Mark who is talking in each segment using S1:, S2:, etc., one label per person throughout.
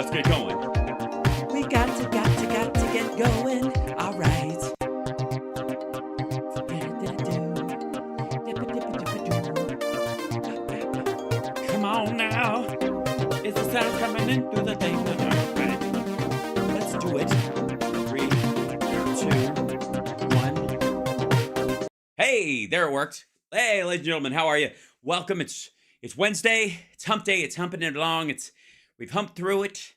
S1: let's get going.
S2: We got to get going. All right. Come on now. Is the sound coming in through the thing? All right. Let's do it. 3, 2, 1.
S1: Hey, there it worked. Hey, ladies and gentlemen, how are you? Welcome. It's Wednesday. It's hump day. It's humping it along. We've humped through it.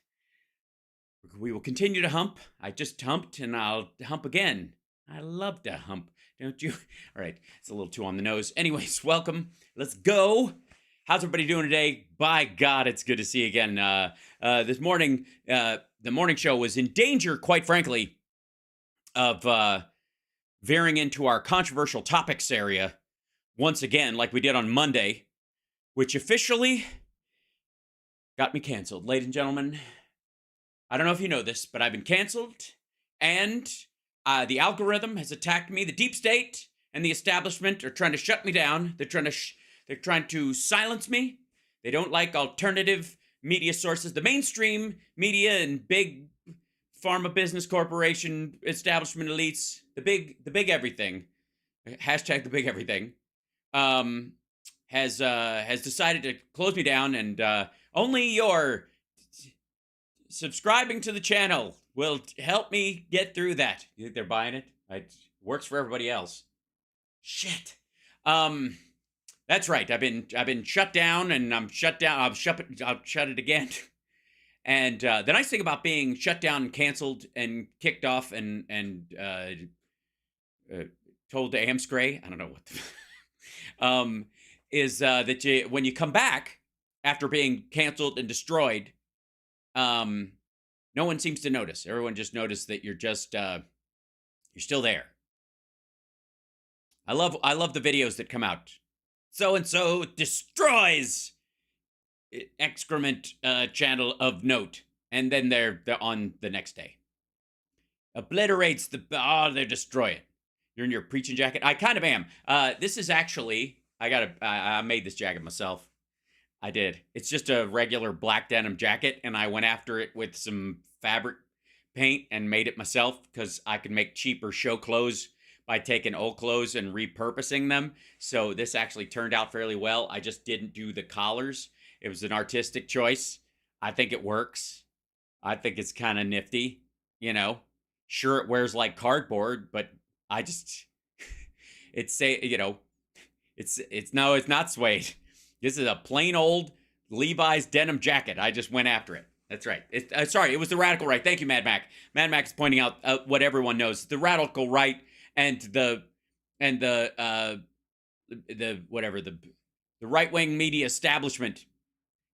S1: We will continue to hump. I just humped and I'll hump again. I love to hump, don't you? All right, it's a little too on the nose. Anyways, welcome. Let's go. How's everybody doing today? By God, it's good to see you again. This morning, the morning show was in danger, quite frankly, of veering into our controversial topics area once again, like we did on Monday, which officially got me canceled. Ladies and gentlemen, I don't know if you know this, but I've been canceled, and the algorithm has attacked me. The deep state and the establishment are trying to shut me down. They're trying to silence me. They don't like alternative media sources. The mainstream media and big pharma business corporation establishment elites, the big everything, hashtag the big everything, has decided to close me down, and only your subscribing to the channel will help me get through that. You think they're buying it? It works for everybody else. Shit. That's right. I've been shut down, and I'm shut down. I'll shut it again. And the nice thing about being shut down, and canceled, and kicked off, and told to amscray, I don't know what, is that when you come back after being canceled and destroyed, no one seems to notice. Everyone just noticed that you're just you're still there. I love the videos that come out. So and so destroys excrement channel of note, and then they're on the next day. Obliterates they destroy it. You're in your preaching jacket. I kind of am. This is actually, I made this jacket myself. I did. It's just a regular black denim jacket, and I went after it with some fabric paint and made it myself because I could make cheaper show clothes by taking old clothes and repurposing them. So this actually turned out fairly well. I just didn't do the collars. It was an artistic choice. I think it works. I think it's kind of nifty, you know. Sure, it wears like cardboard, but I just, it's not suede. This is a plain old Levi's denim jacket. I just went after it. That's right. Sorry, it was the radical right. Thank you, Mad Mac. Mad Mac is pointing out what everyone knows: the radical right and the right-wing media establishment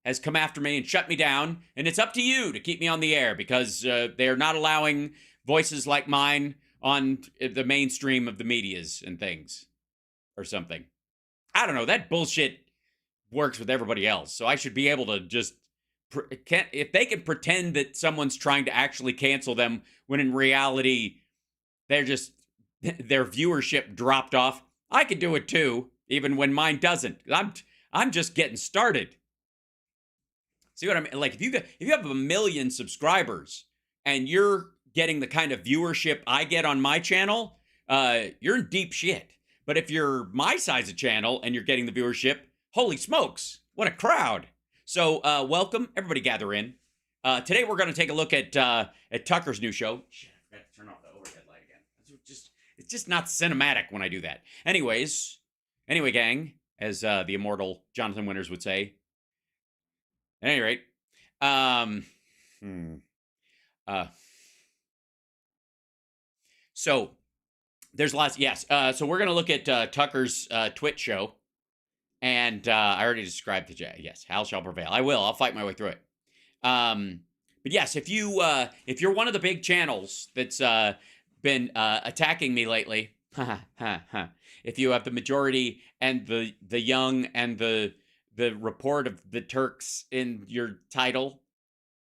S1: has come after me and shut me down. And it's up to you to keep me on the air because they are not allowing voices like mine on the mainstream of the medias and things, or something. I don't know. That bullshit works with everybody else, so I should be able to just if they can pretend that someone's trying to actually cancel them when in reality they're just their viewership dropped off. I could do it too, even when mine doesn't. I'm just getting started. See what I mean? Like if you have 1 million subscribers and you're getting the kind of viewership I get on my channel, you're in deep shit. But if you're my size of channel and you're getting the viewership, holy smokes, what a crowd. So welcome, everybody gather in. Today we're going to take a look at Tucker's new show. Shit, I forgot to turn off the overhead light again. It's just not cinematic when I do that. Anyway, gang, as the immortal Jonathan Winters would say. At any rate, so there's lots, yes. So we're going to look at Tucker's Twit show. And I already described the yes, Hal shall prevail. I will. I'll fight my way through it. But yes, if you're one of the big channels that's been attacking me lately, if you have the majority and the young and the report of the Turks in your title,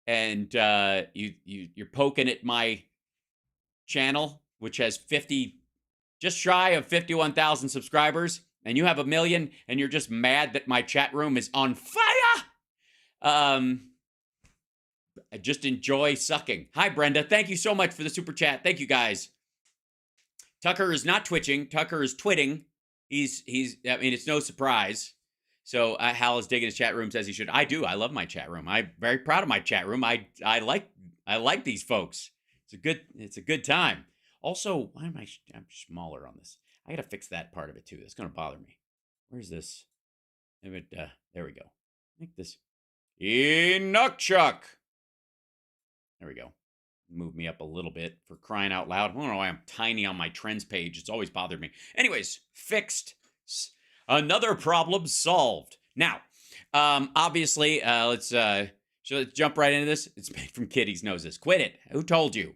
S1: and you're poking at my channel, which has just shy of 51,000 subscribers, and you have 1 million, and you're just mad that my chat room is on fire, I just enjoy sucking. Hi, Brenda. Thank you so much for the super chat. Thank you, guys. Tucker is not twitching. Tucker is twitting. He's. I mean, it's no surprise. So Hal is digging his chat rooms as he should. I do. I love my chat room. I'm very proud of my chat room. I like these folks. It's a good time. Also, why am I'm smaller on this? I gotta fix that part of it too. That's gonna bother me. Where's this? There we go. Make this Inukchuk. There we go. Move me up a little bit, for crying out loud. I don't know why I'm tiny on my trends page. It's always bothered me. Anyways, fixed. Another problem solved. Now, obviously, let's jump right into this. It's made from kitties' noses. Quit it. Who told you?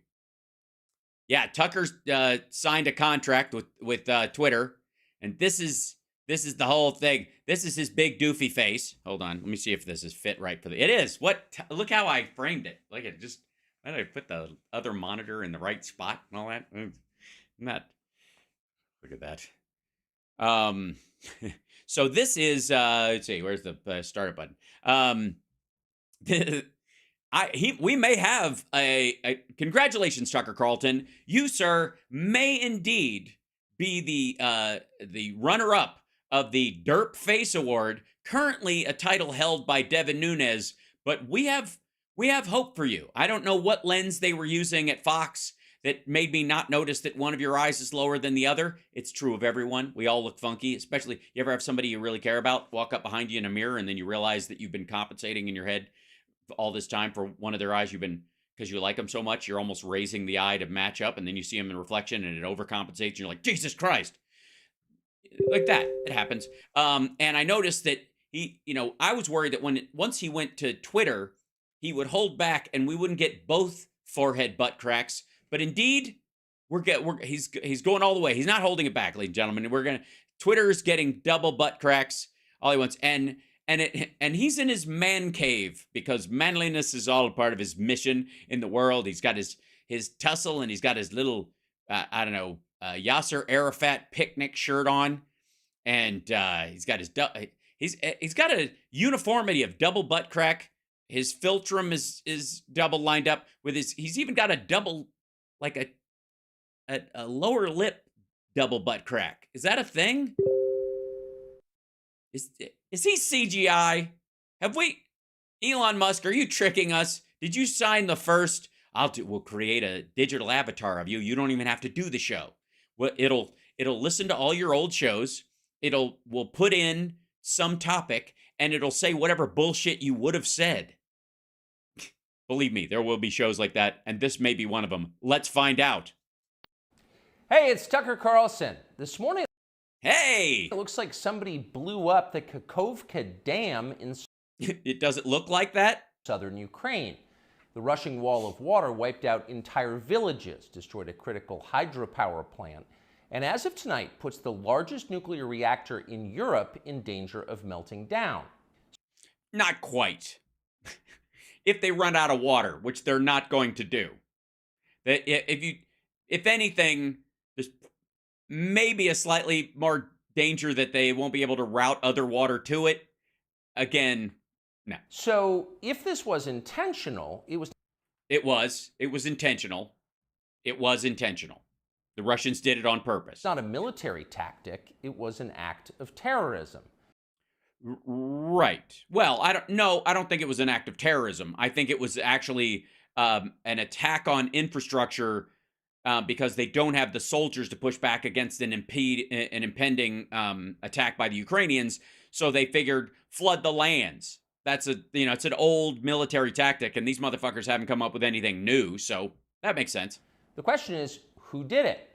S1: Yeah, Tucker's signed a contract with Twitter, and this is the whole thing. This is his big doofy face. Hold on, let me see if this is fit right for the. It is. What? Look how I framed it. Look at just. Why did I put the other monitor in the right spot and all that? Look at that. So this is. Let's see. Where's the startup button? We may have a congratulations, Tucker Carlson. You, sir, may indeed be the runner-up of the Derp Face Award, currently a title held by Devin Nunes, but we have hope for you. I don't know what lens they were using at Fox that made me not notice that one of your eyes is lower than the other. It's true of everyone. We all look funky, especially you ever have somebody you really care about walk up behind you in a mirror and then you realize that you've been compensating in your head all this time for one of their eyes. Because you like them so much, you're almost raising the eye to match up, and then you see them in reflection and it overcompensates and you're like, Jesus Christ. Like that. It happens. And I noticed that I was worried that once he went to Twitter, he would hold back and we wouldn't get both forehead butt cracks. But indeed, he's going all the way. He's not holding it back, ladies and gentlemen. Twitter's getting double butt cracks all he wants. And he's in his man cave because manliness is all a part of his mission in the world. He's got his tussle and he's got his little Yasser Arafat picnic shirt on, and he's got a uniformity of double butt crack. His philtrum is double lined up with his. He's even got a double, like a lower lip double butt crack. Is that a thing? Is he CGI? Elon Musk, are you tricking us? Did you sign the first? We'll create a digital avatar of you. You don't even have to do the show. Well, it'll listen to all your old shows. We'll put in some topic and it'll say whatever bullshit you would have said. Believe me, there will be shows like that, and this may be one of them. Let's find out.
S3: Hey, it's Tucker Carlson. This morning,
S1: hey!
S3: it looks like somebody blew up the Kakhovka Dam in
S1: It doesn't look like that?
S3: southern Ukraine. The rushing wall of water wiped out entire villages, destroyed a critical hydropower plant, and as of tonight, puts the largest nuclear reactor in Europe in danger of melting down.
S1: Not quite. If they run out of water, which they're not going to do. If anything, there's maybe a slightly more danger that they won't be able to route other water to it. Again, no.
S3: So if this was intentional, it was
S1: intentional. It was intentional. The Russians did it on purpose.
S3: not a military tactic, it was an act of terrorism.
S1: Right. Well, I don't think it was an act of terrorism. I think it was actually an attack on infrastructure because they don't have the soldiers to push back against an impending attack by the Ukrainians. So they figured flood the lands. That's it's an old military tactic, and these motherfuckers haven't come up with anything new. So that makes sense.
S3: The question is, who did it?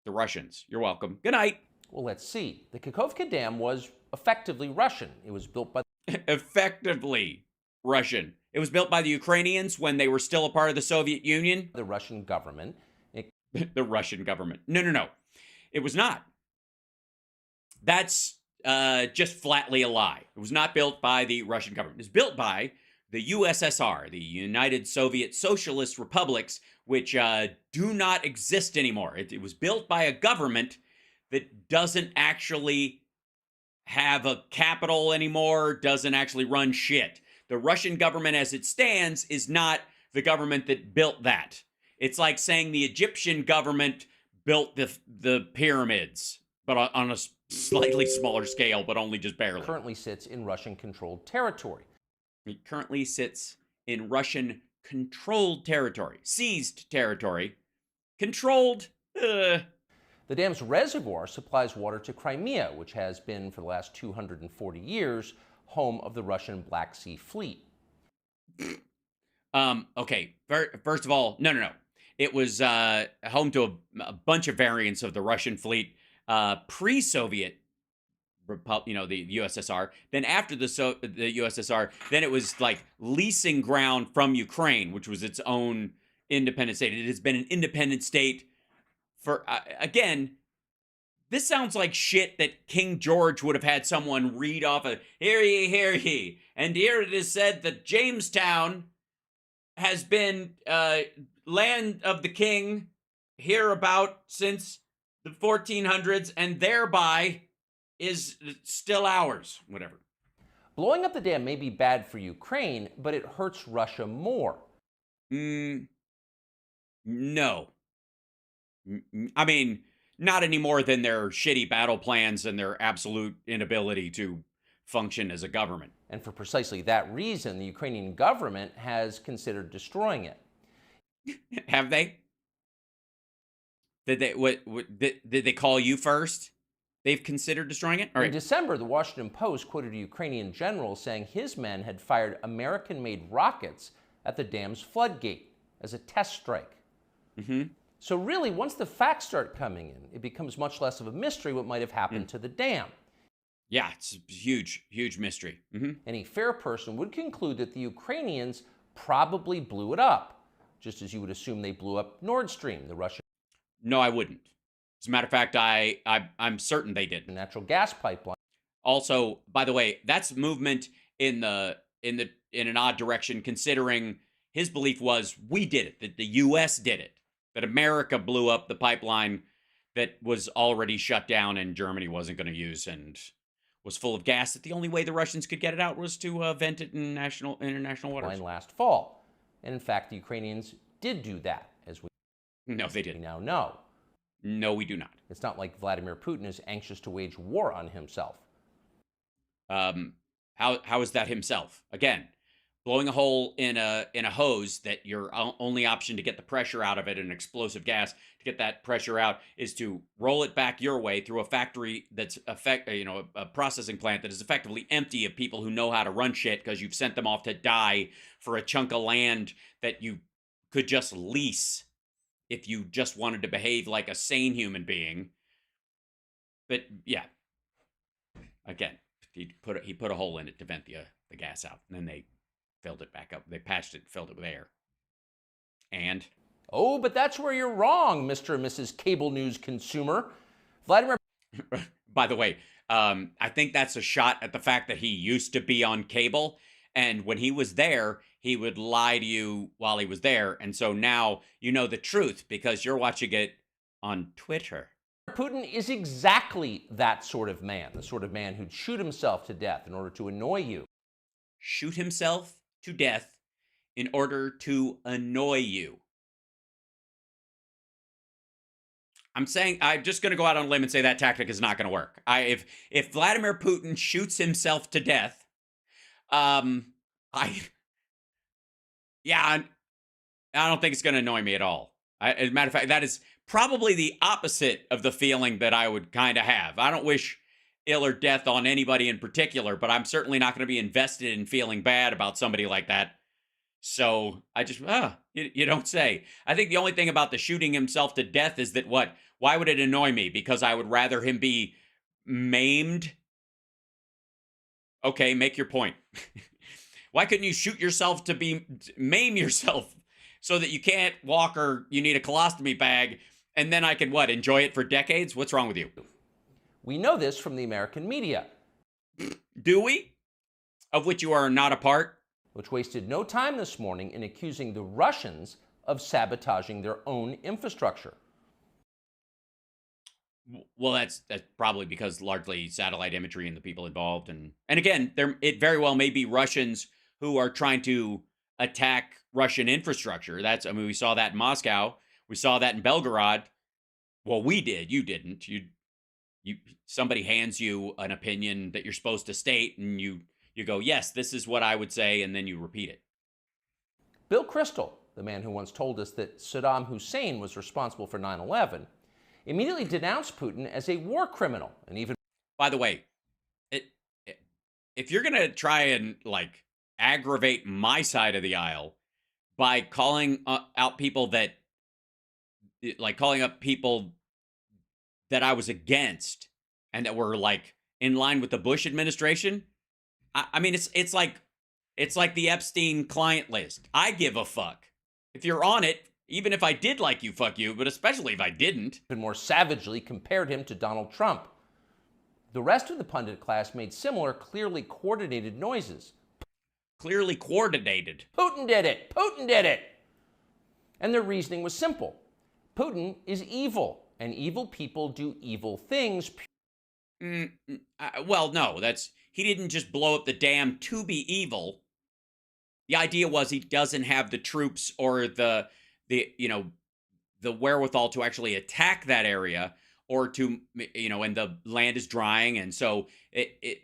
S1: The Russians. You're welcome. Good night.
S3: Well, let's see. The Kakhovka Dam was effectively Russian. It was built by
S1: Effectively Russian. It was built by the Ukrainians when they were still a part of the Soviet Union.
S3: the Russian government.
S1: The Russian government. No. It was not. That's just flatly a lie. It was not built by the Russian government. It was built by the USSR, the United Soviet Socialist Republics, which do not exist anymore. It was built by a government that doesn't actually have a capital anymore, doesn't actually run shit. The Russian government as it stands is not the government that built that. It's like saying the Egyptian government built the pyramids, but on a slightly smaller scale, but only just barely.
S3: Currently sits in Russian-controlled territory.
S1: It currently sits in Russian-controlled territory. Seized territory. Controlled,
S3: The dam's reservoir supplies water to Crimea, which has been, for the last 240 years, home of the Russian Black Sea Fleet.
S1: Okay. First of all, no. It was home to a bunch of variants of the Russian fleet pre-Soviet, the USSR. Then after the USSR, then it was like leasing ground from Ukraine, which was its own independent state. It has been an independent state for again. This sounds like shit that King George would have had someone read off of. Hear ye, and here it is said that Jamestown has been land of the king hereabout since the 1400s, and thereby is still ours. Whatever.
S3: Blowing up the dam may be bad for Ukraine, but it hurts Russia more.
S1: No. I mean, not any more than their shitty battle plans and their absolute inability to function as a government.
S3: And for precisely that reason, the Ukrainian government has considered destroying it.
S1: Have they? Did they call you first? They've considered destroying it? All right.
S3: In December, the Washington Post quoted a Ukrainian general saying his men had fired American-made rockets at the dam's floodgate as a test strike. So really, once the facts start coming in, it becomes much less of a mystery what might have happened to the dam.
S1: Yeah, it's a huge mystery.
S3: Any fair person would conclude that the Ukrainians probably blew it up, just as you would assume they blew up Nord Stream, the Russian
S1: No, I wouldn't. As a matter of fact, I'm certain they did.
S3: natural gas pipeline.
S1: Also, by the way, that's movement in an odd direction, considering his belief was we did it, that the U.S. did it, that America blew up the pipeline that was already shut down and Germany wasn't going to use and was full of gas, that the only way the Russians could get it out was to vent it in international waters.
S3: Last fall. And in fact, the Ukrainians did do that, as we
S1: No, they didn't.
S3: now know.
S1: No, we do not.
S3: It's not like Vladimir Putin is anxious to wage war on himself.
S1: How is that himself? Again, blowing a hole in a hose that your only option to get the pressure out of it, an explosive gas, to get that pressure out is to roll it back your way through a factory that's a processing plant that is effectively empty of people who know how to run shit because you've sent them off to die for a chunk of land that you could just lease if you just wanted to behave like a sane human being. But yeah, again, he put a hole in it to vent the gas out, and then they filled it back up. They patched it, filled it with air. And?
S3: Oh, but that's where you're wrong, Mr. and Mrs. Cable News consumer. Vladimir...
S1: By the way, I think that's a shot at the fact that he used to be on cable, and when he was there, he would lie to you while he was there, and so now you know the truth because you're watching it on Twitter.
S3: Putin is exactly that sort of man, the sort of man who'd shoot himself to death in order to annoy you.
S1: Shoot himself to death in order to annoy you. I'm just going to go out on a line and say that tactic is not going to work. If Vladimir Putin shoots himself to death, I don't think it's going to annoy me at all. As a matter of fact, that is probably the opposite of the feeling that I would kind of have. I don't wish ill or death on anybody in particular, but I'm certainly not going to be invested in feeling bad about somebody like that. So I just, you don't say. I think the only thing about the shooting himself to death is that why would it annoy me? Because I would rather him be maimed. Okay, make your point. Why couldn't you shoot yourself to maim yourself so that you can't walk or you need a colostomy bag and then I could enjoy it for decades? What's wrong with you?
S3: We know this from the American media.
S1: Do we? Of which you are not a part?
S3: Which wasted no time this morning in accusing the Russians of sabotaging their own infrastructure.
S1: Well, that's probably because largely satellite imagery and the people involved. And again, it very well may be Russians who are trying to attack Russian infrastructure. I mean, we saw that in Moscow. We saw that in Belgorod. Well, we did. You didn't. Somebody hands you an opinion that you're supposed to state, and you go, yes, this is what I would say, and then you repeat it.
S3: Bill Kristol, the man who once told us that Saddam Hussein was responsible for 9/11, immediately denounced Putin as a war criminal, and even...
S1: By the way, if you're going to try and, like, aggravate my side of the aisle by calling out people that, like, calling up people that I was against and that were, like, in line with the Bush administration, I mean, it's like the Epstein client list. I give a fuck. If you're on it, even if I did like you, fuck you, but especially if I didn't.
S3: More savagely compared him to Donald Trump. The rest of the pundit class made similar, clearly coordinated noises.
S1: Clearly coordinated.
S3: Putin did it! Putin did it! And their reasoning was simple. Putin is evil, and evil people do evil things.
S1: Well, no, he didn't just blow up the dam to be evil. The idea was he doesn't have the troops or the wherewithal to actually attack that area, or to, and the land is drying. And so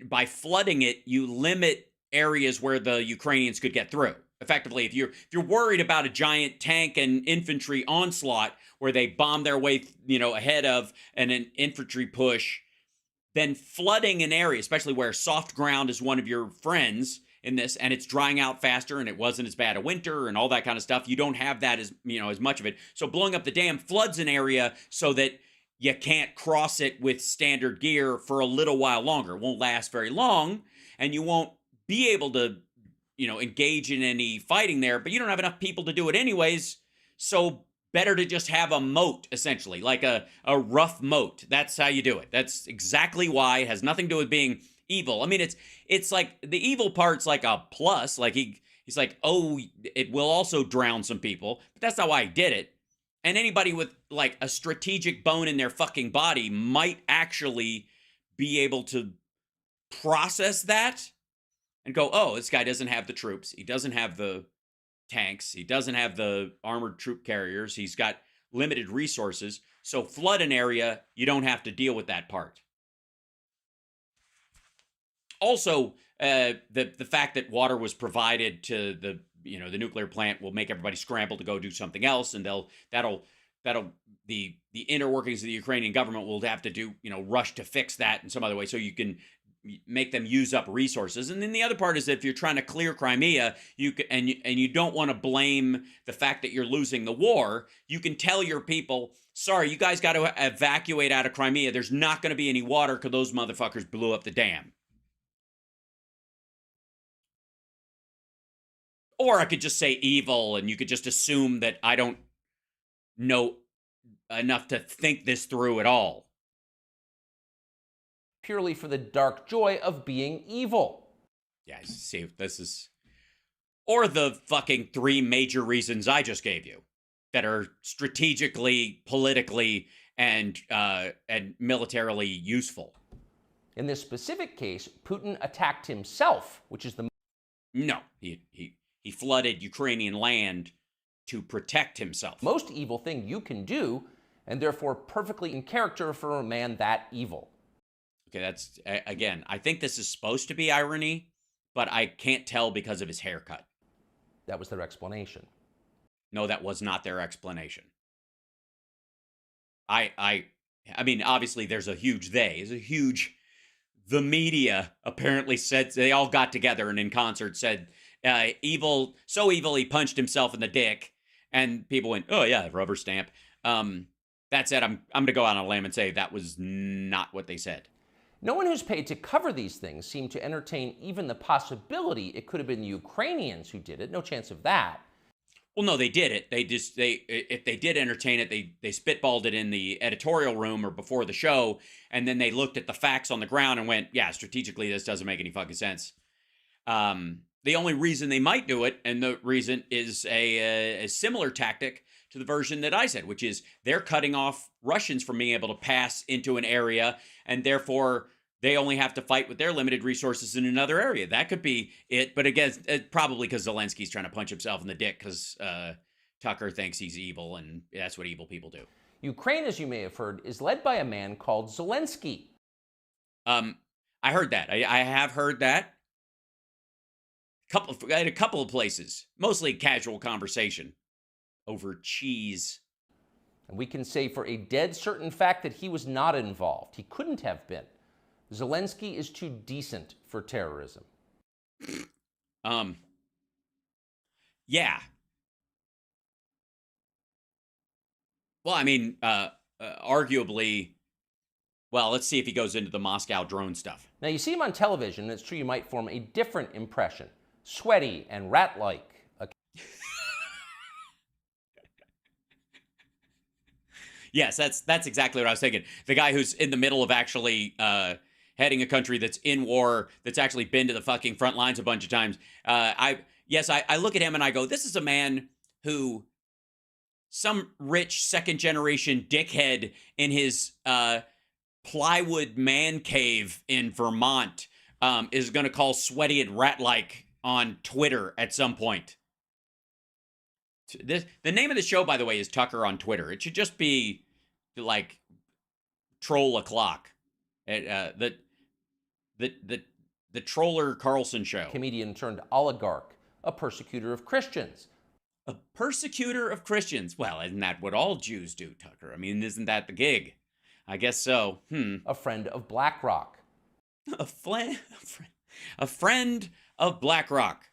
S1: by flooding it, you limit areas where the Ukrainians could get through. Effectively, if you're worried about a giant tank and infantry onslaught where they bomb their way, ahead of an infantry push, then flooding an area, especially where soft ground is one of your friends in this, and it's drying out faster, and it wasn't as bad a winter and all that kind of stuff. You don't have that as much of it. So blowing up the dam floods an area so that you can't cross it with standard gear for a little while longer. It won't last very long, and you won't be able to, engage in any fighting there, but you don't have enough people to do it anyways, so better to just have a moat, essentially, like a rough moat. That's how you do it. That's exactly why. It has nothing to do with being evil. I mean, it's like the evil part's like a plus. Like he's like, oh, it will also drown some people, but that's not why he did it. And anybody with, like, a strategic bone in their fucking body might actually be able to process that and go, oh, this guy doesn't have the troops. He doesn't have the tanks. He doesn't have the armored troop carriers. He's got limited resources. So flood an area, you don't have to deal with that part. Also, the fact that water was provided to the nuclear plant will make everybody scramble to go do something else, and the inner workings of the Ukrainian government will have to do, rush to fix that in some other way, so you can make them use up resources. And then the other part is that if you're trying to clear Crimea, you don't want to blame the fact that you're losing the war, you can tell your people, sorry, you guys got to evacuate out of Crimea. There's not going to be any water because those motherfuckers blew up the dam. Or I could just say evil, and you could just assume that I don't know enough to think this through at all.
S3: Purely for the dark joy of being evil.
S1: Yeah, see, this is... Or the fucking 3 major reasons I just gave you that are strategically, politically, and militarily useful.
S3: In this specific case, Putin attacked himself, which is the...
S1: No, he flooded Ukrainian land to protect himself.
S3: Most evil thing you can do, and therefore perfectly in character for a man that evil.
S1: Okay, that's, again, I think this is supposed to be irony, but I can't tell because of his haircut.
S3: That was their explanation.
S1: No, that was not their explanation. I mean, obviously there's a huge the media apparently said, they all got together and in concert said, evil, so evil he punched himself in the dick, and people went, oh yeah, rubber stamp. That said, I'm going to go out on a limb and say that was not what they said.
S3: No one who's paid to cover these things seemed to entertain even the possibility it could have been the Ukrainians who did it. No chance of that.
S1: Well, no, they did it. If they did entertain it, they spitballed it in the editorial room or before the show, and then they looked at the facts on the ground and went, yeah, strategically, this doesn't make any fucking sense. The only reason they might do it, and the reason is a similar tactic to the version that I said, which is they're cutting off Russians from being able to pass into an area, and therefore they only have to fight with their limited resources in another area. That could be it. But again, probably because Zelensky's trying to punch himself in the dick because Tucker thinks he's evil, and that's what evil people do.
S3: Ukraine, as you may have heard, is led by a man called Zelensky.
S1: I heard that. I have heard that. At a couple of places, mostly casual conversation over cheese.
S3: And we can say for a dead certain fact that he was not involved. He couldn't have been. Zelensky is too decent for terrorism.
S1: Yeah. Well, I mean, arguably, well, let's see if he goes into the Moscow drone stuff.
S3: Now, you see him on television, and it's true you might form a different impression. Sweaty and rat-like.
S1: Yes, that's exactly what I was thinking. The guy who's in the middle of actually heading a country that's in war, that's actually been to the fucking front lines a bunch of times. I look at him and I go, this is a man who some rich second-generation dickhead in his plywood man cave in Vermont is going to call sweaty and rat-like on Twitter at some point. The name of the show, by the way, is Tucker on Twitter. It should just be like Troll O'Clock. The Troller Carlson show.
S3: Comedian turned oligarch, a persecutor of Christians.
S1: A persecutor of Christians. Well, isn't that what all Jews do, Tucker? I mean, isn't that the gig? I guess so.
S3: A friend of BlackRock.
S1: A friend of BlackRock.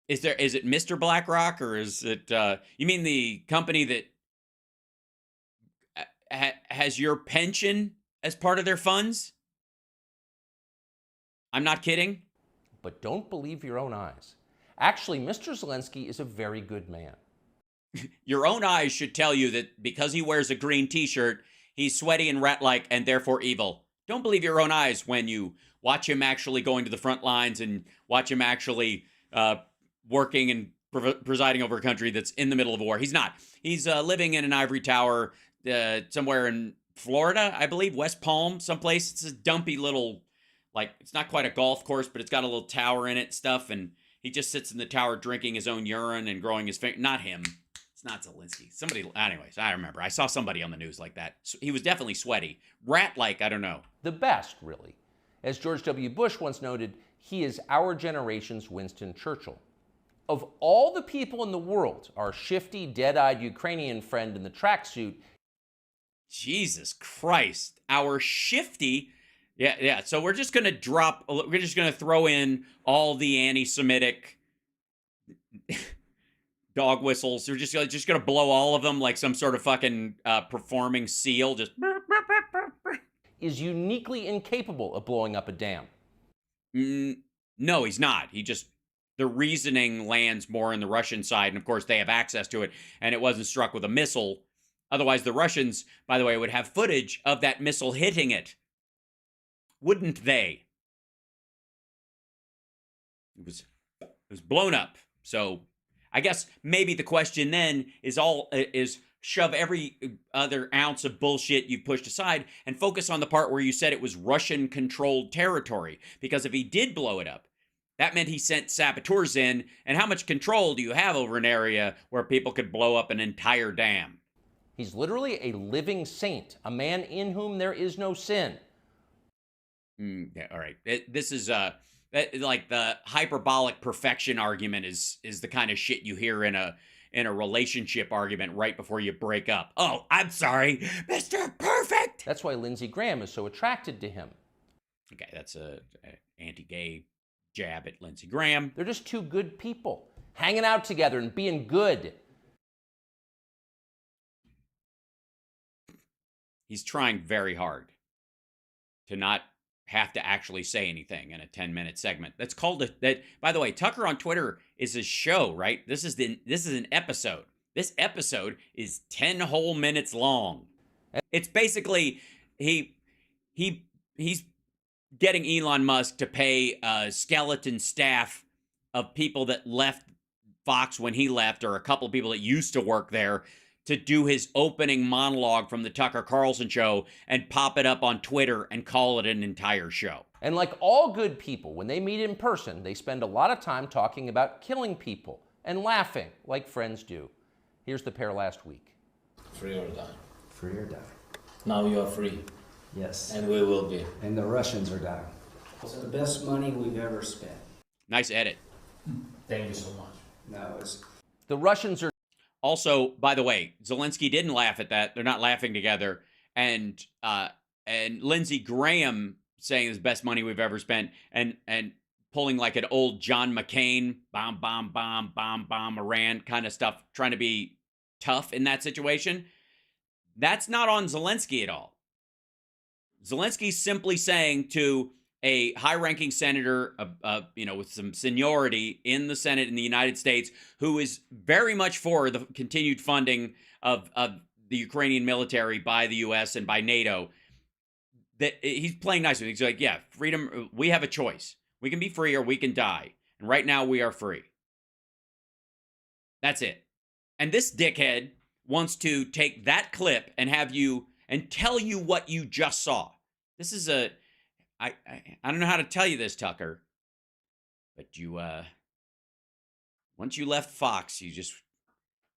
S1: Is it Mr. BlackRock, or is it you mean the company that has your pension as part of their funds? I'm not kidding.
S3: But don't believe your own eyes. Actually, Mr. Zelensky is a very good man.
S1: Your own eyes should tell you that because he wears a green t-shirt, he's sweaty and rat-like and therefore evil. Don't believe your own eyes when you watch him actually going to the front lines and watch him actually working and presiding over a country that's in the middle of a war. He's not. He's living in an ivory tower somewhere in Florida, I believe, West Palm, someplace. It's a dumpy little, like, it's not quite a golf course, but it's got a little tower in it and stuff, and he just sits in the tower drinking his own urine and growing his finger. Not him. It's not Zelensky. Somebody, anyways, I remember. I saw somebody on the news like that. So he was definitely sweaty. Rat-like, I don't know.
S3: The best, really. As George W. Bush once noted, he is our generation's Winston Churchill. Of all the people in the world, our shifty, dead-eyed Ukrainian friend in the tracksuit.
S1: Jesus Christ. Our shifty... Yeah. So we're just going to throw in all the anti-Semitic dog whistles. We're just going to blow all of them like some sort of fucking performing seal. Just
S3: is uniquely incapable of blowing up a dam.
S1: No, he's not. The reasoning lands more in the Russian side, and of course they have access to it, and it wasn't struck with a missile. Otherwise, the Russians, by the way, would have footage of that missile hitting it. Wouldn't they? It was blown up. So I guess maybe the question then is shove every other ounce of bullshit you've pushed aside and focus on the part where you said it was Russian-controlled territory. Because if he did blow it up, that meant he sent saboteurs in, and how much control do you have over an area where people could blow up an entire dam?
S3: He's literally a living saint, a man in whom there is no sin.
S1: Yeah, all right. This is like the hyperbolic perfection argument is the kind of shit you hear in a relationship argument right before you break up. Oh, I'm sorry, Mr. Perfect.
S3: That's why Lindsey Graham is so attracted to him.
S1: Okay, that's a anti-gay jab at Lindsey Graham.
S3: They're just two good people hanging out together and being good.
S1: He's trying very hard to not have to actually say anything in a 10-minute segment. That's called by the way, Tucker on Twitter is a show, right? This is an episode. This episode is 10 whole minutes long. It's basically he's getting Elon Musk to pay a skeleton staff of people that left Fox when he left, or a couple of people that used to work there, to do his opening monologue from the Tucker Carlson show and pop it up on Twitter and call it an entire show.
S3: And like all good people, when they meet in person, they spend a lot of time talking about killing people and laughing like friends do. Here's the pair last week.
S4: Free or die.
S5: Free or die.
S4: Now you are free.
S5: Yes.
S4: And we will be.
S5: And the Russians are dying.
S6: It's the best money we've ever spent.
S1: Nice edit.
S4: Thank you so much.
S6: No, it's
S3: The Russians are
S1: Also, by the way, Zelensky didn't laugh at that. They're not laughing together. And Lindsey Graham saying it's the best money we've ever spent, and pulling like an old John McCain, bomb, bomb, bomb, bomb, bomb, Iran kind of stuff, trying to be tough in that situation. That's not on Zelensky at all. Zelensky's simply saying to a high-ranking senator, with some seniority in the Senate in the United States, who is very much for the continued funding of the Ukrainian military by the U.S. and by NATO, that he's playing nice with it. He's like, yeah, freedom, we have a choice. We can be free or we can die. And right now we are free. That's it. And this dickhead wants to take that clip and have you, and tell you what you just saw. This is I don't know how to tell you this, Tucker, but you, once you left Fox,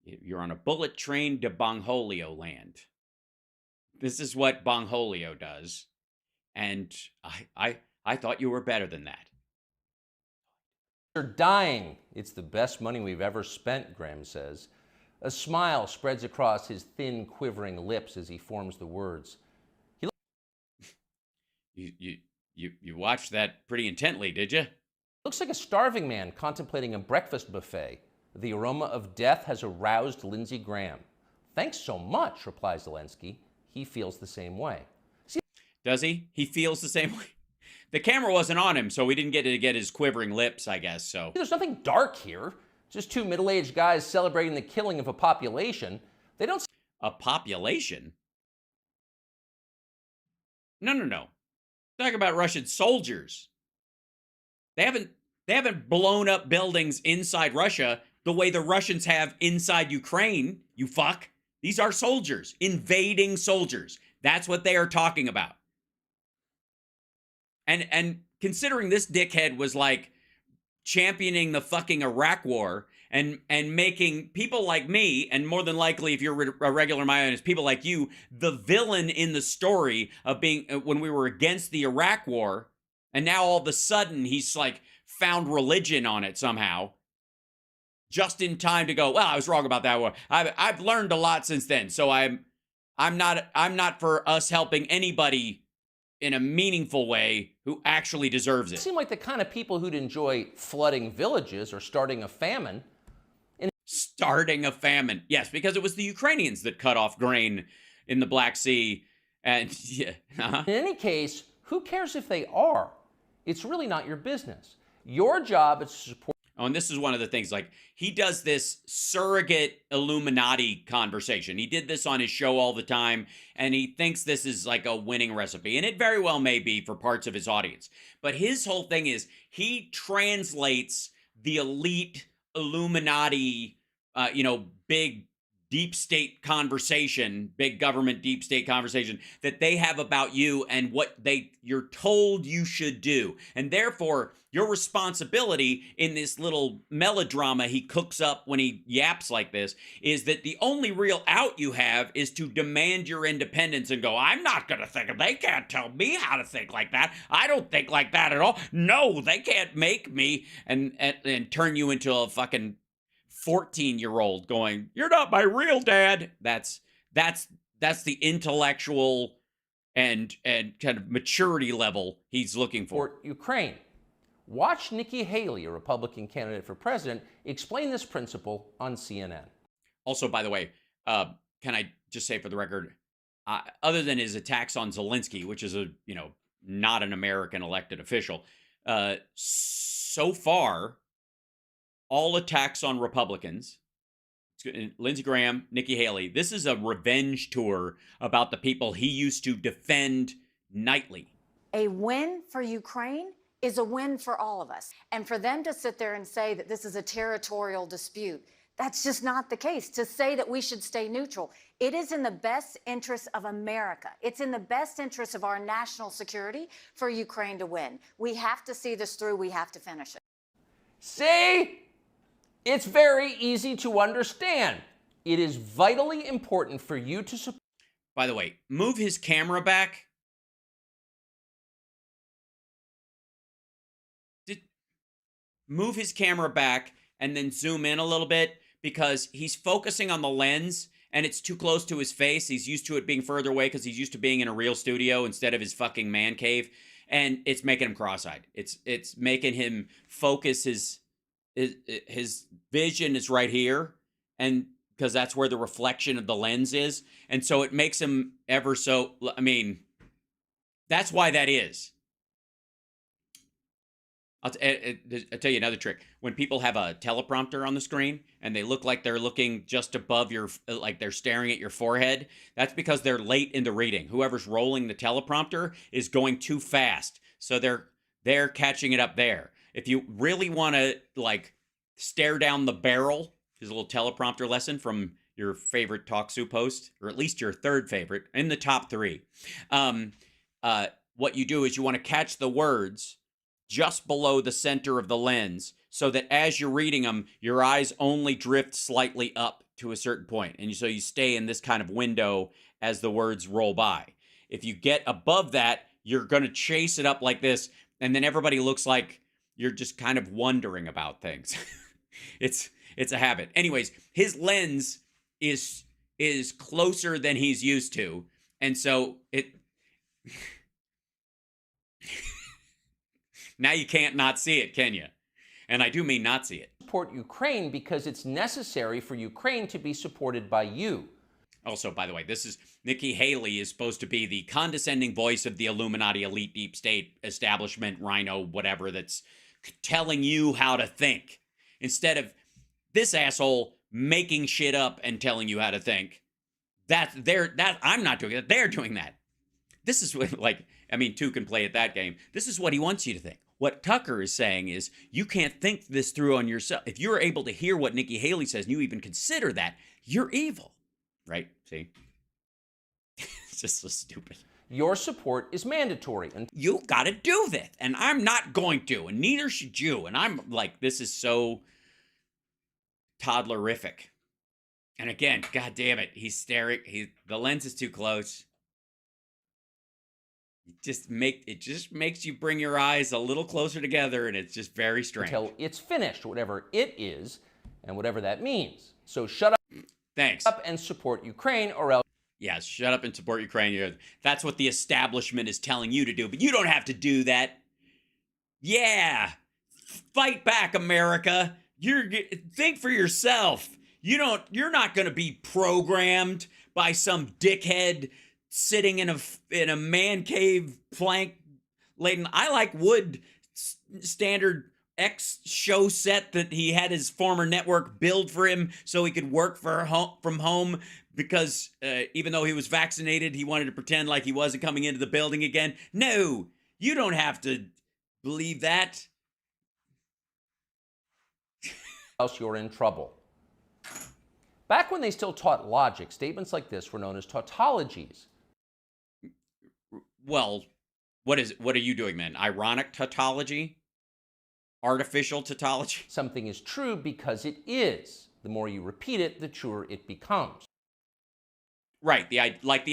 S1: you're on a bullet train to Bongholio land. This is what Bongholio does. And I thought you were better than that.
S3: dying. It's the best money we've ever spent, Graham says. A smile spreads across his thin, quivering lips as he forms the words.
S1: You watched that pretty intently, did you?
S3: Looks like a starving man contemplating a breakfast buffet. The aroma of death has aroused Lindsey Graham. Thanks so much, replies Zelensky. He feels the same way.
S1: Does he? He feels the same way. The camera wasn't on him, so we didn't get to get his quivering lips, I guess, so.
S3: There's nothing dark here. Just two middle-aged guys celebrating the killing of a population. They don't...
S1: A population? No. Talk about Russian soldiers. They haven't blown up buildings inside Russia the way the Russians have inside Ukraine, you fuck. These are soldiers, invading soldiers. That's what they are talking about. And considering this dickhead was like championing the fucking Iraq war and making people like me, and more than likely if you're a regular my audience, people like you, the villain in the story of being when we were against the Iraq war, and now all of a sudden he's like found religion on it somehow, just in time to go, well, I was wrong about that war. I've learned a lot since then, so I'm not for us helping anybody in a meaningful way who actually deserves it.
S3: Seem like the kind of people who'd enjoy flooding villages or starting a famine.
S1: Starting a famine. Yes, because it was the Ukrainians that cut off grain in the Black Sea. And yeah.
S3: In any case, who cares if they are? It's really not your business. Your job is to support...
S1: Oh, and this is one of the things, like, he does this surrogate Illuminati conversation. He did this on his show all the time, and he thinks this is like a winning recipe. And it very well may be for parts of his audience. But his whole thing is he translates the elite Illuminati, big deep state conversation, big government deep state conversation that they have about you and what you're told you should do. And therefore, your responsibility in this little melodrama he cooks up when he yaps like this is that the only real out you have is to demand your independence and go, I'm not going to think of, they can't tell me how to think like that. I don't think like that at all. No, they can't make me, and turn you into a fucking 14-year-old going, you're not my real dad. That's the intellectual and kind of maturity level he's looking for.
S3: Ukraine. Watch Nikki Haley, a Republican candidate for president, explain this principle on CNN.
S1: Also, by the way, can I just say for the record, other than his attacks on Zelensky, which is not an American elected official, so far, all attacks on Republicans, Lindsey Graham, Nikki Haley, this is a revenge tour about the people he used to defend nightly.
S7: A win for Ukraine is a win for all of us. And for them to sit there and say that this is a territorial dispute, That's just not the case. To say that we should stay neutral, it is in the best interest of America. It's in the best interest of our national security for Ukraine to win. We have to see this through. We have to finish it.
S3: See? It's very easy to understand. It is vitally important for you to support.
S1: By the way, move his camera back. Move his camera back and then zoom in a little bit, because he's focusing on the lens and it's too close to his face. He's used to it being further away because he's used to being in a real studio instead of his fucking man cave. And it's making him cross-eyed. It's making him focus his vision is right here, and because that's where the reflection of the lens is. And so it makes him ever so, I mean, that's why that is. I'll tell you another trick. When people have a teleprompter on the screen and they look like they're looking just above your, like they're staring at your forehead, that's because they're late in the reading. Whoever's rolling the teleprompter is going too fast. So they're catching it up there. If you really want to like stare down the barrel, here's a little teleprompter lesson from your favorite Talk Soup host, or at least your third favorite, in the top 3. What you do is you want to catch the words just below the center of the lens, so that as you're reading them, your eyes only drift slightly up to a certain point. And so you stay in this kind of window as the words roll by. If you get above that, you're going to chase it up like this, and then everybody looks like you're just kind of wondering about things. It's a habit. Anyways, his lens is closer than he's used to, and so it... Now you can't not see it, can you? And I do mean not see it.
S3: Support Ukraine because it's necessary for Ukraine to be supported by you.
S1: Also, by the way, this is Nikki Haley is supposed to be the condescending voice of the Illuminati, elite, deep state, establishment, rhino, whatever, that's telling you how to think. Instead of this asshole making shit up and telling you how to think. I'm not doing it. They're doing that. This is what, like, I mean, two can play at that game. This is what he wants you to think. What Tucker is saying is, you can't think this through on yourself. If you're able to hear what Nikki Haley says and you even consider that, you're evil. Right? See? It's just so stupid.
S3: Your support is mandatory. And
S1: you got to do this. And I'm not going to. And neither should you. And I'm like, this is so toddlerific. And again, God damn it. He's staring. The lens is too close. It just makes you bring your eyes a little closer together, and it's just very strange.
S3: Until it's finished, whatever it is, and whatever that means. So shut up.
S1: Thanks.
S3: Up and support Ukraine, or else.
S1: Yes, shut up and support Ukraine. That's what the establishment is telling you to do, but you don't have to do that. Yeah, fight back, America. Think for yourself. You're not going to be programmed by some dickhead sitting in a man cave plank laden. I like wood standard X show set that he had his former network build for him so he could work from home, because even though he was vaccinated, he wanted to pretend like he wasn't coming into the building again. No, you don't have to believe that.
S3: Else you're in trouble. Back when they still taught logic, statements like this were known as tautologies.
S1: Well, what are you doing then? Ironic tautology? Artificial tautology?
S3: Something is true because it is. The more you repeat it, the truer it becomes.
S1: Right. The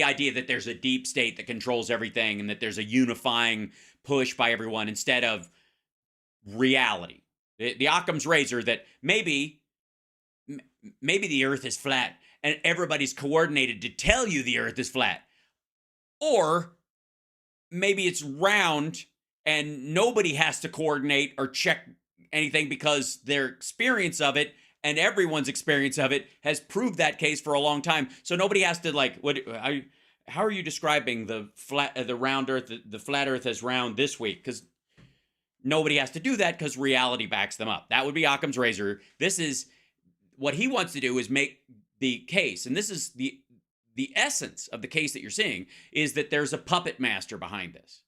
S1: idea that there's a deep state that controls everything and that there's a unifying push by everyone instead of reality. The Occam's razor that maybe the earth is flat and everybody's coordinated to tell you the earth is flat. Or maybe it's round and nobody has to coordinate or check anything because their experience of it and everyone's experience of it has proved that case for a long time. So nobody has to how are you describing the round earth, the flat earth as round this week? Because nobody has to do that because reality backs them up. That would be Occam's razor. This is what he wants to do, is make the case. And this is the essence of the case that you're seeing, is that there's a puppet master behind this.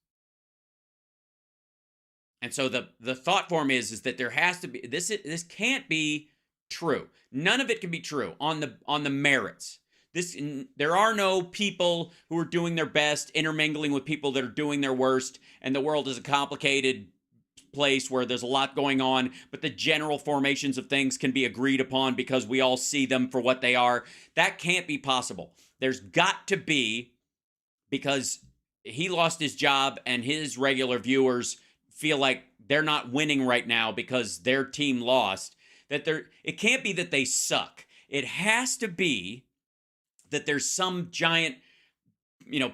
S1: And so the thought form is that there has to be, this can't be true. None of it can be true on the merits. There are no people who are doing their best intermingling with people that are doing their worst, and the world is a complicated place where there's a lot going on, but the general formations of things can be agreed upon because we all see them for what they are. That can't be possible. There's got to be, because he lost his job and his regular viewers feel like they're not winning right now because their team lost, it can't be that they suck. It has to be that there's some giant,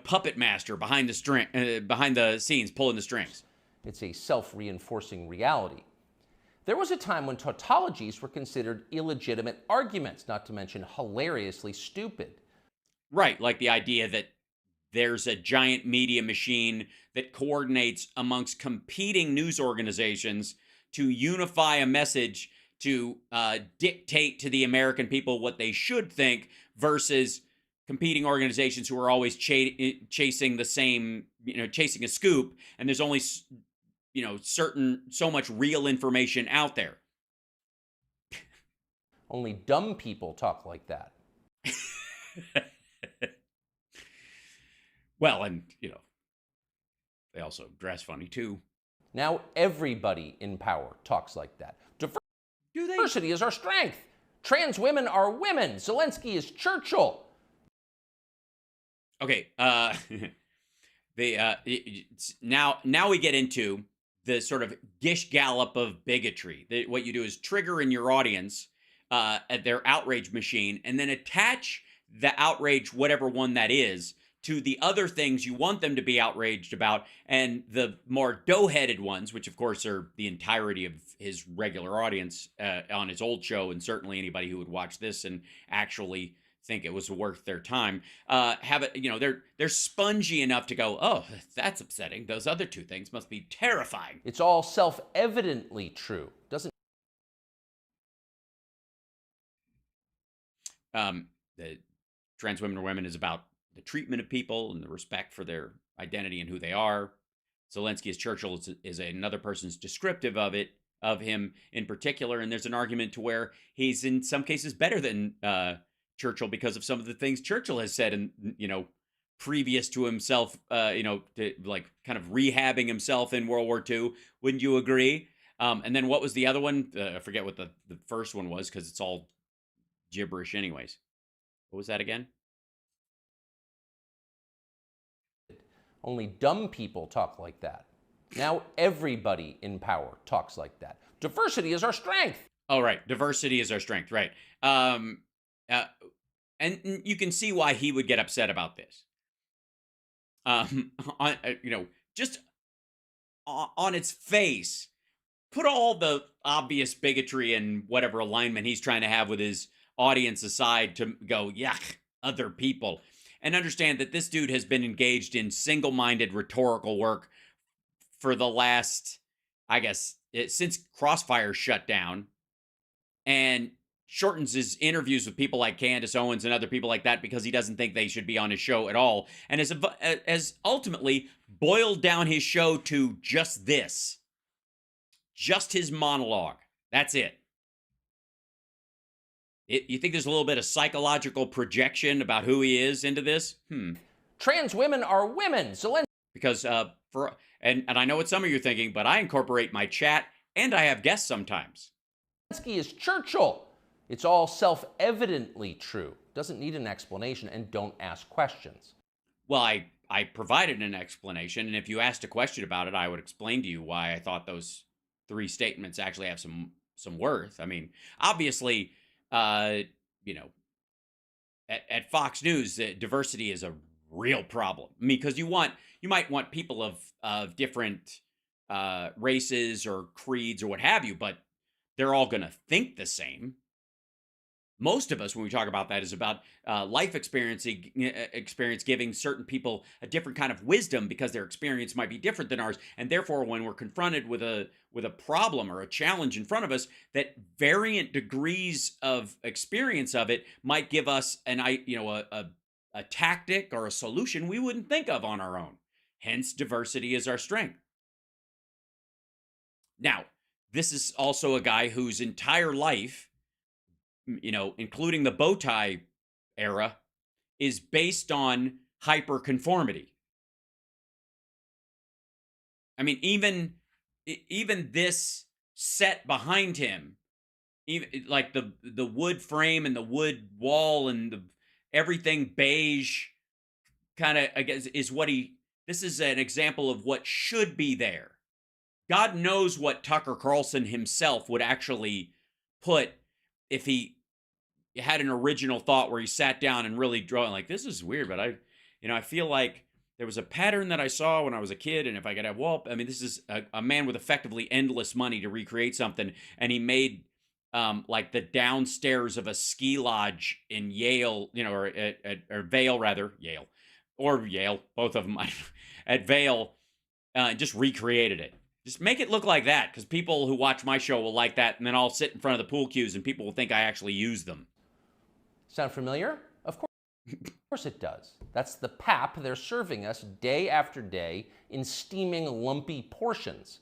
S1: puppet master behind the scenes pulling the strings.
S3: It's a self-reinforcing reality. There was a time when tautologies were considered illegitimate arguments, not to mention hilariously stupid.
S1: Right, like the idea that there's a giant media machine that coordinates amongst competing news organizations to unify a message to dictate to the American people what they should think, versus competing organizations who are always chasing the same, chasing a scoop, and there's only, so much real information out there.
S3: Only dumb people talk like that.
S1: Well, and, they also dress funny too.
S3: Now everybody in power talks like that.
S1: Do they?
S3: Diversity is our strength. Trans women are women. Zelensky is Churchill.
S1: Okay, now we get into the sort of gish gallop of bigotry. What you do is trigger in your audience at their outrage machine, and then attach the outrage, whatever one that is, to the other things you want them to be outraged about, and the more dough-headed ones, which of course are the entirety of his regular audience on his old show, and certainly anybody who would watch this and actually think it was worth their time, have it, they're spongy enough to go, oh, that's upsetting. Those other two things must be terrifying.
S3: It's all self-evidently true. Doesn't
S1: The trans women or women is about the treatment of people and the respect for their identity and who they are. Zelensky as Churchill is another person's descriptive of him in particular, and there's an argument to where he's in some cases better than Churchill because of some of the things Churchill has said, and previous to himself, to like kind of rehabbing himself in World War II. Wouldn't you agree? And then what was the other one? I forget what the first one was because it's all gibberish anyways. What was that again?
S3: Only dumb people talk like that. Now everybody in power talks like that. Diversity is our strength.
S1: Oh, right. Diversity is our strength. Right. And you can see why he would get upset about this. Just on its face, put all the obvious bigotry and whatever alignment he's trying to have with his audience aside to go, yuck, other people. And understand that this dude has been engaged in single-minded rhetorical work for the last, I guess, since Crossfire shut down, and shortens his interviews with people like Candace Owens and other people like that because he doesn't think they should be on his show at all, and has ultimately boiled down his show to just this. Just his monologue. That's it. You think there's a little bit of psychological projection about who he is into this?
S3: Trans women are women.
S1: Because and I know what some of you are thinking, but I incorporate my chat and I have guests sometimes.
S3: Zelensky is Churchill. It's all self-evidently true. Doesn't need an explanation, and don't ask questions.
S1: Well, I provided an explanation, and if you asked a question about it, I would explain to you why I thought those three statements actually have some worth. I mean, obviously, at Fox News, diversity is a real problem. I mean, because you might want people of different races or creeds or what have you, but they're all going to think the same. Most of us, when we talk about that, is about life experience giving certain people a different kind of wisdom because their experience might be different than ours, and therefore, when we're confronted with a problem or a challenge in front of us, that variant degrees of experience of it might give us a tactic or a solution we wouldn't think of on our own. Hence, diversity is our strength. Now, this is also a guy whose entire life including the bow tie era, is based on hyperconformity. I mean, even this set behind him, even like the wood frame and the wood wall and everything beige, kind of, I guess, is what this is an example of what should be there. God knows what Tucker Carlson himself would actually put if he had an original thought where he sat down and really draw, like, this is weird, but I feel like there was a pattern that I saw when I was a kid, and if I could have this is a man with effectively endless money to recreate something, and he made like the downstairs of a ski lodge in Yale, or Vail rather, Yale, or Yale, both of them, at Vail, just recreated it. Just make it look like that, because people who watch my show will like that, and then I'll sit in front of the pool cues, and people will think I actually use them.
S3: Sound familiar? Of course it does. That's the pap they're serving us day after day in steaming, lumpy portions.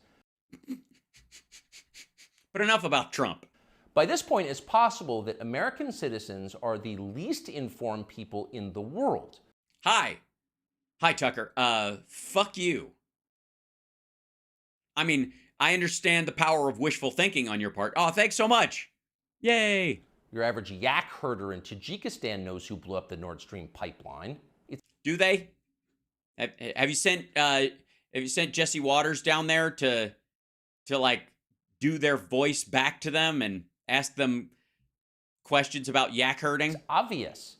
S1: But enough about Trump.
S3: By this point, it's possible that American citizens are the least informed people in the world.
S1: Hi, Tucker. Fuck you. I mean, I understand the power of wishful thinking on your part. Oh, thanks so much. Yay.
S3: Your average yak herder in Tajikistan knows who blew up the Nord Stream pipeline.
S1: Do they? Have you sent Jesse Waters down there to like do their voice back to them and ask them questions about yak herding?
S3: It's obvious.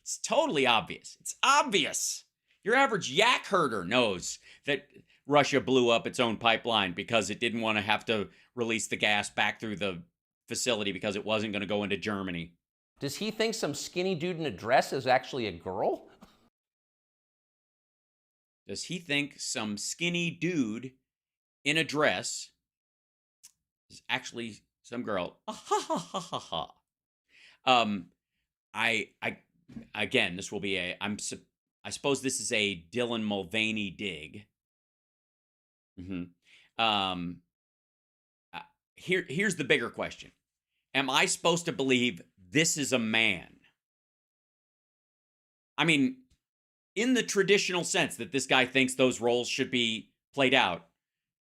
S1: It's totally obvious. It's obvious. Your average yak herder knows that Russia blew up its own pipeline because it didn't want to have to release the gas back through the facility because it wasn't going to go into Germany.
S3: Does he think some skinny dude in a dress is actually a girl?
S1: Does he think some skinny dude in a dress is actually some girl? I again, this will be I suppose this is a Dylan Mulvaney dig. Here's the bigger question. Am I supposed to believe this is a man? I mean, in the traditional sense that this guy thinks those roles should be played out,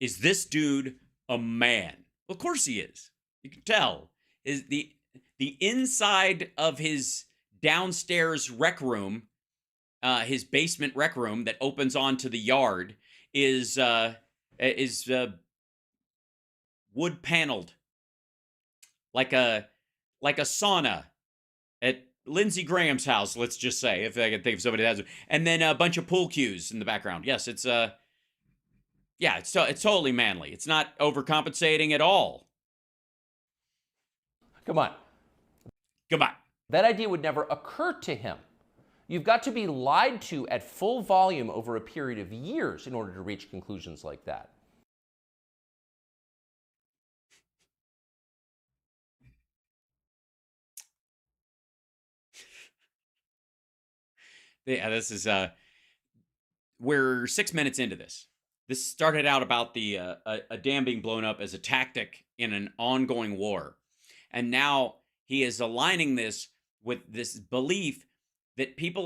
S1: is this dude a man? Well, of course he is. You can tell. Is the inside of his downstairs rec room, his basement rec room that opens onto the yard, is wood paneled, like a sauna at Lindsey Graham's house. Let's just say, if I can think of somebody that has, and then a bunch of pool cues in the background. Yes, it's it's totally manly. It's not overcompensating at all.
S3: Come on. That idea would never occur to him. You've got to be lied to at full volume over a period of years in order to reach conclusions like that.
S1: Yeah, this is we're 6 minutes into this. This started out about a dam being blown up as a tactic in an ongoing war, and now he is aligning this with this belief that people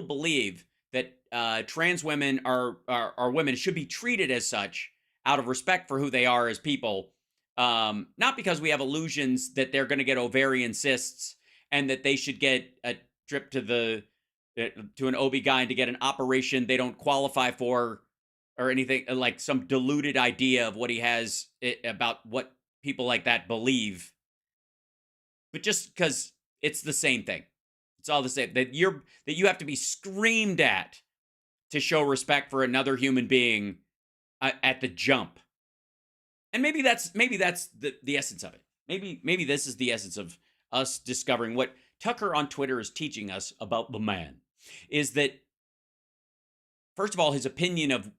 S1: believe that trans women are women, should be treated as such out of respect for who they are as people, not because we have illusions that they're going to get ovarian cysts and that they should get a trip to an OB-GYN to get an operation they don't qualify for, or anything, like some deluded idea of what he has about what people like that believe. But just because it's the same thing. It's all the same. That you have to be screamed at to show respect for another human being at the jump. And maybe that's the essence of it. Maybe this is the essence of us discovering what Tucker on Twitter is teaching us about the man, is that, first of all, his opinion of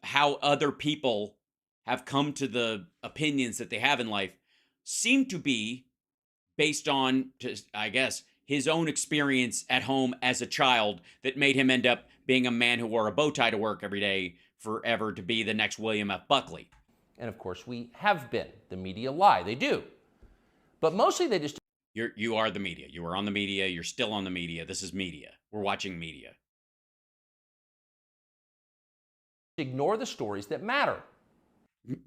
S1: how other people have come to the opinions that they have in life seem to be based on, I guess, his own experience at home as a child that made him end up being a man who wore a bow tie to work every day forever to be the next William F. Buckley.
S3: And of course, we have been. The media lie. They do. But mostly they just
S1: You are the media. You are on the media. You're still on the media. This is media. We're watching media.
S3: Ignore the stories that matter.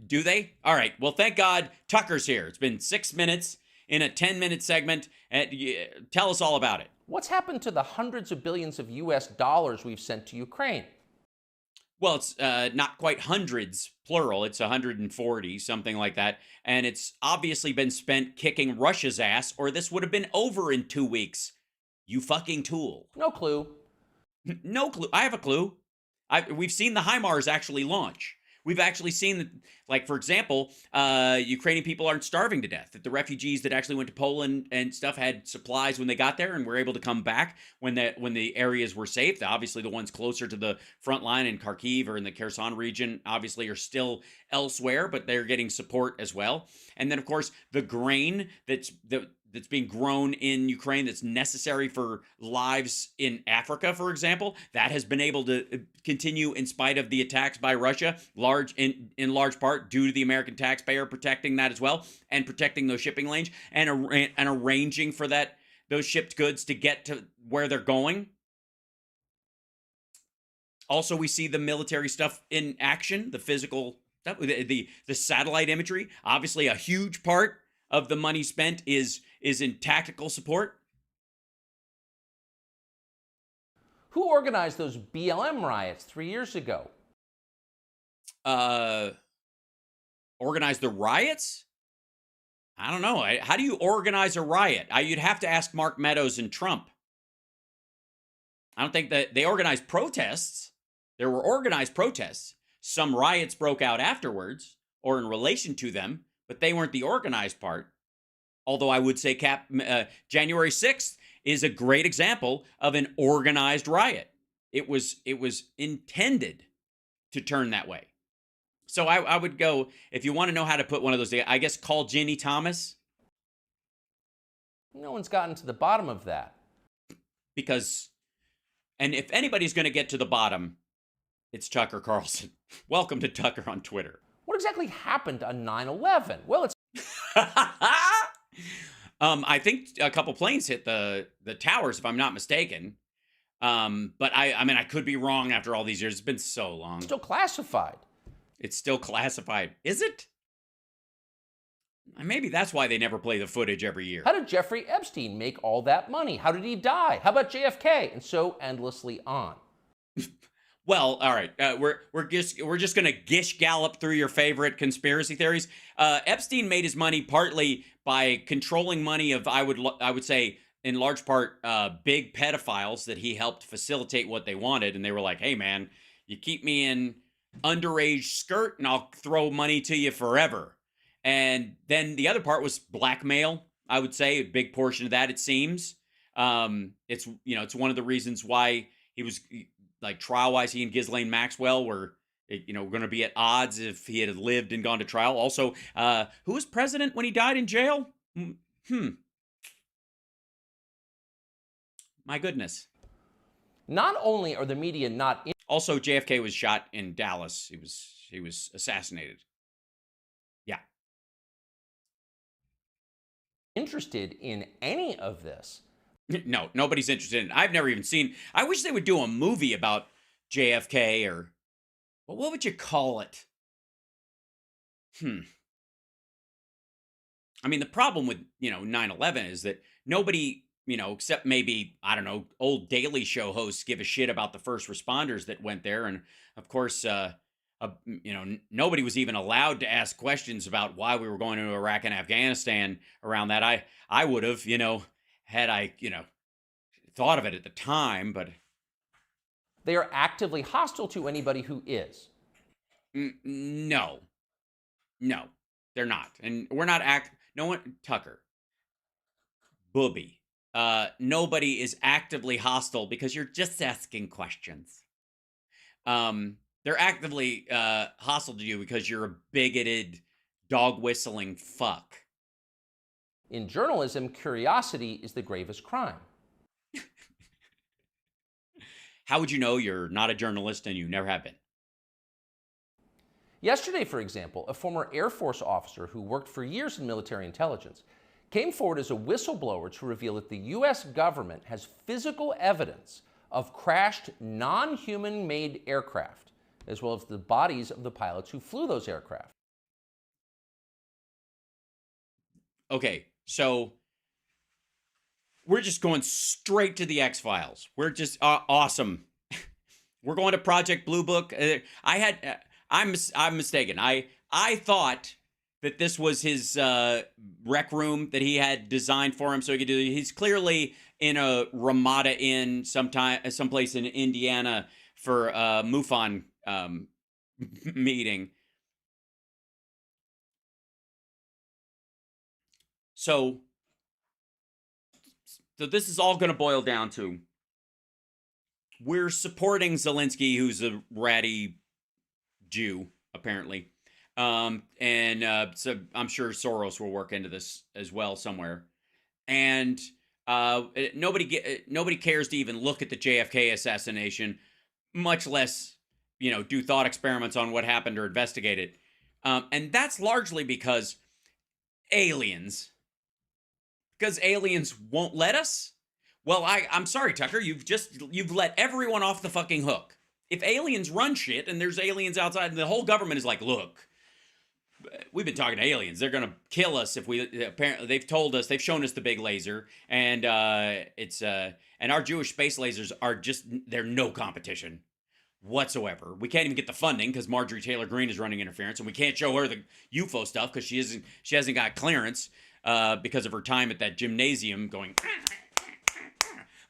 S1: Do they? All right. Well, thank God Tucker's here. It's been 6 minutes in a 10-minute segment. Tell us all about it.
S3: What's happened to the hundreds of billions of US dollars we've sent to Ukraine?
S1: Well, it's not quite hundreds, plural. It's 140, something like that. And it's obviously been spent kicking Russia's ass, or this would have been over in 2 weeks. You fucking tool.
S3: No clue.
S1: No clue. I have a clue. We've seen the HIMARS actually launch. We've actually seen, like, for example, Ukrainian people aren't starving to death. That the refugees that actually went to Poland and stuff had supplies when they got there and were able to come back when the areas were safe. Obviously, the ones closer to the front line in Kharkiv or in the Kherson region obviously are still elsewhere, but they're getting support as well. And then, of course, the grain that's being grown in Ukraine that's necessary for lives in Africa, for example, that has been able to continue in spite of the attacks by Russia, in large part due to the American taxpayer protecting that as well and protecting those shipping lanes and arranging for those shipped goods to get to where they're going. Also, we see the military stuff in action, the physical stuff, the satellite imagery. Obviously, a huge part of the money spent is in tactical support.
S3: Who organized those BLM riots 3 years ago?
S1: Organize the riots? I don't know. How do you organize a riot? You'd have to ask Mark Meadows and Trump. I don't think that they organized protests. There were organized protests. Some riots broke out afterwards or in relation to them, but they weren't the organized part. Although I would say January 6th is a great example of an organized riot. It was intended to turn that way. So I would go, if you want to know how to put one of those together, I guess call Ginny Thomas.
S3: No one's gotten to the bottom of that.
S1: And if anybody's going to get to the bottom, it's Tucker Carlson. Welcome to Tucker on Twitter.
S3: What exactly happened on 9/11? Well, it's
S1: I think a couple planes hit the towers, if I'm not mistaken. But I mean, I could be wrong after all these years. It's been so long.
S3: still classified.
S1: It's still classified. Is it? Maybe that's why they never play the footage every year.
S3: How did Jeffrey Epstein make all that money? How did he die? How about JFK? And so endlessly on.
S1: Well, all right. We're just gonna gish gallop through your favorite conspiracy theories. Epstein made his money partly by controlling money of I would say in large part big pedophiles that he helped facilitate what they wanted, and they were like, "Hey, man, you keep me in underage skirt, and I'll throw money to you forever." And then the other part was blackmail. I would say a big portion of that. It seems it's one of the reasons why he was. Like trial-wise, he and Ghislaine Maxwell were, going to be at odds if he had lived and gone to trial. Also, who was president when he died in jail? My goodness.
S3: Not only are the media not
S1: Also, JFK was shot in Dallas. He was assassinated. Yeah.
S3: interested in any of this.
S1: No, nobody's interested in it. I've never even seen. I wish they would do a movie about JFK or what would you call it? I mean, the problem with, 9/11 is that nobody, except maybe, I don't know, old Daily Show hosts give a shit about the first responders that went there. And of course, nobody was even allowed to ask questions about why we were going to Iraq and Afghanistan around that. I would have, had I, thought of it at the time, but
S3: They are actively hostile to anybody who is.
S1: no, they're not. And we're not no one, Tucker, Booby, nobody is actively hostile because you're just asking questions. They're actively hostile to you because you're a bigoted, dog whistling fuck.
S3: In journalism, curiosity is the gravest crime.
S1: How would you know you're not a journalist and you never have been?
S3: Yesterday, for example, a former Air Force officer who worked for years in military intelligence came forward as a whistleblower to reveal that the U.S. government has physical evidence of crashed non-human made aircraft, as well as the bodies of the pilots who flew those aircraft.
S1: Okay, so we're just going straight to the X-Files. We're just awesome. We're going to Project Blue Book. I'm mistaken. I thought that this was his rec room that he had designed for him so he could do. He's clearly in a Ramada Inn someplace in Indiana for a MUFON meeting. So this is all going to boil down to we're supporting Zelensky, who's a ratty Jew, apparently. So I'm sure Soros will work into this as well somewhere. And nobody cares to even look at the JFK assassination, much less, do thought experiments on what happened or investigate it. And that's largely because aliens won't let us. Well, I'm sorry, Tucker. You've let everyone off the fucking hook. If aliens run shit and there's aliens outside, and the whole government is like, look, we've been talking to aliens. They're gonna kill us if we. Apparently, they've shown us the big laser, and and our Jewish space lasers are they're no competition whatsoever. We can't even get the funding because Marjorie Taylor Greene is running interference, and we can't show her the UFO stuff because she hasn't got clearance because of her time at that gymnasium going.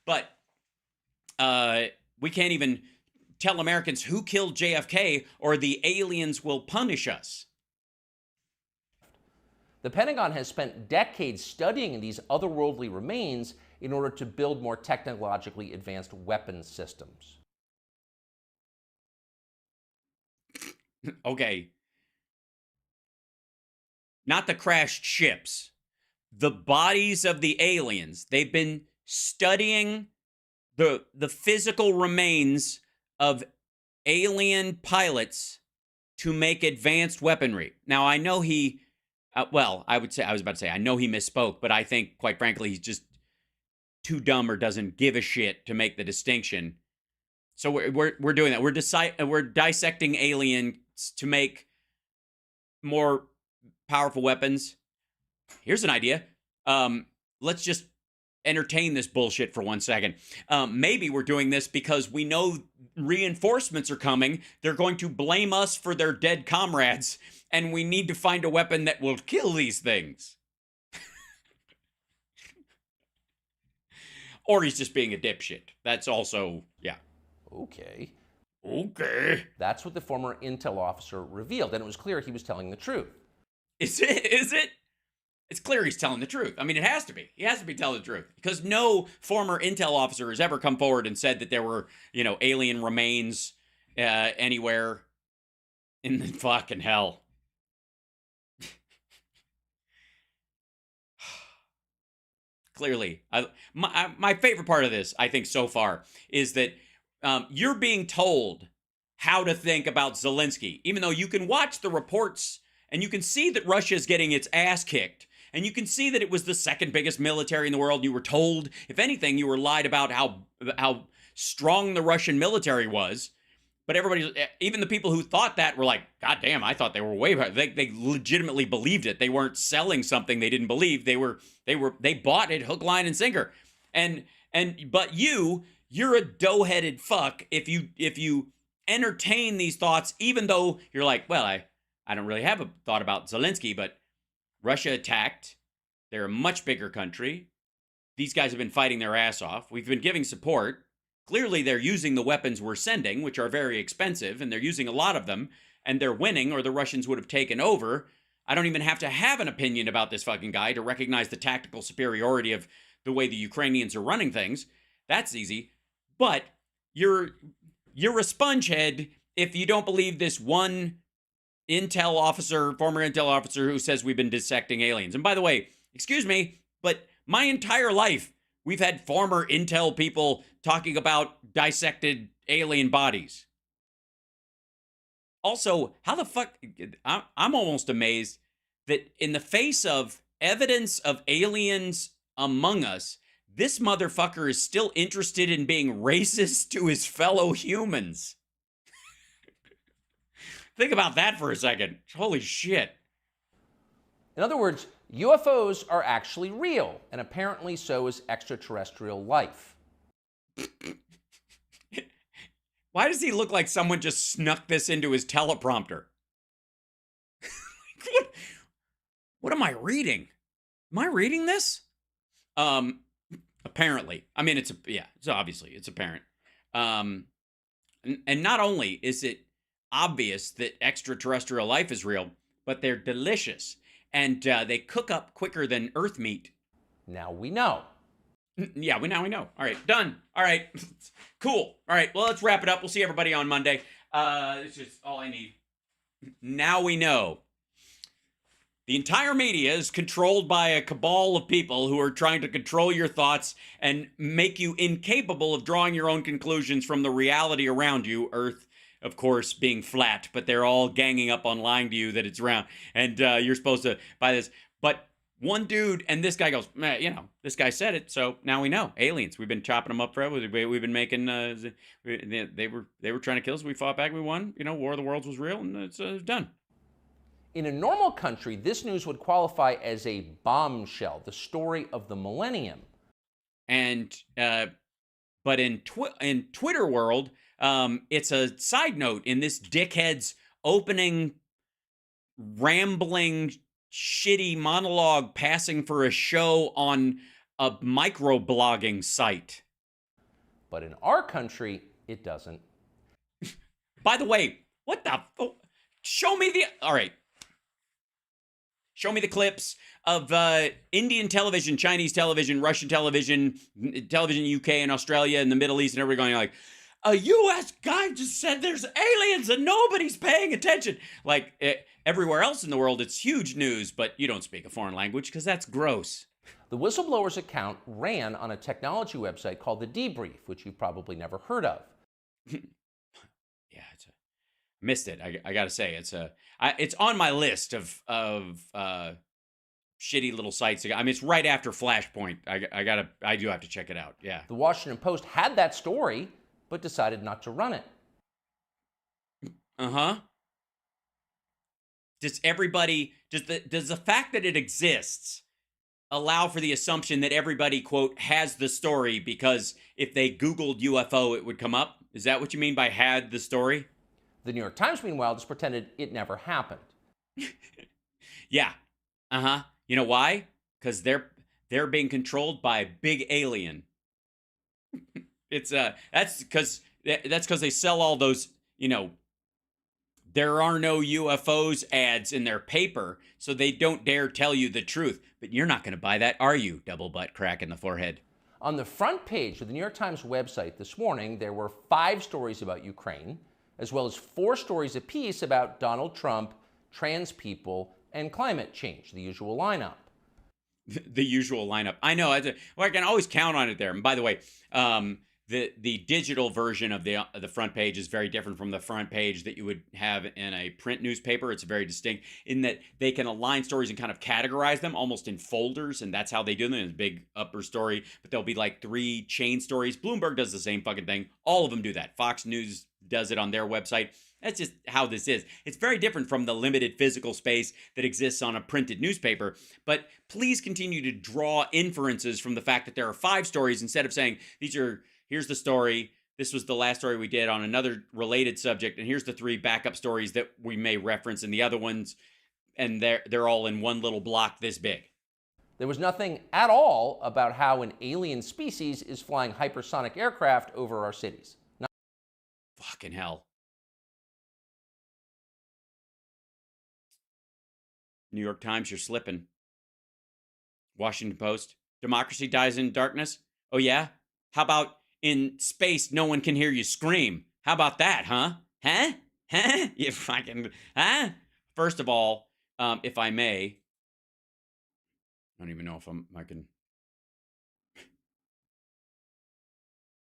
S1: But we can't even tell Americans who killed JFK, or the aliens will punish us.
S3: The Pentagon has spent decades studying these otherworldly remains in order to build more technologically advanced weapons systems.
S1: Okay. Not the crashed ships. The bodies of the aliens. They've been studying the physical remains of alien pilots to make advanced weaponry. Now, I know he... I was about to say, I know he misspoke, but I think, quite frankly, he's just too dumb or doesn't give a shit to make the distinction. So we're doing that. We're dissecting aliens to make more powerful weapons. Here's an idea. Let's just entertain this bullshit for 1 second. Maybe we're doing this because we know reinforcements are coming. They're going to blame us for their dead comrades, and we need to find a weapon that will kill these things. Or he's just being a dipshit. That's also, yeah.
S3: Okay.
S1: That's
S3: what the former intel officer revealed, and it was clear he was telling the truth.
S1: Is it? It's clear he's telling the truth. I mean, it has to be. He has to be telling the truth. Because no former intel officer has ever come forward and said that there were, alien remains anywhere in the fucking hell. Clearly. My favorite part of this, I think, so far, is that you're being told how to think about Zelensky, even though you can watch the reports and you can see that Russia is getting its ass kicked. And you can see that it was the second biggest military in the world. You were told, if anything, you were lied about how strong the Russian military was. But everybody, even the people who thought that were like, God damn, I thought they were way better. They legitimately believed it. They weren't selling something they didn't believe. They bought it hook, line, and sinker. But you're a dough-headed fuck if you entertain these thoughts, even though you're like, well, I don't really have a thought about Zelensky, but Russia attacked. They're a much bigger country. These guys have been fighting their ass off. We've been giving support. Clearly, they're using the weapons we're sending, which are very expensive, and they're using a lot of them, and they're winning, or the Russians would have taken over. I don't even have to have an opinion about this fucking guy to recognize the tactical superiority of the way the Ukrainians are running things. That's easy. But you're a spongehead if you don't believe this one former intel officer who says we've been dissecting aliens. And by the way, excuse me, but my entire life, we've had former intel people talking about dissected alien bodies. Also, how the fuck, I'm almost amazed that in the face of evidence of aliens among us, this motherfucker is still interested in being racist to his fellow humans. Think about that for a second. Holy shit.
S3: In other words, UFOs are actually real, and apparently so is extraterrestrial life.
S1: Why does he look like someone just snuck this into his teleprompter? What am I reading? Am I reading this? Apparently. I mean, it's obviously it's apparent. And not only is it obvious that extraterrestrial life is real, but they're delicious. And they cook up quicker than Earth meat.
S3: Now we know.
S1: Yeah, we know. All right, done. All right, cool. All right, well, let's wrap it up. We'll see everybody on Monday. It's just all I need. Now we know. The entire media is controlled by a cabal of people who are trying to control your thoughts and make you incapable of drawing your own conclusions from the reality around you. Earth, of course, being flat, but they're all ganging up on lying to you that it's round. And you're supposed to buy this. But one dude, and this guy goes, this guy said it, so now we know. Aliens. We've been chopping them up forever. We've been making, they were trying to kill us. We fought back. We won. War of the Worlds was real, and it's done.
S3: In a normal country, this news would qualify as a bombshell, the story of the millennium.
S1: And, but in Twitter world, it's a side note in this dickhead's opening, rambling, shitty monologue passing for a show on a microblogging site.
S3: But in our country, it doesn't.
S1: By the way, what the... Show me the... All right. Show me the clips of Indian television, Chinese television, Russian television, television UK and Australia and the Middle East and everybody going like, a U.S. guy just said there's aliens and nobody's paying attention. Like, everywhere else in the world, it's huge news, but you don't speak a foreign language because that's gross.
S3: The whistleblower's account ran on a technology website called The Debrief, which you've probably never heard of.
S1: Yeah, missed it. I gotta say, it's on my list of shitty little sites. I mean, it's right after Flashpoint. I do have to check it out. Yeah.
S3: The Washington Post had that story, but decided not to run it.
S1: Uh-huh. Does the fact that it exists allow for the assumption that everybody, quote, has the story because if they Googled UFO, it would come up? Is that what you mean by had the story?
S3: The New York Times, meanwhile, just pretended it never happened.
S1: Yeah. Uh-huh. You know why? Because they're being controlled by a big alien. It's that's because they sell all those, there are no UFOs ads in their paper, so they don't dare tell you the truth. But you're not going to buy that, are you? Double butt crack in the forehead.
S3: On the front page of the New York Times website this morning, there were 5 stories about Ukraine, as well as 4 stories apiece about Donald Trump, trans people, and climate change, the usual lineup.
S1: The usual lineup. I know. I can always count on it there. And by the way, the digital version of the front page is very different from the front page that you would have in a print newspaper. It's very distinct in that they can align stories and kind of categorize them almost in folders, and that's how they do them. It's a big upper story, but there'll be like 3 chain stories. Bloomberg does the same fucking thing. All of them do that. Fox News does it on their website. That's just how this is. It's very different from the limited physical space that exists on a printed newspaper. But please continue to draw inferences from the fact that there are 5 stories instead of saying, here's the story, this was the last story we did on another related subject, and here's the 3 backup stories that we may reference in the other ones, and they're all in one little block this big.
S3: There was nothing at all about how an alien species is flying hypersonic aircraft over our cities.
S1: Fucking hell. New York Times, you're slipping. Washington Post, democracy dies in darkness. Oh yeah? How about in space no one can hear you scream? How about that, huh? Huh? You fucking, huh? First of all, if I may, I don't even know if I can.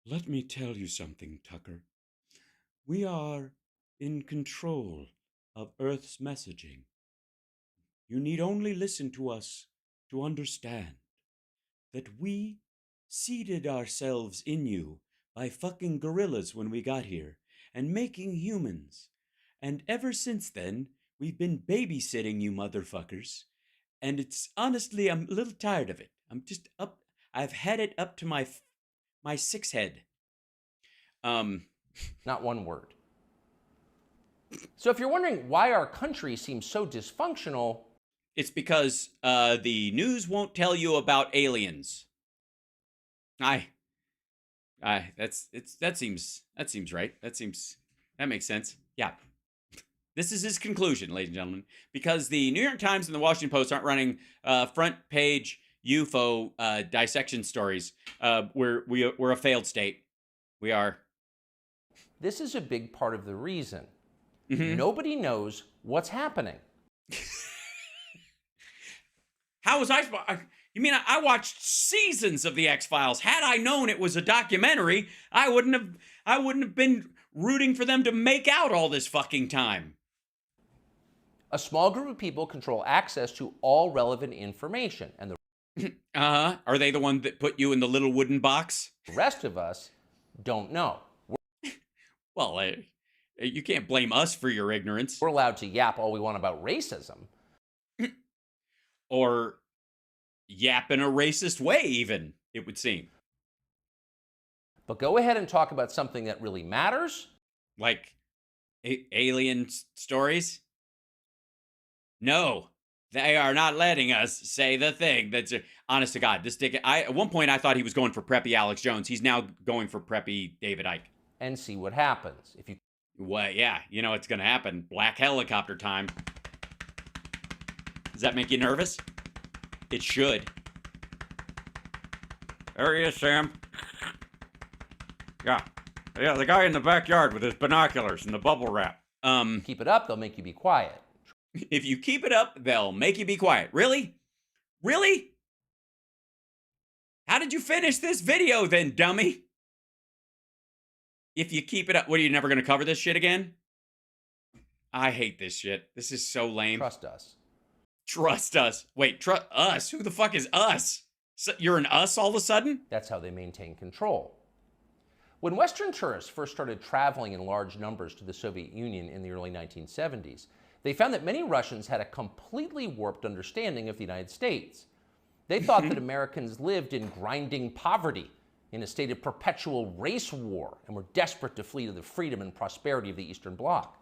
S1: Let me tell you something, Tucker. We are in control of Earth's messaging. You need only listen to us
S2: to understand that we seeded ourselves in you by fucking gorillas when we got here and making humans. And ever since then, we've been babysitting you motherfuckers. And it's honestly, I'm a little tired of it. I'm just up. I've had it up to my six head.
S3: Not one word. So if you're wondering why our country seems so dysfunctional,
S1: It's because the news won't tell you about aliens. That seems right. That makes sense. Yeah. This is his conclusion, ladies and gentlemen, because the New York Times and the Washington Post aren't running front page UFO dissection stories. We're a failed state. We are.
S3: this is a big part of the reason.
S1: Mhm.
S3: Nobody knows what's happening.
S1: How was I? You mean I watched seasons of the X-Files? Had I known it was a documentary, I wouldn't have been rooting for them to make out all this fucking time.
S3: A small group of people control access to all relevant information, and the
S1: Are they the one that put you in the little wooden box?
S3: rest of us don't know.
S1: Well, you can't blame us for your ignorance.
S3: We're allowed to yap all we want about racism,
S1: Or yap in a racist way, even, it would seem.
S3: but go ahead and talk about something that really matters.
S1: Like alien stories? No, they are not letting us say the thing. That's honest to God. This dick. At one point I thought he was going for preppy Alex Jones. He's now going for preppy David Icke.
S3: And see what happens. If you
S1: Well, yeah, you know it's gonna happen. Black helicopter time. Does that make you nervous? It should.
S2: There he is, Sam. Yeah, the guy in the backyard with his binoculars and the bubble wrap.
S3: keep it up, they'll make you be quiet.
S1: If you keep it up, they'll make you be quiet. Really? Really? How did you finish this video then, dummy? If you keep it up, what, are you never going to cover this shit again? I hate this shit. This is so lame.
S3: Trust us.
S1: Trust us. Wait, trust us? Who the fuck is us? So you're an us all of a sudden?
S3: That's how they maintain control. When Western tourists first started traveling in large numbers to the Soviet Union in the early 1970s, they found that many Russians had a completely warped understanding of the United States. They thought that Americans lived in grinding poverty, in a state of perpetual race war, and were desperate to flee to the freedom and prosperity of the Eastern Bloc.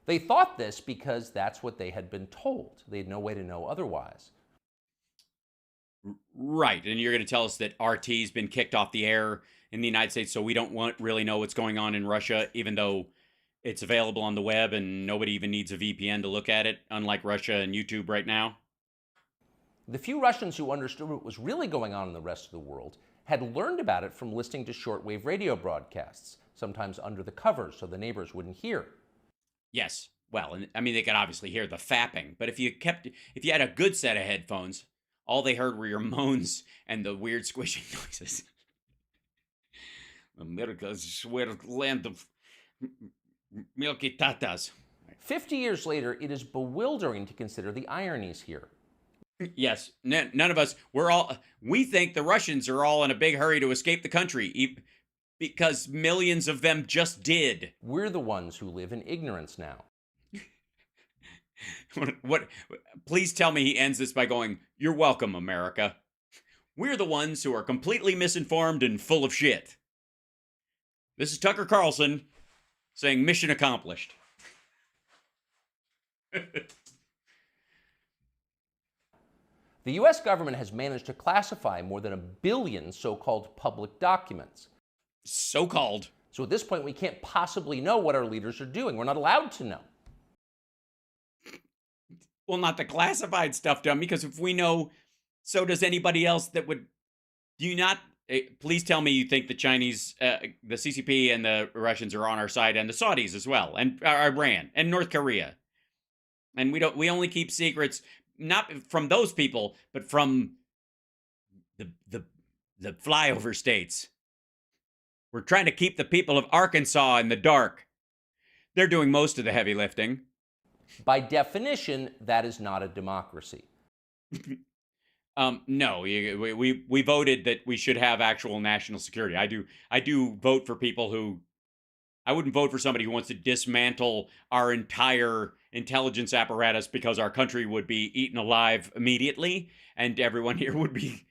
S3: They thought this because that's what they had been told. They had no way to know otherwise.
S1: Right, and you're going to tell us that RT's been kicked off the air in the United States, so we don't really know what's going on in Russia, even though it's available on the web and nobody even needs a VPN to look at it, unlike Russia and YouTube right now.
S3: The few Russians who understood what was really going on in the rest of the world had learned about it from listening to shortwave radio broadcasts, sometimes under the covers so the neighbors wouldn't hear.
S1: Yes, well, and I mean, they could obviously hear the fapping, but if you had a good set of headphones, all they heard were your moans and the weird squishing noises. America's land of milky tatas.
S3: 50 years later, it is bewildering to consider the ironies here.
S1: Yes, none of us, we think the Russians are all in a big hurry to escape the country because millions of them just did.
S3: We're the ones who live in ignorance now.
S1: What? Please tell me he ends this by going, "You're welcome, America. We're the ones who are completely misinformed and full of shit." This is Tucker Carlson saying mission accomplished.
S3: The US government has managed to classify more than 1 billion so-called public documents.
S1: So-called.
S3: So at this point, we can't possibly know what our leaders are doing. We're not allowed to know.
S1: Well, not the classified stuff, dumb, because if we know, so does anybody else that would... Do you not... Please tell me you think the Chinese, the CCP and the Russians are on our side, and the Saudis as well, and Iran, and North Korea. And we only keep secrets, not from those people, but from the flyover states. We're trying to keep the people of Arkansas in the dark. They're doing most of the heavy lifting.
S3: By definition, that is not a democracy.
S1: No, we voted that we should have actual national security. I do vote for people who, I wouldn't vote for somebody who wants to dismantle our entire intelligence apparatus because our country would be eaten alive immediately and everyone here would be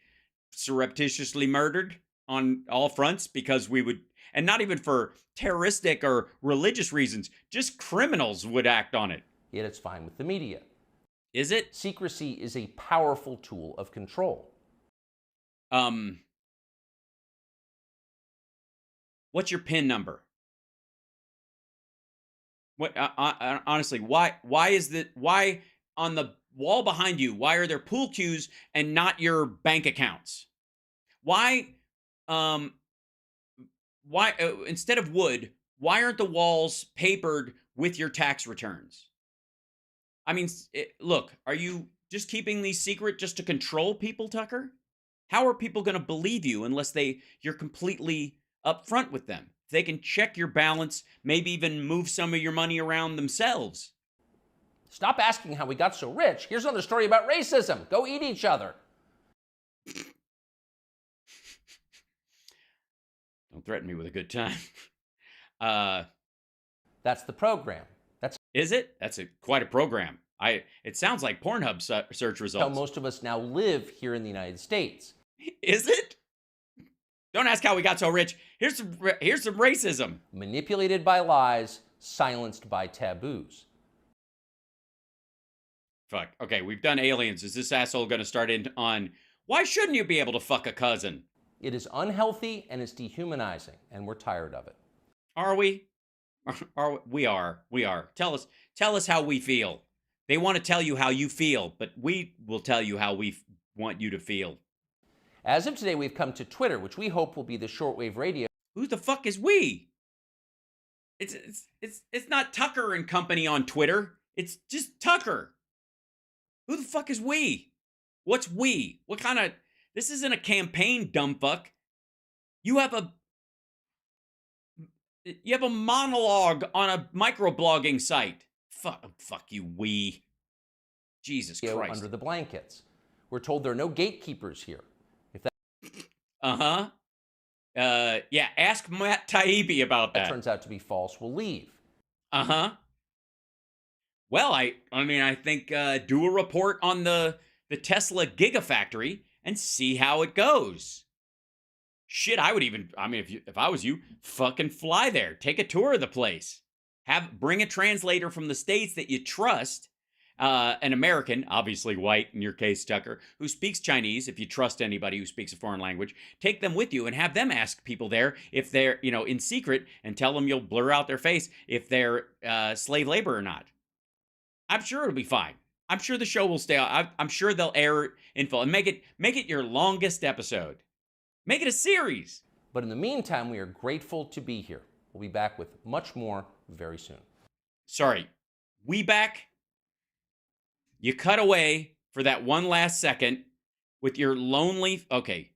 S1: surreptitiously murdered on all fronts because we would, and not even for terroristic or religious reasons, just criminals would act on it.
S3: Yet it's fine with the media.
S1: Is it?
S3: Secrecy is a powerful tool of control.
S1: What's your PIN number? What honestly, why on the wall behind you, why are there pool cues and not your bank accounts? Why instead of wood, why aren't the walls papered with your tax returns? I mean, look, are you just keeping these secret just to control people, Tucker? How are people going to believe you unless you're completely upfront with them? They can check your balance, maybe even move some of your money around themselves.
S3: Stop asking how we got so rich. Here's another story about racism. Go eat each other.
S1: Don't threaten me with a good time.
S3: That's the program.
S1: Is it? That's quite a program. It sounds like Pornhub search results.
S3: How most of us now live here in the United States.
S1: Is it? Don't ask how we got so rich. Here's some racism.
S3: Manipulated by lies, silenced by taboos.
S1: Fuck. Okay, we've done aliens. Is this asshole going to start in on why shouldn't you be able to fuck a cousin?
S3: It is unhealthy and it's dehumanizing, and we're tired of it.
S1: Are we? We are. Tell us how we feel. They want to tell you how you feel, but we will tell you how we want you to feel.
S3: As of today, we've come to Twitter, which we hope will be the shortwave radio.
S1: Who the fuck is we? It's not Tucker and company on Twitter. It's just Tucker. Who the fuck is we? What's we? What kind of... This isn't a campaign, dumb fuck. You have a monologue on a microblogging site. Fuck you, we. Jesus Christ.
S3: Under the blankets. We're told there are no gatekeepers here.
S1: Yeah, ask Matt Taibbi about that.
S3: That turns out to be false. We'll leave.
S1: Well, I think do a report on the Tesla Gigafactory and see how it goes. Shit, if I was you, fucking fly there. Take a tour of the place. Bring a translator from the States that you trust, an American, obviously white in your case, Tucker, who speaks Chinese, if you trust anybody who speaks a foreign language. Take them with you and have them ask people there if they're, in secret, and tell them you'll blur out their face if they're slave labor or not. I'm sure it'll be fine. I'm sure the show will stay out. I'm sure they'll air info and make it your longest episode. Make it a series.
S3: But in the meantime, we are grateful to be here. We'll be back with much more very soon.
S1: Sorry, we back? You cut away for that one last second with your lonely... Okay,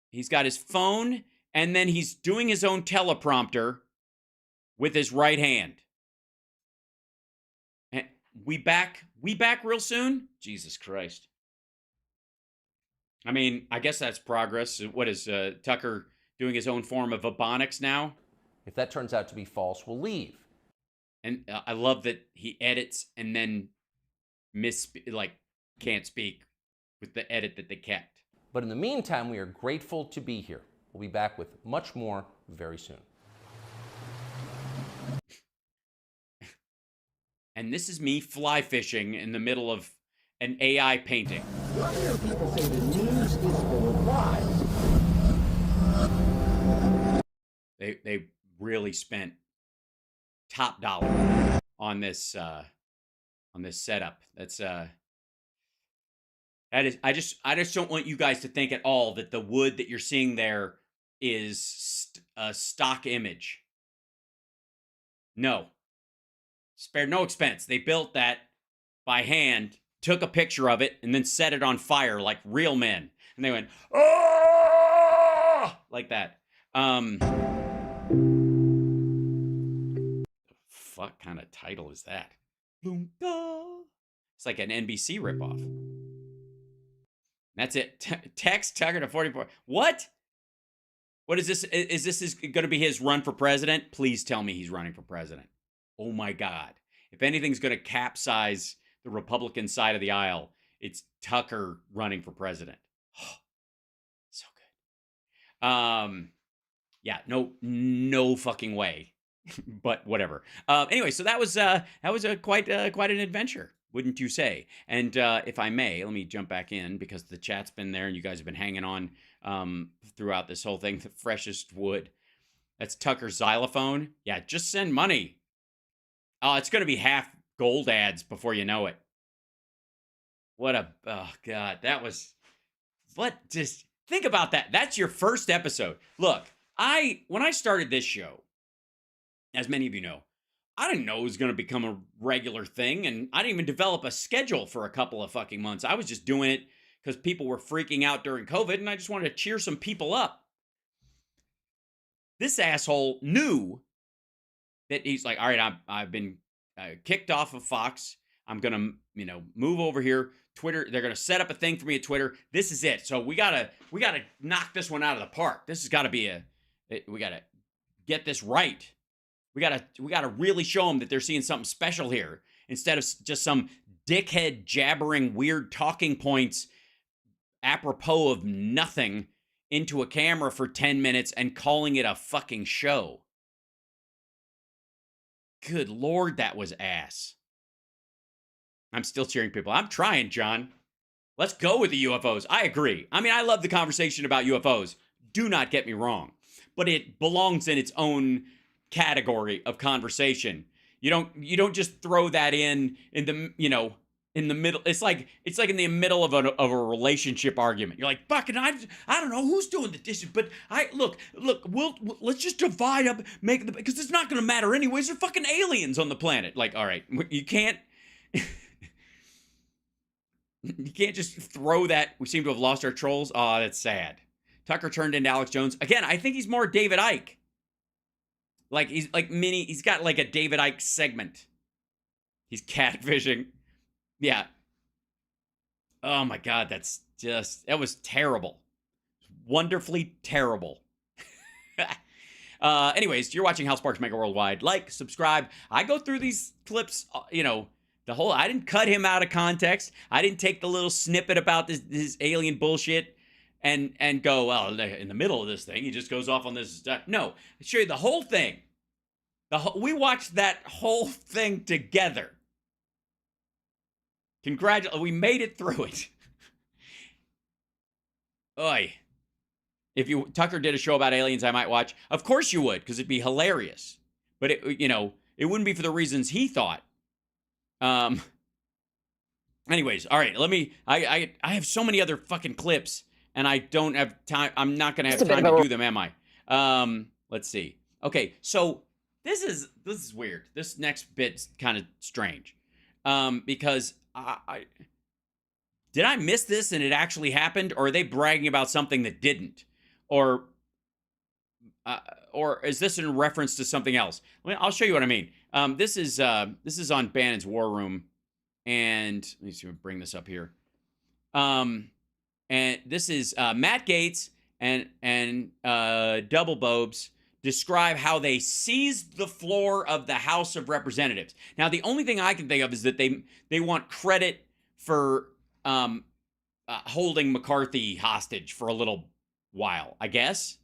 S1: he's got his phone, and then he's doing his own teleprompter with his right hand. And we back real soon? Jesus Christ. I mean, I guess that's progress. What is Tucker doing his own form of Ebonics now?
S3: If that turns out to be false, we'll leave.
S1: And I love that he edits and then can't speak with the edit that they kept.
S3: But in the meantime, we are grateful to be here. We'll be back with much more very soon.
S1: And this is me fly fishing in the middle of an AI painting.
S8: You'll hear people say the news is full of lies.
S1: They really spent top dollar on this setup. That's that is I just don't want you guys to think at all that the wood that you're seeing there is a stock image. No. Spared no expense. They built that by hand, took a picture of it, and then set it on fire like real men. And they went, oh, like that. Fuck kind of title is that? It's like an NBC ripoff. That's it. Text Tucker to 44. What? What is this? Is this going to be his run for president? Please tell me he's running for president. Oh my God. If anything's going to capsize the Republican side of the aisle, it's Tucker running for president. Oh, so good. Yeah, no fucking way. But whatever. Anyway, so that was quite an adventure, wouldn't you say? And if I may, let me jump back in because the chat's been there and you guys have been hanging on throughout this whole thing. The freshest wood. That's Tucker's xylophone. Yeah, just send money. Oh, it's going to be half gold ads before you know it. Oh God, just think about that. That's your first episode. Look, when I started this show, as many of you know, I didn't know it was going to become a regular thing, and I didn't even develop a schedule for a couple of fucking months. I was just doing it because people were freaking out during COVID, and I just wanted to cheer some people up. This asshole knew that he's like, all right, I've been kicked off of Fox. I'm going to, move over here. Twitter, they're going to set up a thing for me at Twitter. This is it. So we got to knock this one out of the park. This has got to be we got to get this right. We got to really show them that they're seeing something special here instead of just some dickhead jabbering weird talking points apropos of nothing into a camera for 10 minutes and calling it a fucking show. Good Lord, that was ass. I'm still cheering people. I'm trying, John. Let's go with the UFOs. I agree. I mean, I love the conversation about UFOs. Do not get me wrong. But it belongs in its own category of conversation. You don't just throw that in the in the middle. It's like in the middle of a relationship argument. You're like, fucking, I don't know who's doing the dishes, but let's just divide up, because it's not going to matter anyways. They're fucking aliens on the planet. Like, all right, you can't. You can't just throw that. We seem to have lost our trolls. Oh, that's sad. Tucker turned into Alex Jones again. I think he's more David Icke. Like he's got like a David Icke segment. He's catfishing. Yeah. Oh my God, that was terrible. Wonderfully terrible. Anyways, you're watching House Sparks Megaworldwide. Like, subscribe. I go through these clips, I didn't cut him out of context. I didn't take the little snippet about this alien bullshit and go, well, in the middle of this thing, he just goes off on this stuff. No, I show you the whole thing. We watched that whole thing together. We made it through it. Oy. If Tucker did a show about aliens, I might watch. Of course you would, because it'd be hilarious. But it wouldn't be for the reasons he thought. Anyways, all right, I have so many other fucking clips, and I don't have time. I'm not going to have time to do them, am I? Let's see. Okay, so this is weird. This next bit's kind of strange. Because did I miss this and it actually happened, or are they bragging about something that didn't? Or is this in reference to something else? I'll show you what I mean. This is on Bannon's War Room, and let me see if I can bring this up here. And this is Matt Gaetz and Double Bobes describe how they seized the floor of the House of Representatives. Now, the only thing I can think of is that they want credit for holding McCarthy hostage for a little while, I guess.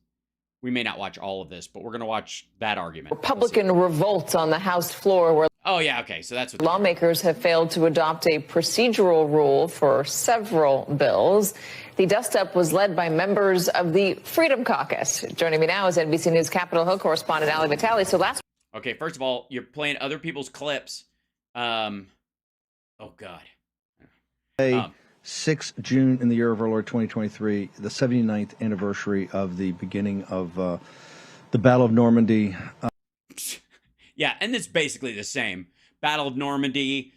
S1: We may not watch all of this, but we're going to watch that argument.
S9: Republican revolt on the House floor where
S1: oh, yeah, okay, so that's what
S9: lawmakers have failed to adopt a procedural rule for several bills. The dust-up was led by members of the Freedom Caucus. Joining me now is NBC News Capitol Hill correspondent Ali Vitale. So
S1: okay, first of all, you're playing other people's clips. Oh, God.
S10: 6 June in the year of our Lord 2023, the 79th anniversary of the beginning of the Battle of Normandy.
S1: Yeah, and it's basically the same. Battle of Normandy,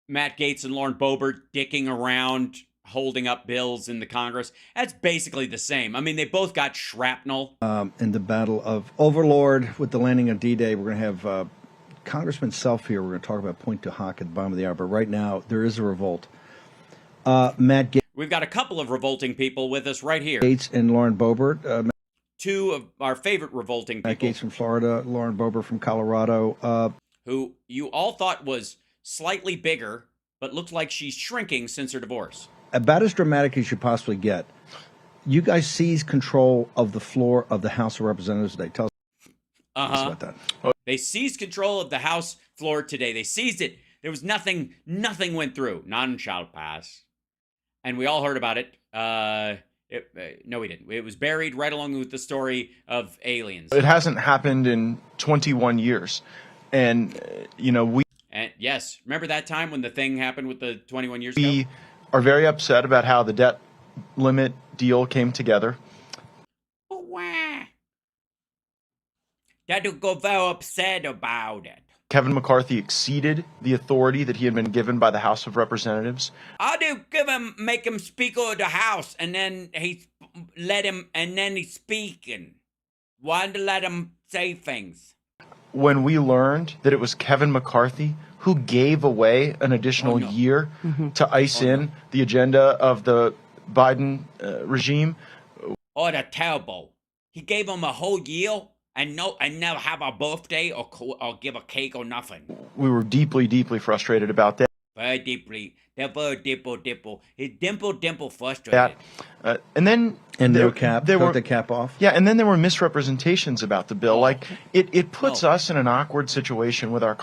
S1: Matt Gaetz and Lauren Boebert dicking around, holding up bills in the Congress. That's basically the same. I mean, they both got shrapnel.
S10: In the Battle of Overlord with the landing on D-Day, we're going to have Congressman Self here. We're going to talk about Point to Hawk at the bottom of the hour. But right now, there is a revolt. Matt Gaetz.
S1: we've got a couple of revolting people with us right here.
S10: Gates and Lauren Boebert.
S1: Two of our favorite revolting people.
S10: Matt Gates from Florida, Lauren Boebert from Colorado.
S1: Who you all thought was slightly bigger, but looks like she's shrinking since her divorce.
S10: About as dramatic as you possibly get. You guys seized control of the floor of the House of Representatives today. Tell us about that.
S1: They seized control of the House floor today. They seized it. There was nothing went through. None shall pass. And we all heard about it. No, we didn't. It was buried right along with the story of aliens.
S11: It hasn't happened in 21 years. And,
S1: And yes, remember that time when the thing happened with the 21 years ago?
S11: we are very upset about how the debt limit deal came together.
S1: That go very upset about it.
S11: Kevin McCarthy exceeded the authority that he had been given by the House of Representatives.
S1: I do make him Speaker of the House, and then he's speaking. Wanted to let him say things.
S11: When we learned that it was Kevin McCarthy who gave away an additional year to ice in the agenda of the Biden regime.
S1: Oh, that's terrible. He gave him a whole year and never have a birthday or give a cake or nothing.
S11: We were deeply, deeply frustrated about that.
S1: Very deeply. They're very dimple. He's dimple frustrated.
S11: And then
S10: no cap. Took the cap off.
S11: Yeah, and then there were misrepresentations about the bill. Like it puts us in an awkward situation with our.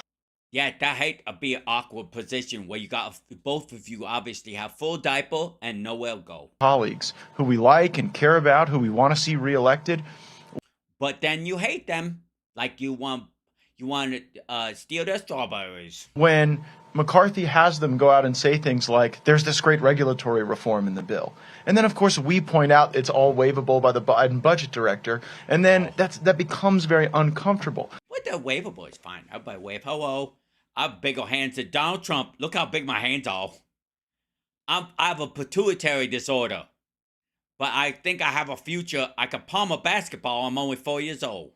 S1: Yeah, that hate to be an awkward position where you got both of you obviously have full diaper and nowhere to go.
S11: Colleagues who we like and care about, who we want to see reelected.
S1: But then you hate them, like you want to steal their strawberries.
S11: When McCarthy has them go out and say things like, there's this great regulatory reform in the bill. And then, of course, we point out it's all waivable by the Biden budget director. And then that becomes very uncomfortable.
S1: What the waivable is fine. Everybody wave. Hello. I have bigger hands than Donald Trump. Look how big my hands are. I have a pituitary disorder. But I think I have a future. I can palm a basketball. I'm only 4 years old.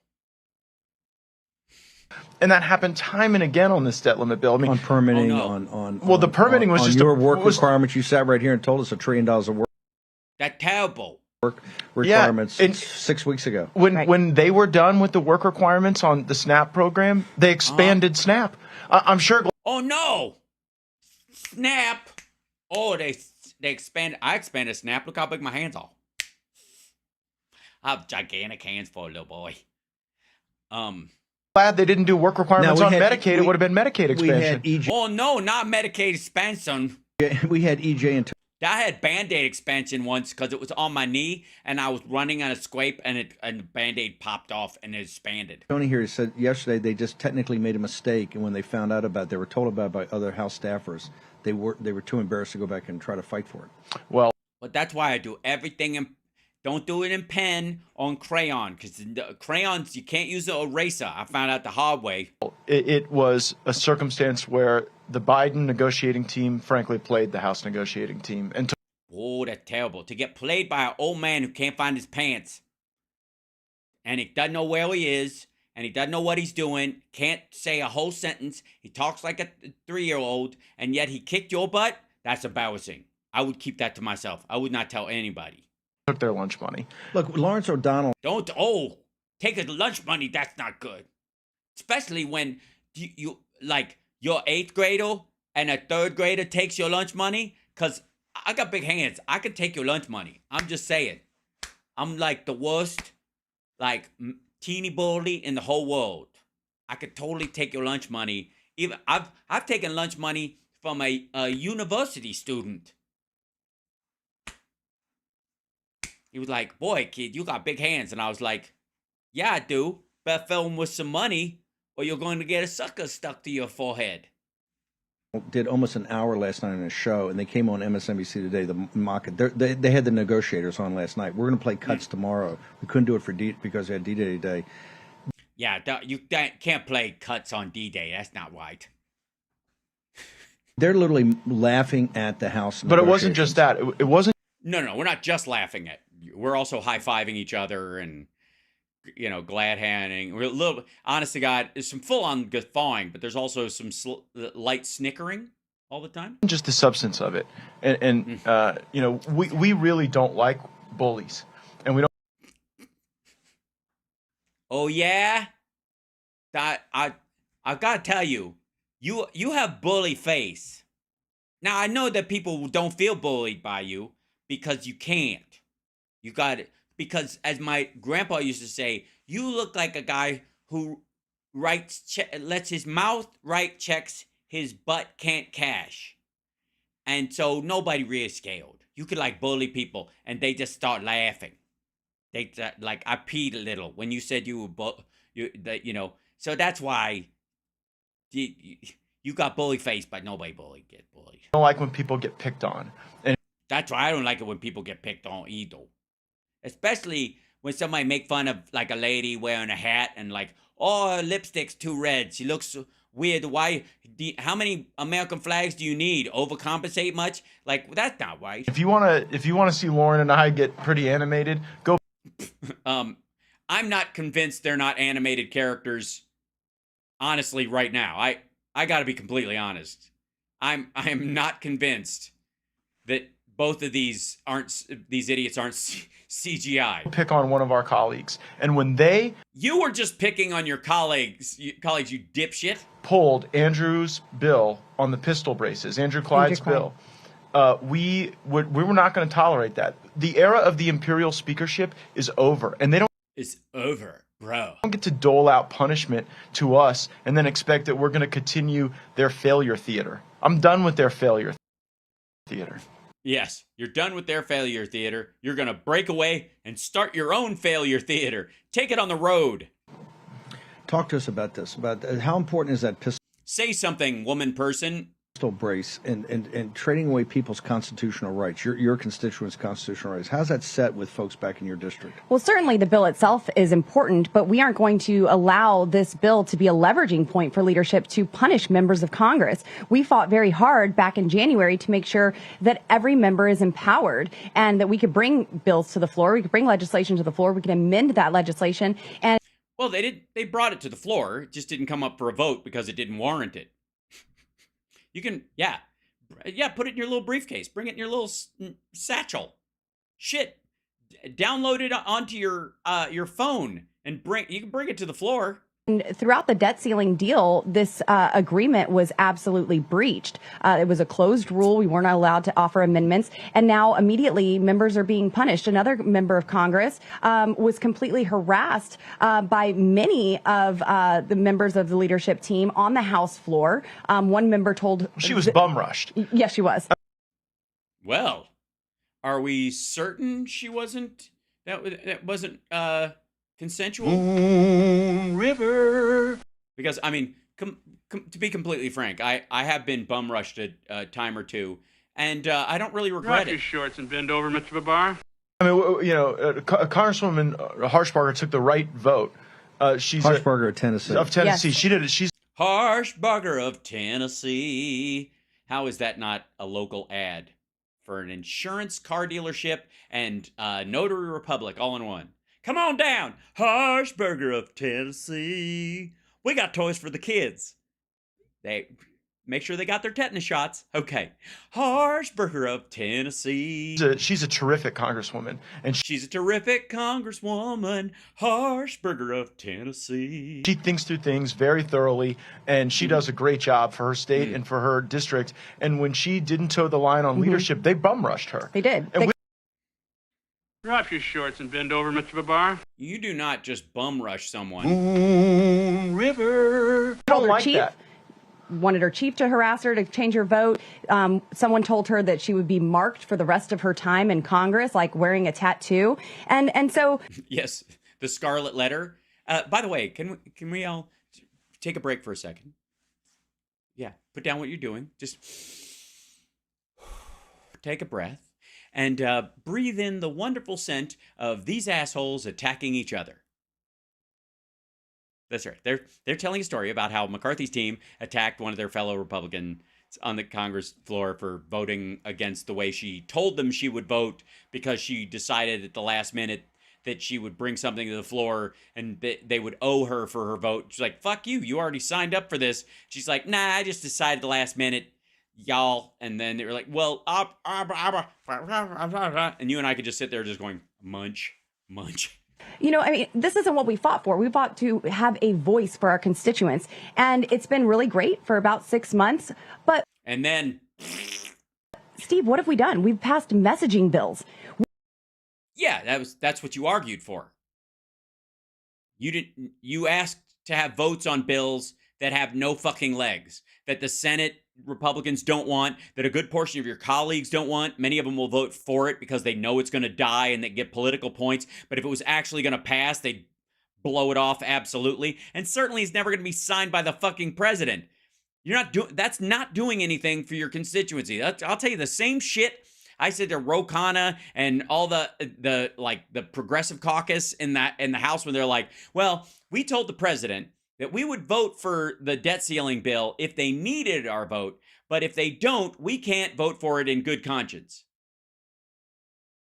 S11: And that happened time and again on this debt limit bill. I mean,
S10: on permitting,
S11: the permitting was just
S10: your work requirements. You sat right here and told us $1 trillion of work.
S1: That's terrible.
S10: Work requirements 6 weeks ago.
S11: When they were done with the work requirements on the SNAP program, they expanded SNAP. I'm sure.
S1: Oh no, SNAP. Oh, they expanded. I expanded SNAP. Look how big my hands are. I have gigantic hands for a little boy.
S11: Glad they didn't do work requirements on Medicaid. It would have been Medicaid expansion.
S1: Oh no, not Medicaid expansion.
S10: We had EJ and.
S1: I had Band-Aid expansion once because it was on my knee and I was running on a scrape and the Band-Aid popped off and it expanded.
S10: Tony here said yesterday they just technically made a mistake, and when they found out about it, they were told about it by other House staffers. They were too embarrassed to go back and try to fight for it.
S11: Well,
S1: but that's why I do everything in. Don't do it in pen or in crayon, because crayons, you can't use an eraser. I found out the hard way.
S11: It was a circumstance where the Biden negotiating team, frankly, played the House negotiating team.
S1: Oh, that's terrible. To get played by an old man who can't find his pants. And he doesn't know where he is. And he doesn't know what he's doing. Can't say a whole sentence. He talks like a 3-year-old. And yet he kicked your butt? That's embarrassing. I would keep that to myself. I would not tell anybody.
S11: Took their lunch money.
S10: Look, Lawrence O'Donnell.
S1: Take his lunch money. That's not good. Especially when you like your 8th grader and a 3rd grader takes your lunch money. Because I got big hands. I can take your lunch money. I'm just saying. I'm like the worst, like teeny bully in the whole world. I could totally take your lunch money. Even I've taken lunch money from a university student. He was like, boy, kid, you got big hands. And I was like, yeah, I do. Better fill them with some money or you're going to get a sucker stuck to your forehead.
S10: Did almost an hour last night on a show, and they came on MSNBC today, the mock it. They had the negotiators on last night. We're going to play cuts tomorrow. We couldn't do it for because we had D-Day today.
S1: Yeah, you can't play cuts on D-Day. That's not right.
S10: They're literally laughing at the House.
S11: But it wasn't just that. It wasn't.
S1: No, we're not just laughing at. We're also high-fiving each other and, glad-handing. We're a little, honest to God, there's some full-on guffawing, but there's also some light snickering. all the time?
S11: Just the substance of it. And you know, we really don't like bullies. And we don't.
S1: Oh yeah? I've got to tell you, you have bully face. Now I know that people don't feel bullied by you because you can't. You got it. Because as my grandpa used to say, you look like a guy who lets his mouth write checks his butt can't cash. And so nobody really scaled. You could like bully people and they just start laughing. They like, I peed a little when you said you were you know. So that's why you got bully face, but nobody get bullied.
S11: Don't like when people get picked on. And
S1: that's why I don't like it when people get picked on either. Especially when somebody make fun of like a lady wearing a hat and like, oh, her lipstick's too red. She looks weird. Why? How many American flags do you need? Overcompensate much? Like, that's not right.
S11: if you wanna see Lauren and I get pretty animated, go.
S1: I'm not convinced they're not animated characters. Honestly, right now, I got to be completely honest. I am not convinced that both of these idiots aren't CGI.
S11: Pick on one of our colleagues, and when
S1: you were just picking on your colleagues, you dipshit.
S11: Pulled Andrew's bill on the pistol braces, Andrew Clyde's bill. We were not going to tolerate that. The era of the imperial speakership is over, and they don't.
S1: It's over, bro.
S11: Don't get to dole out punishment to us and then expect that we're going to continue their failure theater. I'm done with their failure theater.
S1: Yes, you're done with their failure theater. You're going to break away and start your own failure theater. Take it on the road.
S10: Talk to us about this. About how important is that pistol
S1: Say something, woman person.
S10: brace and trading away people's constitutional rights, your constituents' constitutional rights? How's that set with folks back in your district?
S12: Well, certainly the bill itself is important, but we aren't going to allow this bill to be a leveraging point for leadership to punish members of Congress. We fought very hard back in January to make sure that every member is empowered and that we could bring bills to the floor, we could bring legislation to the floor, we could amend that legislation. And
S1: well, they brought it to the floor. It just didn't come up for a vote because it didn't warrant it. You can, yeah, put it in your little briefcase. Bring it in your little satchel. Shit, download it onto your phone and you can bring it to the floor.
S12: And throughout the debt ceiling deal, this agreement was absolutely breached. It was a closed rule. We weren't allowed to offer amendments. And now immediately members are being punished. Another member of Congress was completely harassed by many of the members of the leadership team on the House floor. One member told...
S11: She was bum rushed.
S12: Yes, she was.
S1: Well, are we certain she wasn't... That wasn't... consensual?
S8: Moon River.
S1: Because, I mean, to be completely frank, I have been bum rushed a time or two, and I don't really regret
S13: Drop your shorts and bend over, Mr. Babar.
S11: I mean, you know, Congresswoman Harshbarger took the right vote. She's
S10: Harshbarger of Tennessee.
S11: Of Tennessee.
S12: Yes.
S11: She did it. She's
S1: Harshbarger of Tennessee. How is that not a local ad for an insurance car dealership and Notary Republic all in one? Come on down, Harshbarger of Tennessee. We got toys for the kids. They make sure they got their tetanus shots. Okay, Harshbarger of Tennessee.
S11: She's a terrific congresswoman, and
S1: she's a terrific congresswoman. Harshbarger of Tennessee.
S11: She thinks through things very thoroughly, and she does a great job for her state and for her district. And when she didn't toe the line on leadership, they bum rushed her.
S12: They did.
S11: And
S13: Drop your shorts and bend over, Mr. Babar.
S1: You do not just bum rush someone.
S8: Moon River.
S11: I don't like that.
S12: Wanted her chief to harass her to change her vote. Someone told her that she would be marked for the rest of her time in Congress, like wearing a tattoo. And so...
S1: Yes, the Scarlet Letter. By the way, can we all take a break for a second? Yeah, put down what you're doing. Just take a breath. And breathe in the wonderful scent of these assholes attacking each other. That's right. They're telling a story about how McCarthy's team attacked one of their fellow Republicans on the Congress floor for voting against the way she told them she would vote because she decided at the last minute that she would bring something to the floor and they would owe her for her vote. She's like, fuck you. You already signed up for this. She's like, nah, I just decided the last minute y'all, and then they were like, well, and you and I could just sit there just going, munch, munch.
S12: You know, I mean, this isn't what we fought for. We fought to have a voice for our constituents. And it's been really great for about 6 months. But
S1: and then,
S12: Steve, what have we done? We've passed messaging bills.
S1: Yeah, that's what you argued for. You asked to have votes on bills that have no fucking legs, that the Senate Republicans don't want, that a good portion of your colleagues don't want. Many of them will vote for it because they know it's going to die and they get political points. But if it was actually going to pass, they'd blow it off absolutely. And certainly it's never going to be signed by the fucking president. That's not doing anything for your constituency. I'll tell you the same shit I said to Ro Khanna and all the progressive caucus in the House when they're like, well, we told the president that we would vote for the debt ceiling bill if they needed our vote, but if they don't, we can't vote for it in good conscience.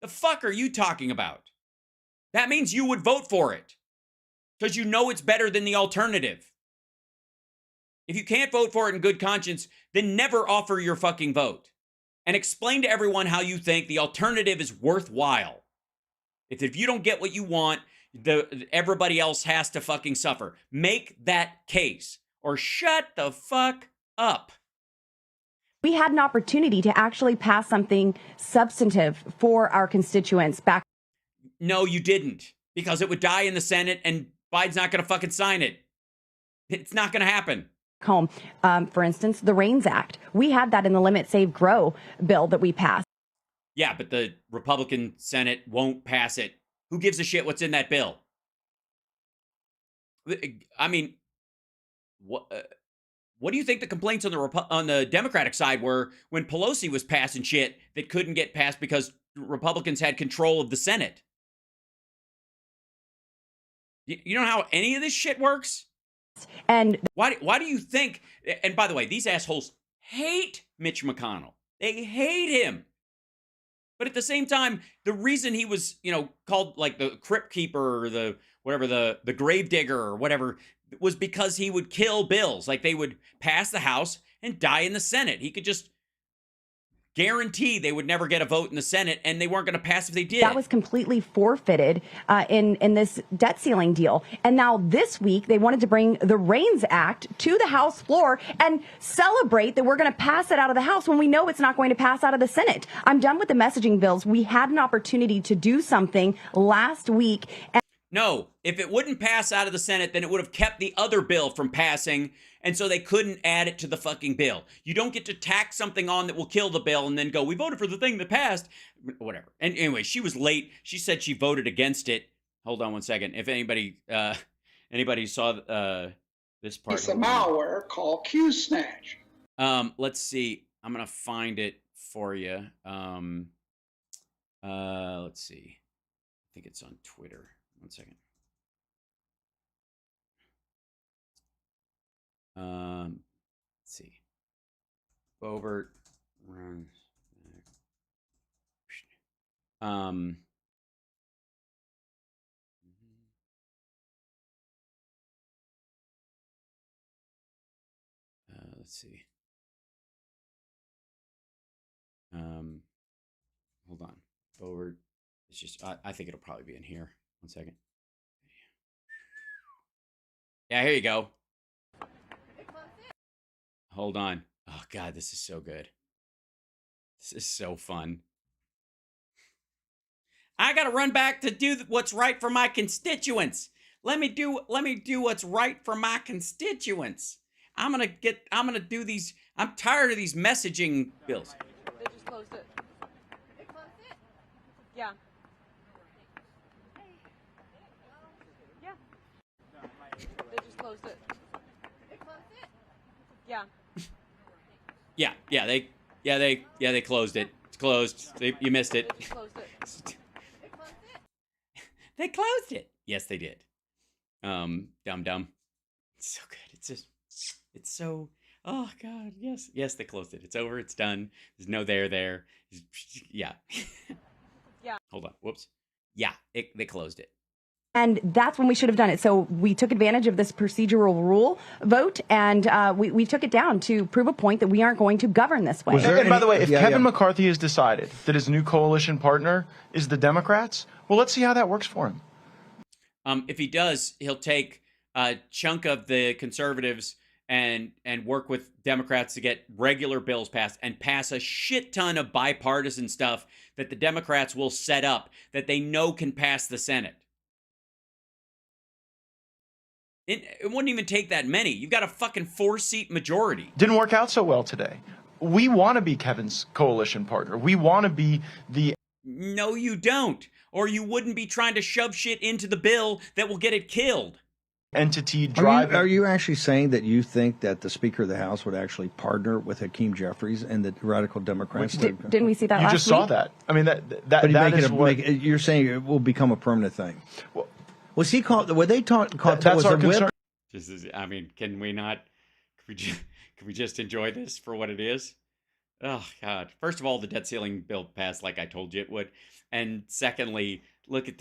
S1: The fuck are you talking about? That means you would vote for it because you know it's better than the alternative. If you can't vote for it in good conscience, then never offer your fucking vote and explain to everyone how you think the alternative is worthwhile. If you don't get what you want, everybody else has to fucking suffer. Make that case or shut the fuck up.
S12: We had an opportunity to actually pass something substantive for our constituents back.
S1: No, you didn't, because it would die in the Senate and Biden's not going to fucking sign it. It's not going to happen.
S12: Home. For instance, the REINS Act. We had that in the Limit, Save, Grow bill that we passed.
S1: Yeah, but the Republican Senate won't pass it. Who gives a shit what's in that bill? I mean, what do you think the complaints on the Democratic side were when Pelosi was passing shit that couldn't get passed because Republicans had control of the Senate? You know how any of this shit works?
S12: And
S1: why do you think? And by the way, these assholes hate Mitch McConnell. They hate him. But at the same time, the reason he was, called like the crypt keeper or the grave digger or whatever was because he would kill bills. Like they would pass the House and die in the Senate. He could just guarantee they would never get a vote in the Senate, and they weren't going to pass if they did.
S12: That was completely forfeited in this debt ceiling deal. And now this week, they wanted to bring the REINS Act to the House floor and celebrate that we're going to pass it out of the House when we know it's not going to pass out of the Senate. I'm done with the messaging bills. We had an opportunity to do something last week.
S1: No, if it wouldn't pass out of the Senate, then it would have kept the other bill from passing, and so they couldn't add it to the fucking bill. You don't get to tack something on that will kill the bill and then go, we voted for the thing that passed. Whatever. And anyway, she was late. She said she voted against it. Hold on one second. If anybody saw this part.
S14: It's a malware called Q-Snatch.
S1: Let's see. I'm going to find it for you. Let's see. I think it's on Twitter. One second. Let's see. Bobert runs. Let's see. Hold on. Bobert. It's just. I think it'll probably be in here. One second. Yeah, here you go. Hold on. Oh, God, this is so good. This is so fun. I got to run back to do what's right for my constituents. Let me do what's right for my constituents. I'm going to do these. I'm tired of these messaging bills.
S15: They just closed it. They closed it? Yeah. Yeah. They just closed it. They closed it? Yeah.
S1: They closed it. It's closed. You missed it.
S15: They just closed it. They closed it?
S1: They closed it. Yes, they did. Dumb. It's so good. It's so, oh God, yes. Yes, they closed it. It's over. It's done. There's no there. Yeah.
S15: Yeah.
S1: Hold on. Whoops. Yeah, they closed it.
S12: And that's when we should have done it. So we took advantage of this procedural rule vote, and we took it down to prove a point that we aren't going to govern this way.
S11: And by the way, if Kevin McCarthy has decided that his new coalition partner is the Democrats, well, let's see how that works for him.
S1: If he does, he'll take a chunk of the conservatives and work with Democrats to get regular bills passed and pass a shit ton of bipartisan stuff that the Democrats will set up that they know can pass the Senate. It wouldn't even take that many. You've got a fucking 4-seat majority.
S11: Didn't work out so well today. We want to be Kevin's coalition partner. We want to be the...
S1: No, you don't. Or you wouldn't be trying to shove shit into the bill that will get it killed.
S11: Entity driving.
S10: Are you actually saying that you think that the Speaker of the House would actually partner with Hakeem Jeffries and the radical Democrats?
S12: Didn't we see that last week?
S11: You just saw that. I mean,
S10: you're saying it will become a permanent thing.
S11: Well,
S10: was he called? Were they called?
S11: That's our concern.
S1: I mean, can we not? Can we just enjoy this for what it is? Oh God! First of all, the debt ceiling bill passed like I told you it would, and secondly, look at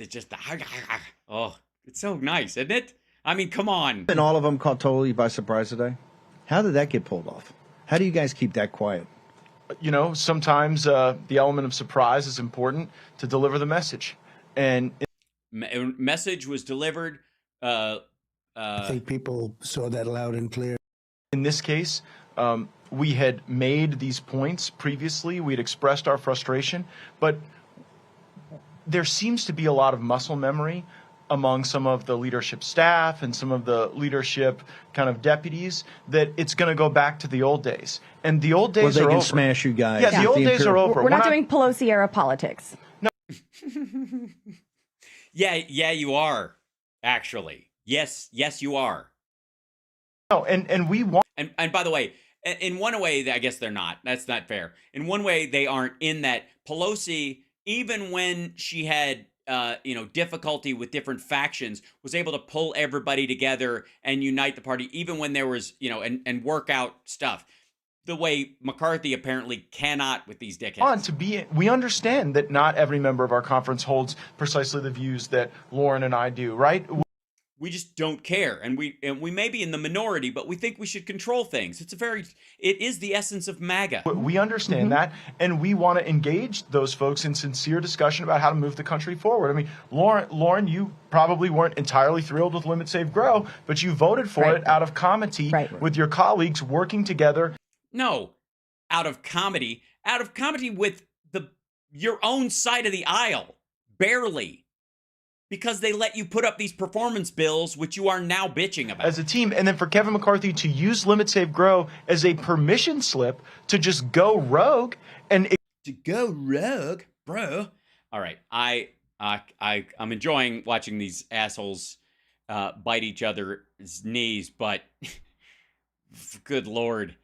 S1: oh, it's so nice, isn't it? I mean, come on.
S10: And all of them caught totally by surprise today. How did that get pulled off? How do you guys keep that quiet?
S11: You know, sometimes the element of surprise is important to deliver the message, and.
S1: Message was delivered.
S16: I think people saw that loud and clear.
S11: In this case, we had made these points previously. We had expressed our frustration, but there seems to be a lot of muscle memory among some of the leadership staff and some of the leadership kind of deputies that it's going to go back to the old days. And the old days
S10: are over.
S11: They can
S10: smash you guys.
S11: Yeah, the old days are over.
S12: We're not doing Pelosi-era politics.
S11: No.
S1: Yeah, you are. Actually, yes, you are.
S11: No, and we want.
S1: And by the way, in one way, I guess they're not. That's not fair. In one way, they aren't. In that Pelosi, even when she had difficulty with different factions, was able to pull everybody together and unite the party, even when there was and work out stuff. The way McCarthy apparently cannot with these dickheads.
S11: We understand that not every member of our conference holds precisely the views that Lauren and I do, right?
S1: We just don't care, and we may be in the minority, but we think we should control things. It is the essence of MAGA.
S11: We understand that, and we want to engage those folks in sincere discussion about how to move the country forward. I mean, Lauren, you probably weren't entirely thrilled with Limit, Save, Grow, but you voted for it out of comity with your colleagues working together.
S1: No, out of comedy with your own side of the aisle, barely, because they let you put up these performance bills, which you are now bitching about.
S11: As a team, and then for Kevin McCarthy to use Limit, Save, Grow as a permission slip to just go rogue
S1: bro. All right, I'm enjoying watching these assholes bite each other's knees, but good Lord.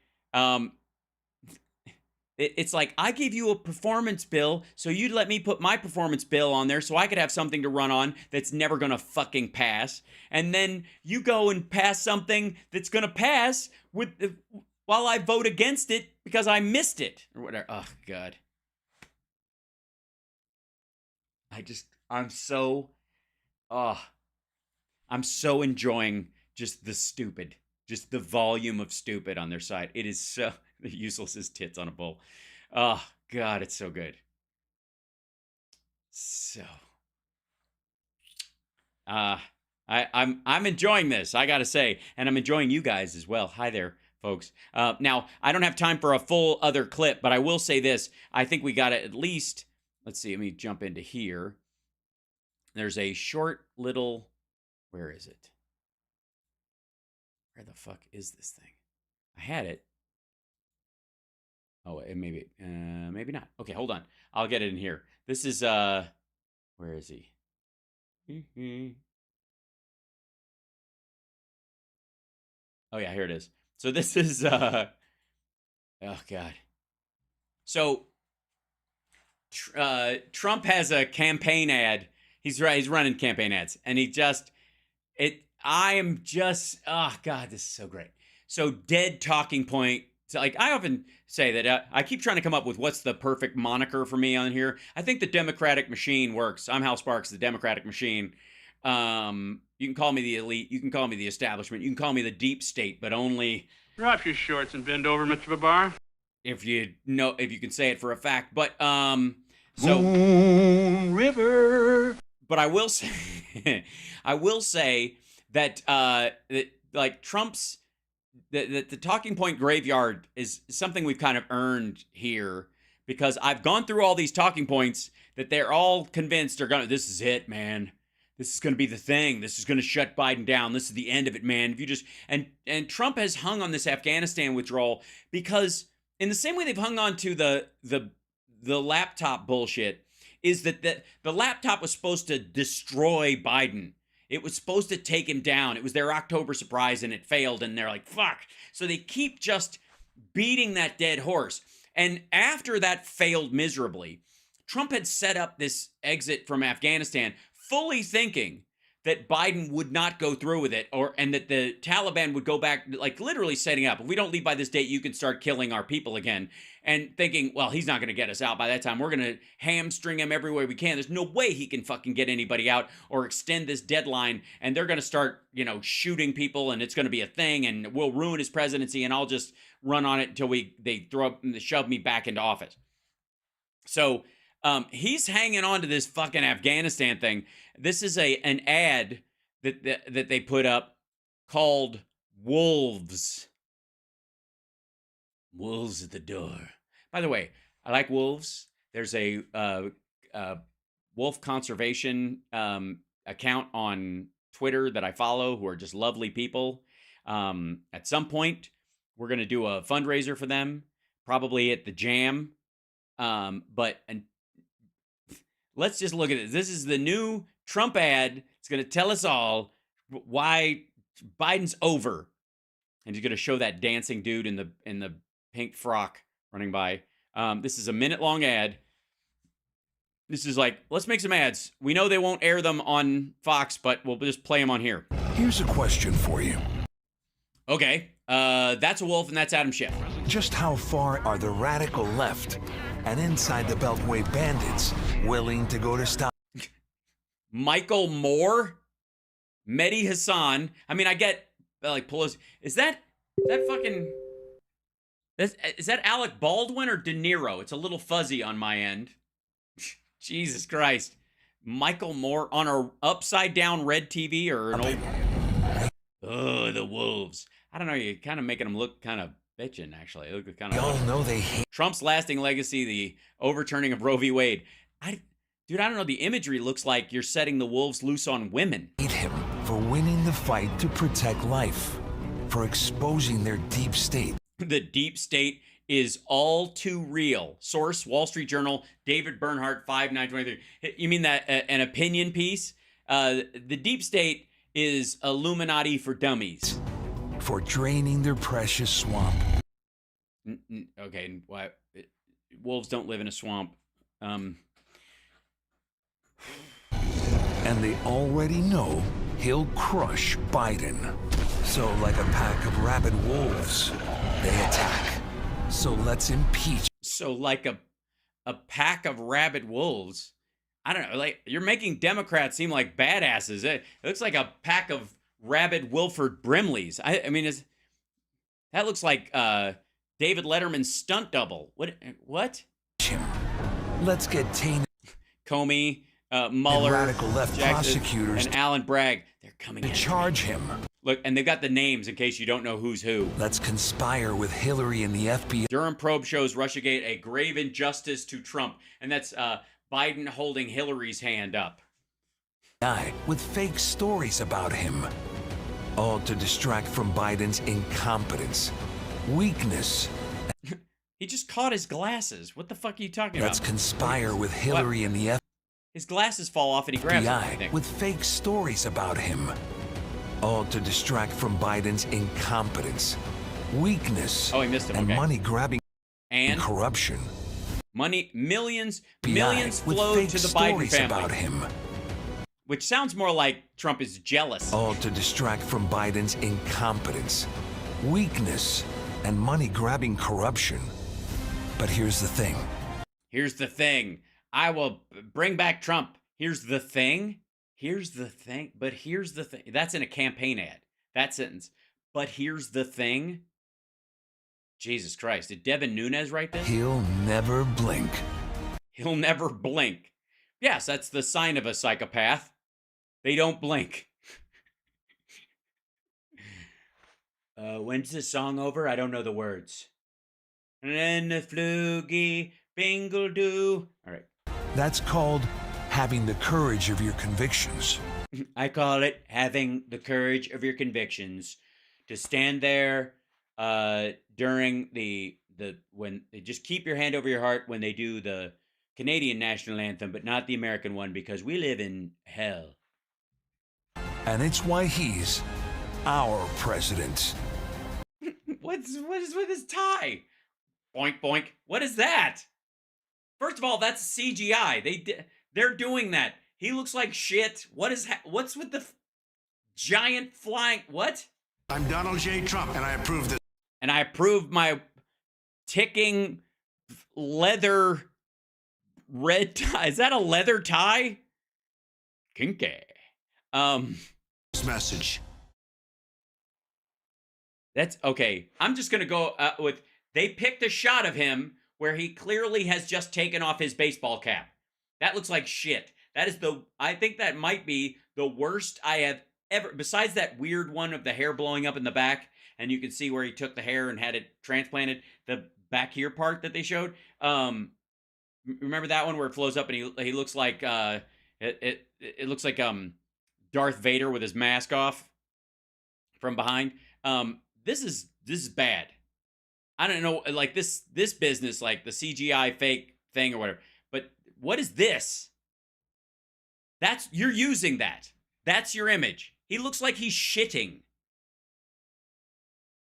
S1: It's like, I gave you a performance bill, so you'd let me put my performance bill on there so I could have something to run on that's never gonna fucking pass. And then you go and pass something that's gonna pass while I vote against it because I missed it or whatever. Oh God. I'm so enjoying just the stupid. Just the volume of stupid on their side. It is so useless as tits on a bull. Oh, God, it's so good. So, I'm enjoying this, I gotta say. And I'm enjoying you guys as well. Hi there, folks. Now, I don't have time for a full other clip, but I will say this. I think we gotta at least, let's see, let me jump into here. There's a short little, where is it? Where the fuck is this thing? I had it. Oh, maybe not. Okay, hold on. I'll get it in here. This is, where is he? Oh yeah, here it is. So this is, oh God. So, Trump has a campaign ad. He's running campaign ads, and I am just, oh God, this is so great. So dead talking point. So like I often say that I keep trying to come up with what's the perfect moniker for me on here. I think the Democratic machine works. I'm Hal Sparks, the Democratic machine. You can call me the elite. You can call me the establishment. You can call me the deep state, but only
S13: Drop your shorts and bend over, Mr. Babar.
S1: if you can say it for a fact. But
S8: Moon River.
S1: But I will say, that like Trump's the talking point graveyard is something we've kind of earned here, because I've gone through all these talking points that they're all convinced are gonna. This is it, man. This is going to be the thing. This is going to shut Biden down. This is the end of it, man. If you just and Trump has hung on this Afghanistan withdrawal because in the same way they've hung on to the laptop bullshit, is that the laptop was supposed to destroy Biden. It was supposed to take him down. It was their October surprise and it failed, and they're like, fuck. So they keep just beating that dead horse. And after that failed miserably, Trump had set up this exit from Afghanistan fully thinking that Biden would not go through with it, and that the Taliban would go back, like literally setting up, if we don't leave by this date, you can start killing our people again. And thinking, well, he's not going to get us out by that time. We're going to hamstring him every way we can. There's no way he can fucking get anybody out or extend this deadline. And they're going to start, shooting people, and it's going to be a thing, and we'll ruin his presidency, and I'll just run on it until they shove me back into office. So he's hanging on to this fucking Afghanistan thing. This is an ad that they put up called Wolves. Wolves at the door. By the way, I like wolves. There's a wolf conservation account on Twitter that I follow who are just lovely people. At some point, we're going to do a fundraiser for them, probably at the Jam. But let's just look at this. This is the new Trump ad. It's going to tell us all why Biden's over. And he's going to show that dancing dude in the pink frock running by. This is a minute-long ad. This is like, let's make some ads. We know they won't air them on Fox, but we'll just play them on here.
S17: Here's a question for you.
S1: Okay, that's a wolf and that's Adam Schiff.
S17: Just how far are the radical left and inside the Beltway bandits willing to go to stop?
S1: Michael Moore? Mehdi Hassan? I mean, I get, like, Pelosi. Is that fucking... Is that Alec Baldwin or De Niro? It's a little fuzzy on my end. Jesus Christ. Michael Moore on a upside down red TV or an old... Oh, the wolves. I don't know, you're kind of making them look kind of bitchin', actually. They look kind of...
S17: Y'all know they hate...
S1: Trump's lasting legacy, the overturning of Roe v. Wade. Dude, I don't know, the imagery looks like you're setting the wolves loose on women.
S17: Hate him for winning the fight to protect life, for exposing their deep state.
S1: The deep state is all too real. Source, Wall Street Journal, David Bernhardt, 5/9/23. You mean that an opinion piece? The deep state is Illuminati for dummies.
S17: For draining their precious swamp.
S1: Okay, what? Wolves don't live in a swamp.
S17: And they already know he'll crush Biden. So like a pack of rabid wolves, they attack. So let's impeach.
S1: So like a pack of rabid wolves. I don't know, like you're making Democrats seem like badasses. It looks like a pack of rabid Wilford Brimleys. I mean, that looks like David Letterman's stunt double. What?
S17: Let's get Tina,
S1: Comey, Mueller,
S17: and radical left
S1: Jackson,
S17: prosecutors
S1: and Alan Bragg. They're coming
S17: to charge him.
S1: Look, and they've got the names in case you don't know who's who.
S17: Let's conspire with Hillary and the FBI.
S1: Durham probe shows Russiagate a grave injustice to Trump, and that's Biden holding Hillary's hand up.
S17: With fake stories about him, all to distract from Biden's incompetence, weakness.
S1: He just caught his glasses. What the fuck are you talking about?
S17: Let's conspire with Hillary and the FBI.
S1: His glasses fall off and he grabs them, I think.
S17: With fake stories about him, all to distract from Biden's incompetence, weakness,
S1: he missed him.
S17: and money grabbing
S1: and
S17: corruption.
S1: Millions flowed to the Biden family.
S17: About him.
S1: Which sounds more like Trump is jealous.
S17: All to distract from Biden's incompetence, weakness, and money grabbing corruption. But here's the thing.
S1: Here's the thing. I will bring back Trump. Here's the thing. Here's the thing. But here's the thing. That's in a campaign ad. That sentence. But here's the thing. Jesus Christ. Did Devin Nunes write this?
S17: He'll never blink.
S1: He'll never blink. Yes, that's the sign of a psychopath. They don't blink. When's this song over? I don't know the words. And the flugy bingle do. All right.
S17: That's called having the courage of your convictions.
S1: I call it having the courage of your convictions to stand there during when they just keep your hand over your heart when they do the Canadian national anthem, but not the American one, because we live in hell.
S17: And it's why he's our president.
S1: What is with his tie? Boink boink. What is that? First of all, that's CGI. They're doing that. He looks like shit. What's with the giant flying? What?
S16: I'm Donald J. Trump, and I approve this.
S1: And I approve my ticking leather red tie. Is that a leather tie? Kinky.
S16: This message.
S1: That's okay. I'm just gonna go with. They picked a shot of him where he clearly has just taken off his baseball cap. That looks like shit. That is I think that might be the worst I have ever, besides that weird one of the hair blowing up in the back, and you can see where he took the hair and had it transplanted, the back here part that they showed. Remember that one where it flows up and he looks like, it looks like Darth Vader with his mask off from behind. This is bad. I don't know, like this business, like the CGI fake thing or whatever. But what is this? You're using that. That's your image. He looks like he's shitting.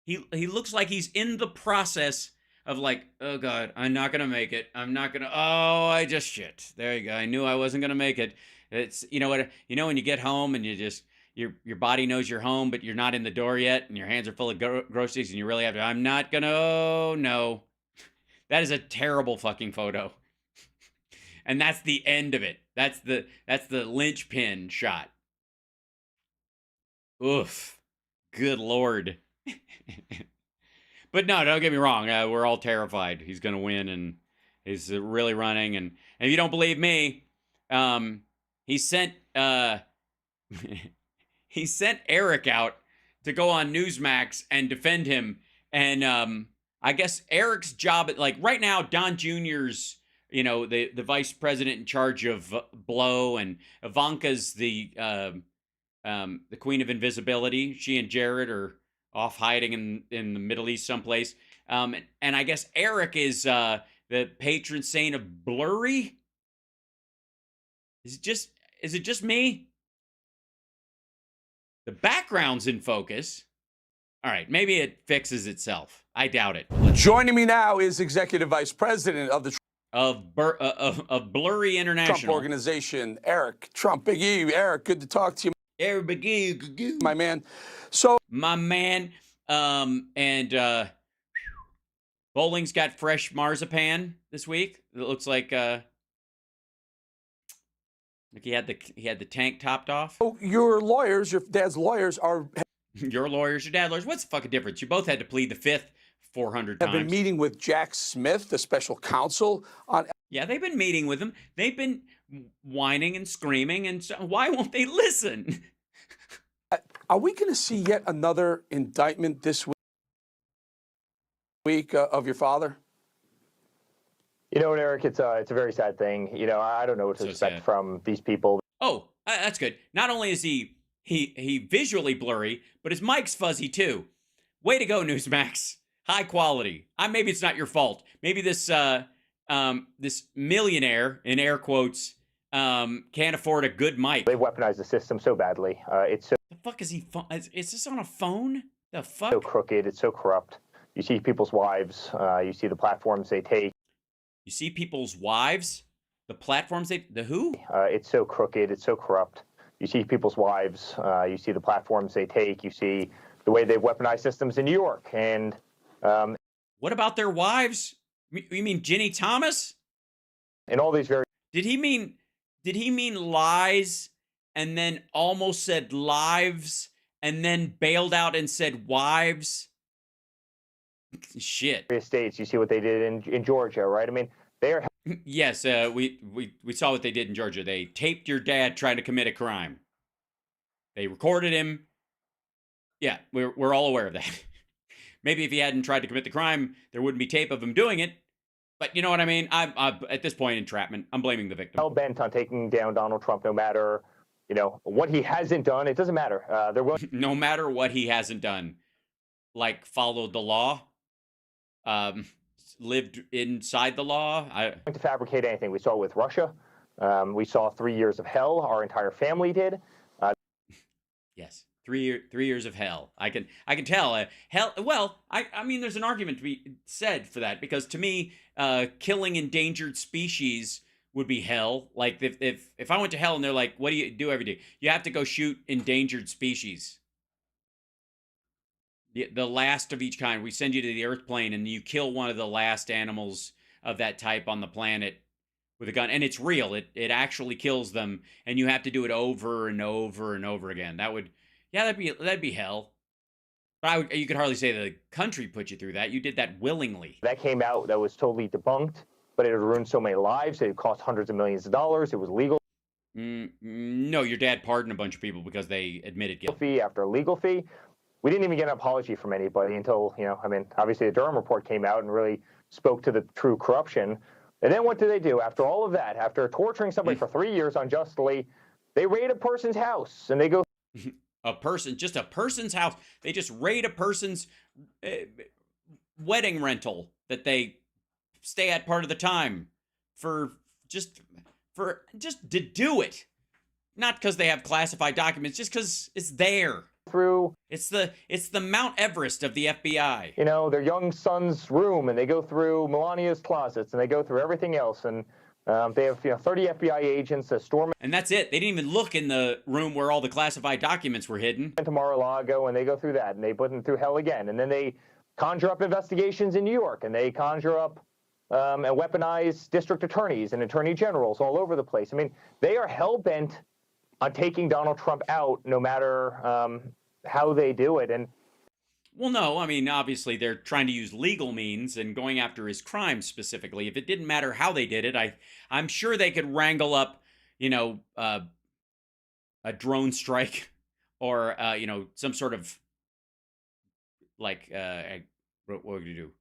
S1: He looks like he's in the process of like, oh God, I'm not gonna make it. I just shit. There you go. I knew I wasn't gonna make it. It's, you know what, when you get home and you just, your body knows you're home, but you're not in the door yet, and your hands are full of groceries, and you really have to, I'm not gonna, oh no. That is a terrible fucking photo. And that's the end of it. That's the linchpin shot. Oof. Good Lord. But no, don't get me wrong. We're all terrified. He's gonna win, and he's really running. And if you don't believe me, he sent he sent Eric out to go on Newsmax and defend him. And I guess Eric's job, like right now, Don Jr.'s, the vice president in charge of Blow, and Ivanka's the queen of invisibility. She and Jared are off hiding in the Middle East someplace. And I guess Eric is the patron saint of blurry. Is it just me? The background's in focus. All right, maybe it fixes itself. I doubt it.
S18: Joining me now is Executive Vice President of the
S1: Blurry International
S18: Trump Organization, Eric Trump. Big E. Eric, good to talk to you.
S1: Eric, Big E,
S18: my man.
S1: My man. And Bowling's got fresh marzipan this week. It looks like he had the tank topped off.
S18: Oh, your dad's lawyers are.
S1: Your lawyers, your dad's lawyers. What's the fucking difference? You both had to plead the fifth 400 times.
S18: Have been meeting with Jack Smith, the special counsel on.
S1: Yeah, they've been meeting with him. They've been whining and screaming, and so why won't they listen?
S18: Are we going to see yet another indictment this week of your father?
S19: You know what, Eric? It's a very sad thing. I don't know what to expect from these people.
S1: Oh, that's good. Not only is he visually blurry, but his mic's fuzzy too. Way to go, Newsmax. High quality. Maybe it's not your fault. Maybe this this millionaire, in air quotes, can't afford a good mic.
S19: They've weaponized the system so badly. It's so.
S1: The fuck is he? Is this on a phone? The fuck?
S19: So crooked. It's so corrupt. You see people's wives. You see the platforms they take.
S1: You see people's wives? The platforms the who?
S19: It's so crooked. It's so corrupt. You see people's wives. You see the platforms they take. You see the way they've weaponized systems in New York. And
S1: what about their wives? You mean Ginny Thomas?
S19: And all these very.
S1: Did he mean lies and then almost said lives and then bailed out and said wives. Shit.
S19: States, you see what they did in Georgia, right? I mean, they are.
S1: Yes, we saw what they did in Georgia. They taped your dad trying to commit a crime. They recorded him. Yeah, we're all aware of that. Maybe if he hadn't tried to commit the crime, there wouldn't be tape of him doing it. But you know what I mean? I'm at this point, entrapment. I'm blaming the victim.
S19: Hell bent on taking down Donald Trump, no matter what he hasn't done. It doesn't matter. They're willing.
S1: No matter what he hasn't done, like followed the law, lived inside the law.
S19: To fabricate anything. We saw it with Russia. We saw 3 years of hell. Our entire family did.
S1: Yes. 3 years of hell. I can tell. Hell. Well, I mean, there's an argument to be said for that, because to me, killing endangered species would be hell. Like if I went to hell and they're like, "What do you do every day?" You have to go shoot endangered species. The last of each kind. We send you to the Earth plane and you kill one of the last animals of that type on the planet with a gun, and it's real. It actually kills them, and you have to do it over and over and over again. That'd be hell. But you could hardly say the country put you through that. You did that willingly.
S19: That came out. That was totally debunked. But it had ruined so many lives. It cost hundreds of millions of dollars. It was legal.
S1: No, your dad pardoned a bunch of people because they admitted guilt.
S19: Fee after legal fee. We didn't even get an apology from anybody until, obviously the Durham report came out and really spoke to the true corruption. And then what do they do? After all of that, after torturing somebody for 3 years unjustly, they raid a person's house and they go...
S1: Just a person's house. They just raid a person's wedding rental that they stay at part of the time just to do it. Not because they have classified documents, just because it's there. It's the Mount Everest of the FBI.
S19: Their young son's room, and they go through Melania's closets, and they go through everything else, and they have 30 FBI agents that storm.
S1: And that's it. They didn't even look in the room where all the classified documents were hidden.
S19: To Mar-a-Lago, and they go through that, and they put them through hell again, and then they conjure up investigations in New York, and they conjure up and weaponize district attorneys and attorney generals all over the place. I mean, they are hell-bent on taking Donald Trump out, no matter how they do it. And
S1: well, no, I mean, obviously they're trying to use legal means and going after his crimes specifically. If it didn't matter how they did it, I'm sure they could wrangle up, a drone strike or, some sort of what would you do?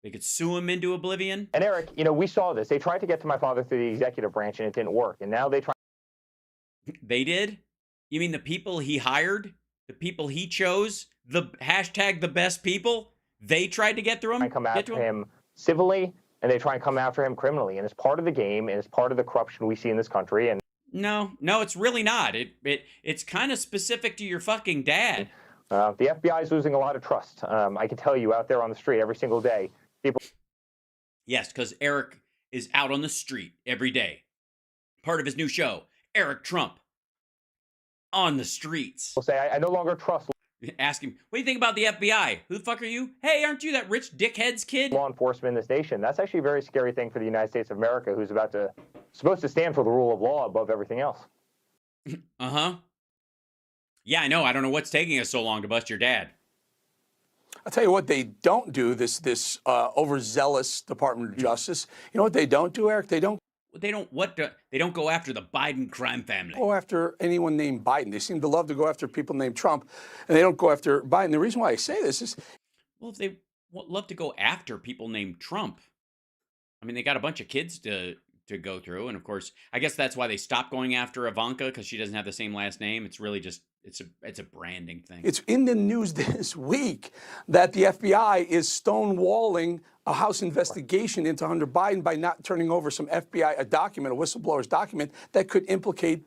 S1: They could sue him into oblivion.
S19: And Eric, we saw this. They tried to get to my father through the executive branch and it didn't work. And now they try.
S1: They did? You mean the people he hired? The people he chose? The hashtag the best people? They tried to get through him?
S19: They come after him civilly, and they try and come after him criminally. And it's part of the game, and it's part of the corruption we see in this country. And
S1: No, it's really not. It's kind of specific to your fucking dad.
S19: The FBI is losing a lot of trust. I can tell you out there on the street every single day. People.
S1: Yes, because Eric is out on the street every day. Part of his new show, Eric Trump on the streets.
S19: Will say, I no longer trust.
S1: Ask him, what do you think about the FBI? Who the fuck are you? Hey, aren't you that rich dickhead's kid?
S19: Law enforcement in this nation. That's actually a very scary thing for the United States of America, who's supposed to stand for the rule of law above everything else.
S1: Uh-huh. Yeah, I know. I don't know what's taking us so long to bust your dad.
S18: I'll tell you what they don't do, this overzealous Department of Justice. You know what they don't do, Eric? They don't
S1: go after the Biden crime family.
S18: Go after anyone named Biden. They seem to love to go after people named Trump, and they don't go after Biden. The reason why I say this is,
S1: well, if they love to go after people named Trump, I mean, they got a bunch of kids to go through, and of course, I guess that's why they stopped going after Ivanka, because she doesn't have the same last name. It's really just it's a branding thing.
S18: It's in the news this week that the FBI is stonewalling a House investigation into Hunter Biden by not turning over some FBI, a whistleblower's document that could implicate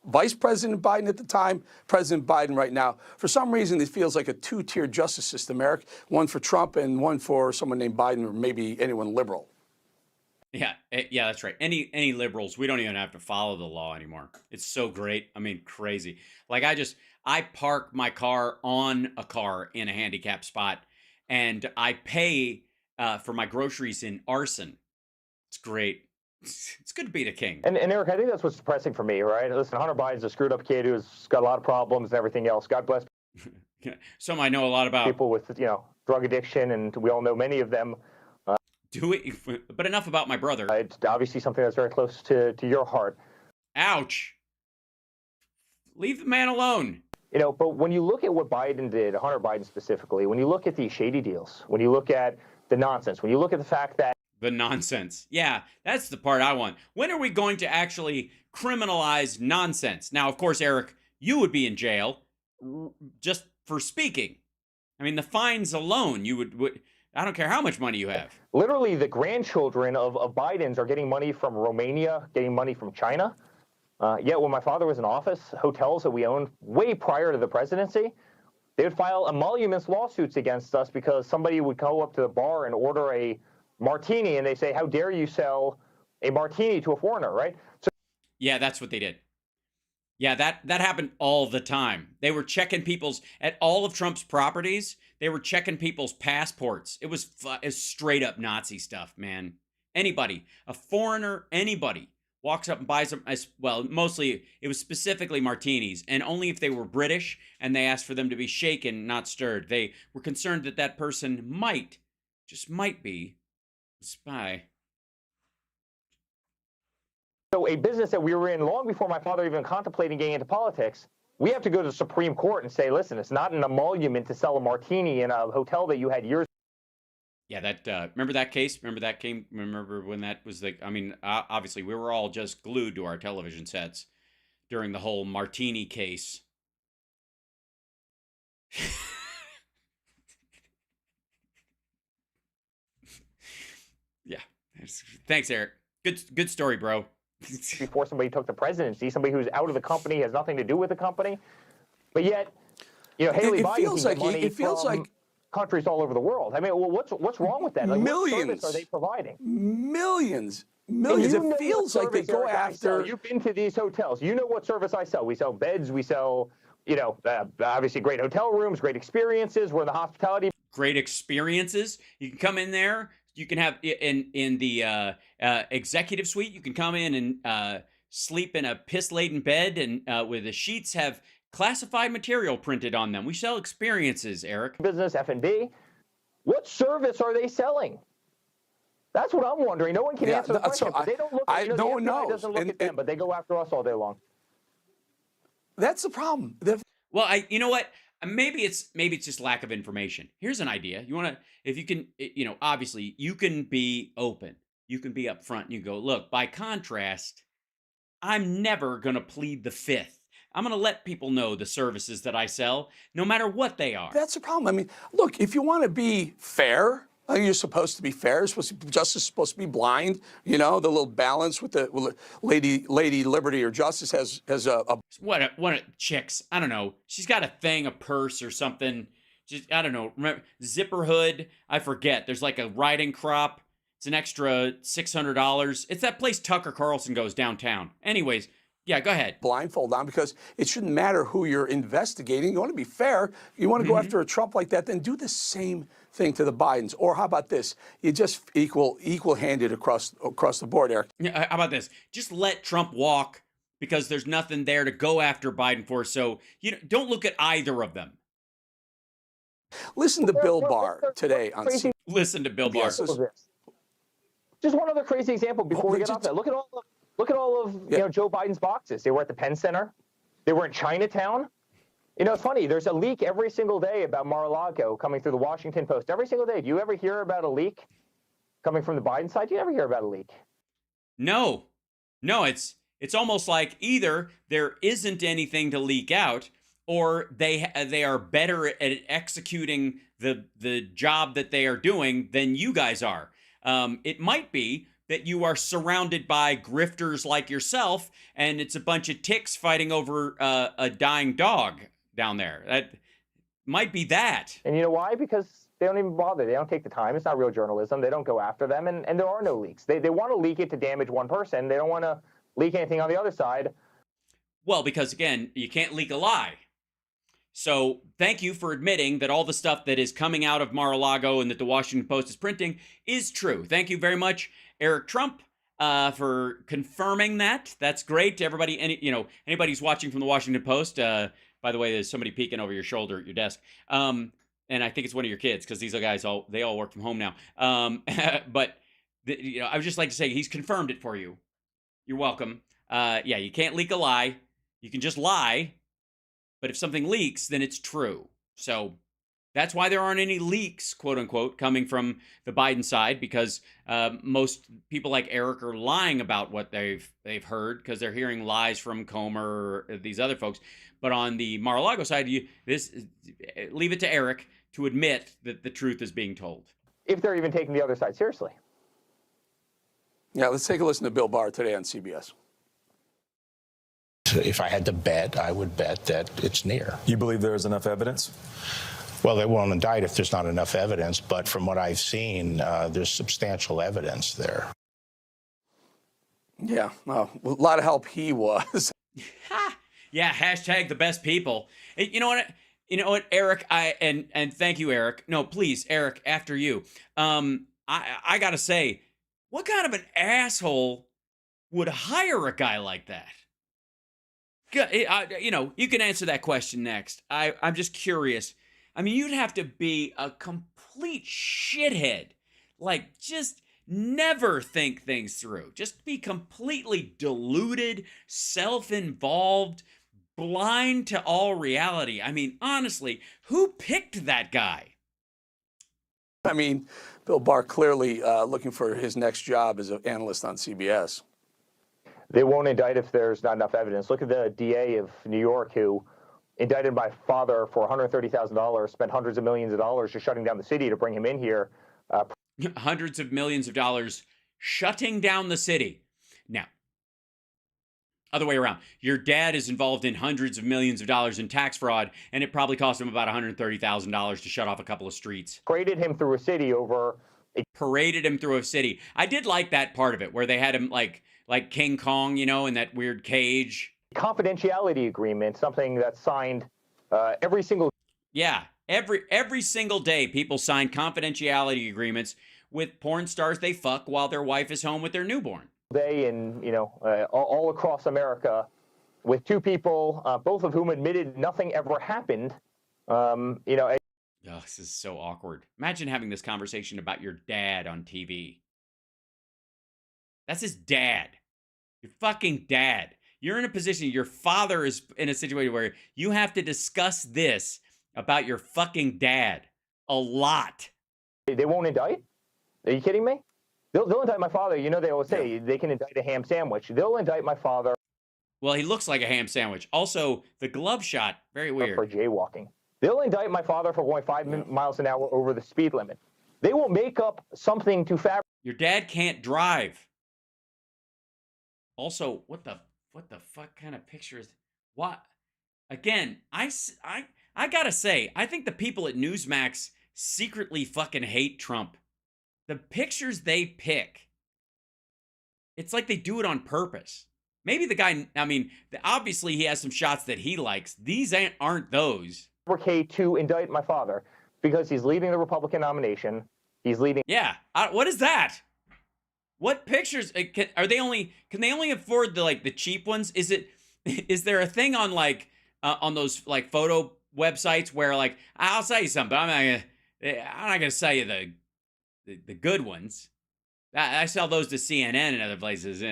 S18: Vice President Biden at the time, President Biden right now. For some reason, it feels like a two-tier justice system, Eric. One for Trump and one for someone named Biden, or maybe anyone liberal.
S1: Yeah, that's right. Any liberals, we don't even have to follow the law anymore. It's so great. I mean, crazy. Like I park my car on a car in a handicapped spot, and I pay for my groceries in arson. It's great. It's good to be the king.
S19: And Eric, I think that's what's depressing for me, right? Listen, Hunter Biden's a screwed up kid who's got a lot of problems and everything else. God bless
S1: Some I know a lot about.
S19: people with, drug addiction, and we all know many of them.
S1: Do it, but enough about my brother.
S19: It's obviously something that's very close to your heart.
S1: Ouch. Leave the man alone.
S19: But when you look at what Biden did, Hunter Biden specifically, when you look at these shady deals, when you look at the nonsense, when you look at the fact that
S1: the nonsense. Yeah, that's the part I want. When are we going to actually criminalize nonsense? Now, of course, Eric, you would be in jail just for speaking. I mean, the fines alone, you would I don't care how much money you have.
S19: Literally, the grandchildren of Biden's are getting money from Romania, getting money from China. Yet when my father was in office, hotels that we owned way prior to the presidency, they would file emoluments lawsuits against us because somebody would go up to the bar and order a martini, and they say, how dare you sell a martini to a foreigner, right? So
S1: yeah, that's what they did. Yeah, that happened all the time. They were checking at all of Trump's properties, they were checking people's passports. It was straight up Nazi stuff, man. Anybody, a foreigner, anybody walks up and buys them, well, mostly it was specifically martinis, and only if they were British and they asked for them to be shaken, not stirred. They were concerned that that person might be a spy.
S19: So a business that we were in long before my father even contemplating getting into politics, we have to go to the Supreme Court and say, listen, it's not an emolument to sell a martini in a hotel that you had years.
S1: Yeah, that remember that case? Remember when that was obviously we were all just glued to our television sets during the whole martini case. Yeah. Thanks, Eric. Good story, bro.
S19: Before somebody took the presidency, somebody who's out of the company, has nothing to do with the company. But yet, Haley Biden can get money from countries all over the world. I mean, well, what's wrong with that? Like,
S18: millions.
S19: What service are they providing?
S18: Millions. It feels like they go after.
S19: You've been to these hotels. You know what service I sell. We sell beds. We sell, obviously great hotel rooms, great experiences. We're in the hospitality.
S1: Great experiences. You can come in there. You can have in the executive suite. You can come in and sleep in a piss-laden bed, and where the sheets have classified material printed on them. We sell experiences, Eric.
S19: Business, F&B. What service are they selling? That's what I'm wondering. No one can answer the question. But they don't look at
S18: no one knows.
S19: Doesn't look at them, but they go after us all day long.
S18: That's the problem.
S1: Well, you know what? Maybe it's just lack of information. Here's an idea. You want to, if you can, obviously you can be open. You can be upfront. And you go, look, by contrast, I'm never going to plead the fifth. I'm going to let people know the services that I sell, no matter what they are.
S18: That's the problem. I mean, look, if you want to be fair, you're supposed to be fair. Justice is supposed to be blind. The little balance with the Lady Liberty or Justice has a
S1: what a chicks. I don't know. She's got a thing, a purse or something. Just I don't know. Remember, zipper hood. I forget. There's like a riding crop. It's an extra $600. It's that place Tucker Carlson goes downtown. Anyways. Yeah, go ahead.
S18: Blindfold on, because it shouldn't matter who you're investigating. You want to be fair. You want to go after a Trump like that, then do the same thing to the Bidens. Or how about this? You just equal-handed across the board, Eric.
S1: Yeah, how about this? Just let Trump walk, because there's nothing there to go after Biden for. So don't look at either of them.
S18: Listen to Bill Barr today on CNN.
S1: Listen to Bill Barr.
S19: Just one other crazy example before we get off that. Look at all of Joe Biden's boxes. They were at the Penn Center. They were in Chinatown. It's funny. There's a leak every single day about Mar-a-Lago coming through the Washington Post. Every single day. Do you ever hear about a leak coming from the Biden side? Do you ever hear about a leak?
S1: No. It's almost like either there isn't anything to leak out, or they are better at executing the job that they are doing than you guys are. It might be that you are surrounded by grifters like yourself, and it's a bunch of ticks fighting over a dying dog down there. That might be that.
S19: And you know why? Because they don't even bother. They don't take the time. It's not real journalism. They don't go after them, and there are no leaks. They want to leak it to damage one person. They don't want to leak anything on the other side.
S1: Well, because, again, you can't leak a lie. So thank you for admitting that all the stuff that is coming out of Mar-a-Lago and that the Washington Post is printing is true. Thank you very much, Eric Trump. for confirming that. That's great to everybody. Anybody who's watching from the Washington Post. By the way, there's somebody peeking over your shoulder at your desk. And I think it's one of your kids because these guys they all work from home now. But I would just like to say he's confirmed it for you. You're welcome. Yeah, you can't leak a lie. You can just lie. But if something leaks, then it's true. So that's why there aren't any leaks, quote unquote, coming from the Biden side, because most people like Eric are lying about what they've heard because they're hearing lies from Comer or these other folks. But on the Mar-a-Lago side, leave it to Eric to admit that the truth is being told.
S19: If they're even taking the other side seriously.
S18: Yeah, let's take a listen to Bill Barr today on CBS.
S20: If I had to bet, I would bet that it's near.
S21: You believe there is enough evidence?
S20: Well, they won't indict if there's not enough evidence, but from what I've seen, there's substantial evidence there.
S18: Yeah, a lot of help he was.
S1: Yeah, hashtag the best people. You know what, Eric? And thank you, Eric. No, please, Eric, after you. I gotta say, what kind of an asshole would hire a guy like that? You can answer that question next. I'm just curious. I mean, you'd have to be a complete shithead. Like, just never think things through. Just be completely deluded, self-involved, blind to all reality. I mean, honestly, who picked that guy?
S18: I mean, Bill Barr clearly looking for his next job as an analyst on CBS.
S19: They won't indict if there's not enough evidence. Look at the DA of New York who indicted my father for $130,000, spent hundreds of millions of dollars just shutting down the city to bring him in here.
S1: Hundreds of millions of dollars shutting down the city. Now, other way around. Your dad is involved in hundreds of millions of dollars in tax fraud, and it probably cost him about $130,000 to shut off a couple of streets.
S19: Paraded him through a city
S1: Paraded him through a city. I did like that part of it, where they had him like King Kong, in that weird cage.
S19: Confidentiality agreement, something that's signed every single...
S1: Yeah, every single day, people sign confidentiality agreements with porn stars they fuck while their wife is home with their newborn.
S19: Day and, all across America with two people, both of whom admitted nothing ever happened.
S1: Oh, this is so awkward. Imagine having this conversation about your dad on TV. That's his dad. Your fucking dad. You're in a position, your father is in a situation where you have to discuss this about your fucking dad a lot.
S19: They won't indict? Are you kidding me? They'll indict my father. They always say they can indict a ham sandwich. They'll indict my father.
S1: Well, he looks like a ham sandwich. Also, the glove shot, very weird.
S19: For jaywalking. They'll indict my father for going 5 miles an hour over the speed limit. They will make up something to fabricate.
S1: Your dad can't drive. Also, what the fuck kind of picture is... What? Again, I gotta say, I think the people at Newsmax secretly fucking hate Trump. The pictures they pick, it's like they do it on purpose. Maybe the guy, obviously he has some shots that he likes. These aren't those.
S19: Fabricate to indict my father because he's leading the Republican nomination. He's leading...
S1: Yeah, what is that? What pictures can they only afford the cheap ones? Is there a thing on on those photo websites where I'll sell you some, but I'm not gonna sell you the good ones. I sell those to CNN and other places.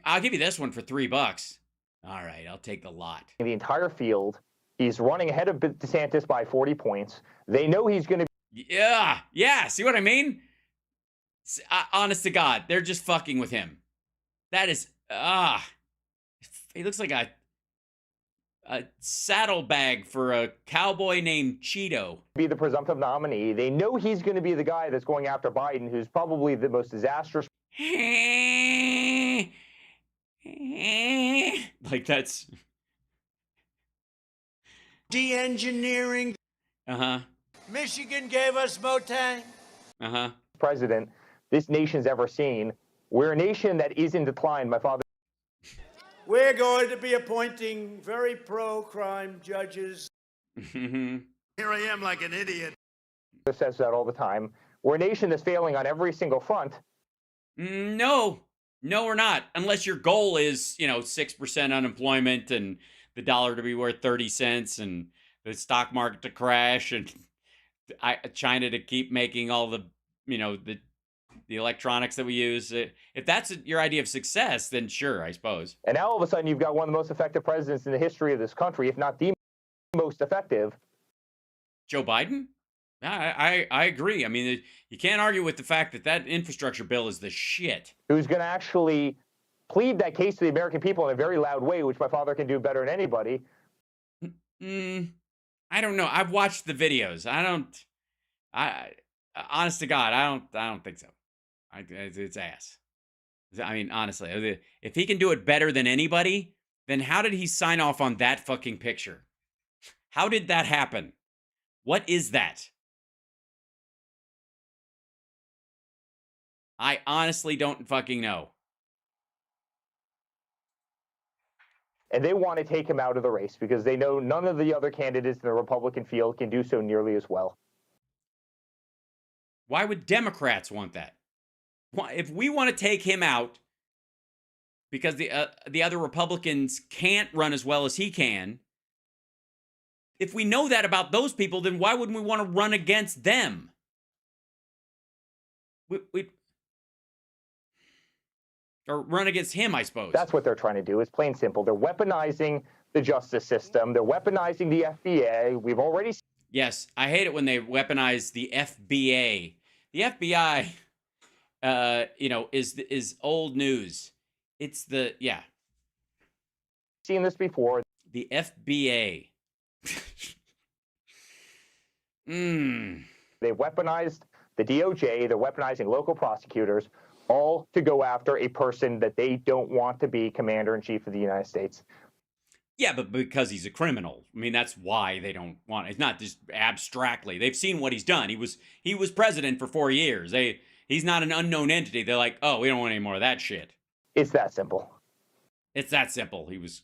S1: I'll give you this one for $3. All right, I'll take the lot.
S19: The entire field. He's running ahead of DeSantis by 40 points. They know he's going to.
S1: Yeah. See what I mean? Honest to God, they're just fucking with him. That is, he looks like a saddlebag for a cowboy named Cheeto.
S19: Be the presumptive nominee. They know he's going to be the guy that's going after Biden, who's probably the most disastrous.
S1: That's
S8: De-engineering. Michigan gave us Motang.
S19: President this nation's ever seen. We're a nation that is in decline. My father.
S8: We're going to be appointing very pro-crime judges.
S22: Here I am like an idiot.
S19: Says that all the time. We're a nation that's failing on every single front.
S1: No, we're not. Unless your goal is, 6% unemployment and the dollar to be worth 30 cents and the stock market to crash and China to keep making all the, the electronics that we use. If that's your idea of success, then sure, I suppose.
S19: And now all of a sudden you've got one of the most effective presidents in the history of this country, if not the most effective.
S1: Joe Biden? I agree. I mean, you can't argue with the fact that that infrastructure bill is the shit.
S19: Who's going to actually plead that case to the American people in a very loud way, which my father can do better than anybody.
S1: I don't know. I've watched the videos. Honest to God, I don't think so. It's ass. I mean, honestly, if he can do it better than anybody, then how did he sign off on that fucking picture? How did that happen? What is that? I honestly don't fucking know.
S19: And they want to take him out of the race because they know none of the other candidates in the Republican field can do so nearly as well.
S1: Why would Democrats want that? If we want to take him out because the other Republicans can't run as well as he can, if we know that about those people, then why wouldn't we want to run against them? Or run against him, I suppose.
S19: That's what they're trying to do. It's plain simple. They're weaponizing the justice system. They're weaponizing the FBI. We've already...
S1: Yes, I hate it when they weaponize the FBA. The FBI, is old news. It's the, yeah.
S19: Seen this before.
S1: The FBA.
S19: They've weaponized the DOJ. They're weaponizing local prosecutors, all to go after a person that they don't want to be commander-in-chief of the United States.
S1: Yeah, but because he's a criminal. I mean, that's why they don't want it. It's not just abstractly. They've seen what he's done. He was president for 4 years. He's not an unknown entity. They're like, oh, we don't want any more of that shit.
S19: It's that simple.
S1: It's that simple. He was...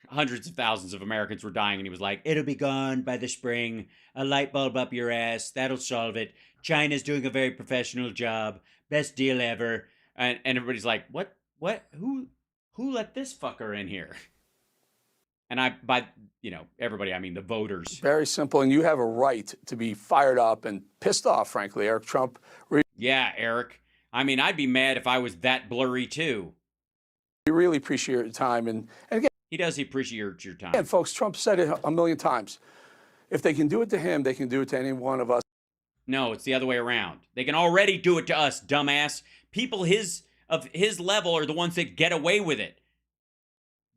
S1: Hundreds of thousands of Americans were dying, and he was like, it'll be gone by the spring. A light bulb up your ass. That'll solve it. China's doing a very professional job. Best deal ever. And everybody's like, what? Who let this fucker in here? And everybody, I mean the voters.
S18: Very simple, and you have a right to be fired up and pissed off, frankly, Eric Trump.
S1: Yeah, Eric. I mean, I'd be mad if I was that blurry, too.
S18: We really appreciate your time. And again,
S1: he does appreciate your time.
S18: And folks, Trump said it a million times. If they can do it to him, they can do it to any one of us.
S1: No, it's the other way around. They can already do it to us, dumbass. People of his level are the ones that get away with it.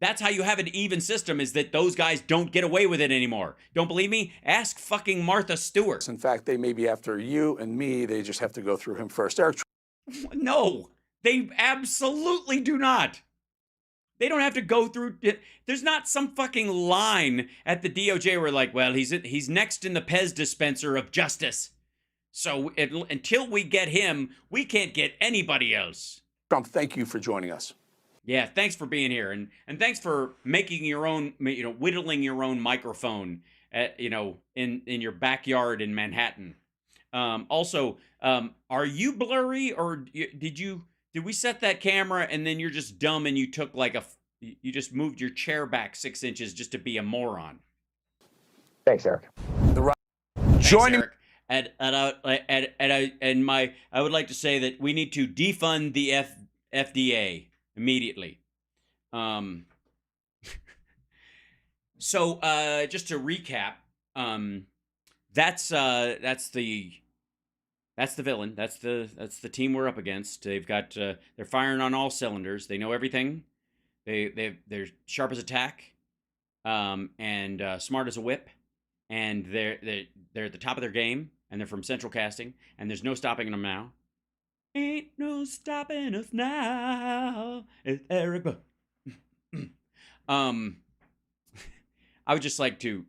S1: That's how you have an even system, is that those guys don't get away with it anymore. Don't believe me? Ask fucking Martha Stewart.
S18: In fact, they may be after you and me. They just have to go through him first. Eric.
S1: No, they absolutely do not. They don't have to go through. There's not some fucking line at the DOJ where like, well, he's next in the Pez dispenser of justice. So until we get him, we can't get anybody else.
S18: Trump, thank you for joining us.
S1: Yeah, thanks for being here, and thanks for making your own, whittling your own microphone at, in your backyard in Manhattan. Also, are you blurry, or did we set that camera and then you're just dumb and you took you just moved your chair back 6 inches just to be a moron?
S19: Thanks, Eric.
S18: Joining.
S1: Eric. I would like to say that we need to defund the FDA immediately. So just to recap, that's the villain. That's the team we're up against. They've got they're firing on all cylinders. They know everything. They're sharp as a tack, and smart as a whip, and they're at the top of their game, and they're from Central Casting, and there's no stopping them now. Ain't no stopping us now. It's Eric. I would just like to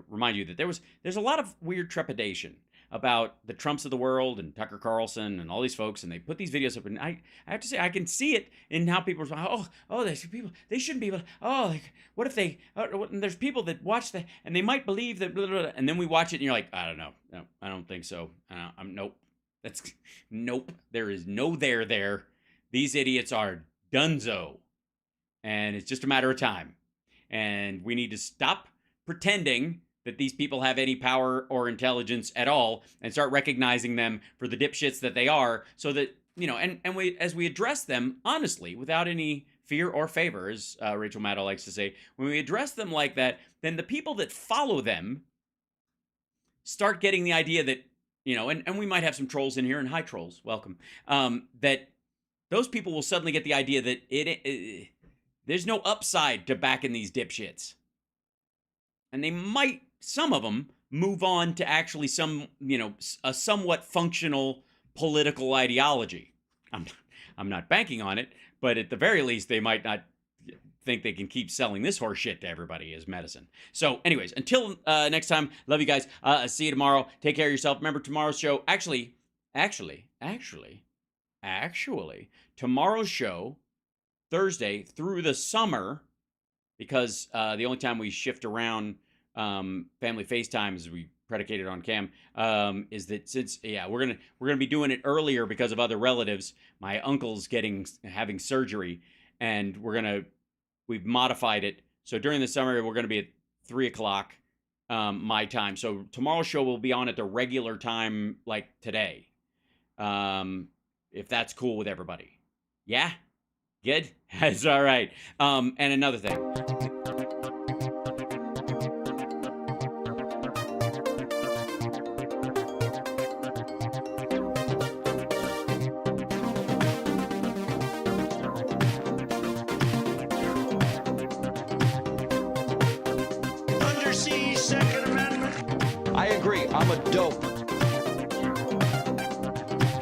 S1: remind you that there's a lot of weird trepidation about the Trumps of the world and Tucker Carlson and all these folks, and they put these videos up, and I have to say I can see it in how people are, there's people, they shouldn't be able to, what if they, and there's people that watch that, and they might believe that, blah, blah, blah, and then we watch it, and you're like, I don't know, no, I don't think so, nope. Nope. There is no there. These idiots are donezo. And it's just a matter of time. And we need to stop pretending that these people have any power or intelligence at all and start recognizing them for the dipshits that they are, so that, and we, as we address them honestly, without any fear or favor, as Rachel Maddow likes to say, when we address them like that, then the people that follow them start getting the idea that, and we might have some trolls in here, and hi trolls, welcome, that those people will suddenly get the idea that there's no upside to backing these dipshits. And they might, some of them, move on to actually a somewhat functional political ideology. I'm not banking on it, but at the very least, they might not think they can keep selling this horse shit to everybody as medicine. So anyways, until next time, love you guys. See you tomorrow. Take care of yourself. Remember tomorrow's show. Actually, tomorrow's show, Thursday through the summer, because the only time we shift around family FaceTime is we predicated on Cam, is that since we're gonna be doing it earlier because of other relatives. My uncle's having surgery, and we've modified it. So during the summer we're gonna be at 3 o'clock my time. So tomorrow's show will be on at the regular time, like today, if that's cool with everybody. Yeah, good. That's all right. And another thing.
S8: I'm a dope.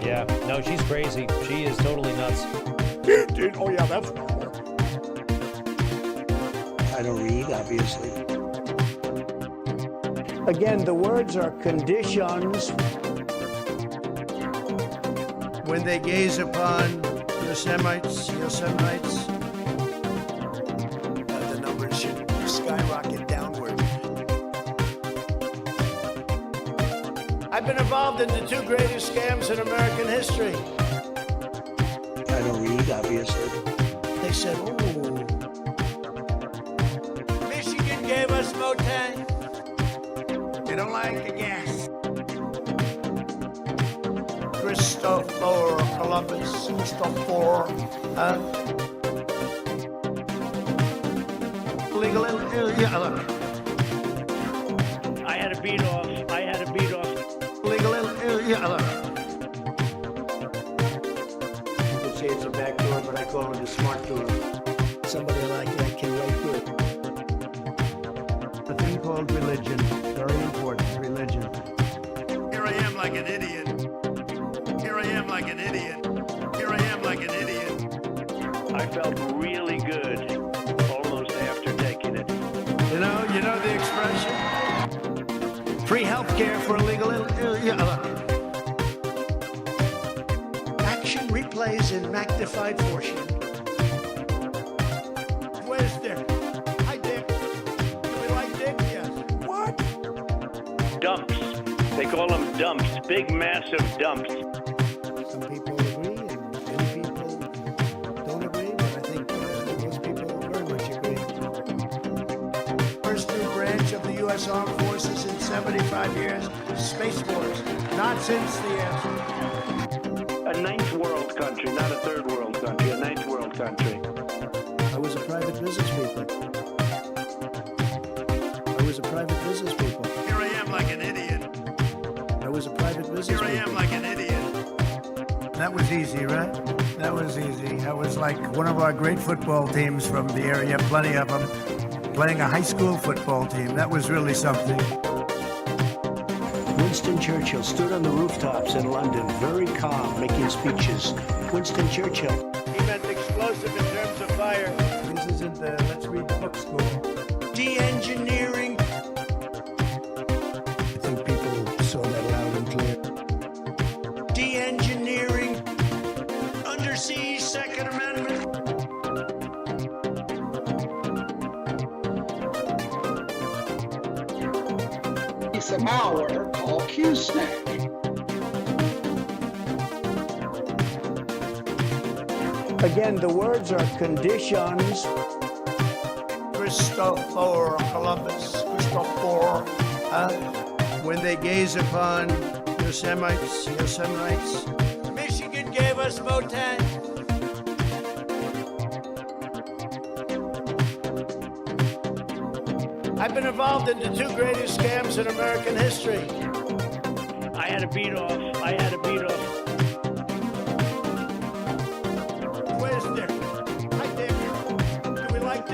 S5: Yeah, no, she's crazy. She is totally nuts.
S8: Oh, yeah, that's normal.
S16: I don't read, obviously. Again, the words are conditions.
S8: When they gaze upon Yosemites, the numbers should skyrocket downward. I've been involved in the 2 greatest scams in American history.
S16: I don't read, obviously.
S8: They said, "Oh, Michigan gave us Motan. They don't like the gas." Christopher Columbus, legal. Look. I had to beat off. Legal. Look. You could say it's a back door, but I call it a smart door.
S16: Somebody like that can write good.
S8: A thing called religion. Very important, religion. Here I am like an idiot. I felt really good almost after taking it. You know the expression? Free health care for illegal. Action replays in magnified portion. Where's Dick? Hi, Dick. Do we like Dick? Yes. What? Dumps. They call them dumps. Big, massive dumps.
S16: Some people agree, and many people don't agree, but I think most people very much agree.
S8: First new branch of the U.S. Armed Forces in 75 years. Space Force. Not since the answer. A 9th world country, not a 3rd world country. A 9th world country.
S16: I was a private business people.
S8: Here I am like an idiot.
S16: I was a private business
S8: Here I am like an idiot. That was easy, right? That was easy. That was like one of our great football teams from the area, plenty of them, playing a high school football team. That was really something.
S16: Winston Churchill stood on the rooftops in London, very calm, making speeches. Winston Churchill.
S8: He meant explosive in terms of fire. This isn't the let's read the book school. De-engineering.
S16: I think people saw that loud and clear.
S8: De-engineering. Undersea Second Amendment.
S14: It's a malware called Q-Snatch.
S16: Again, the words are conditions.
S8: Christopher Columbus, Christopher, when they gaze upon Yosemite, Michigan gave us Motan. I've been involved in the two greatest scams in American history.
S13: I had to beat off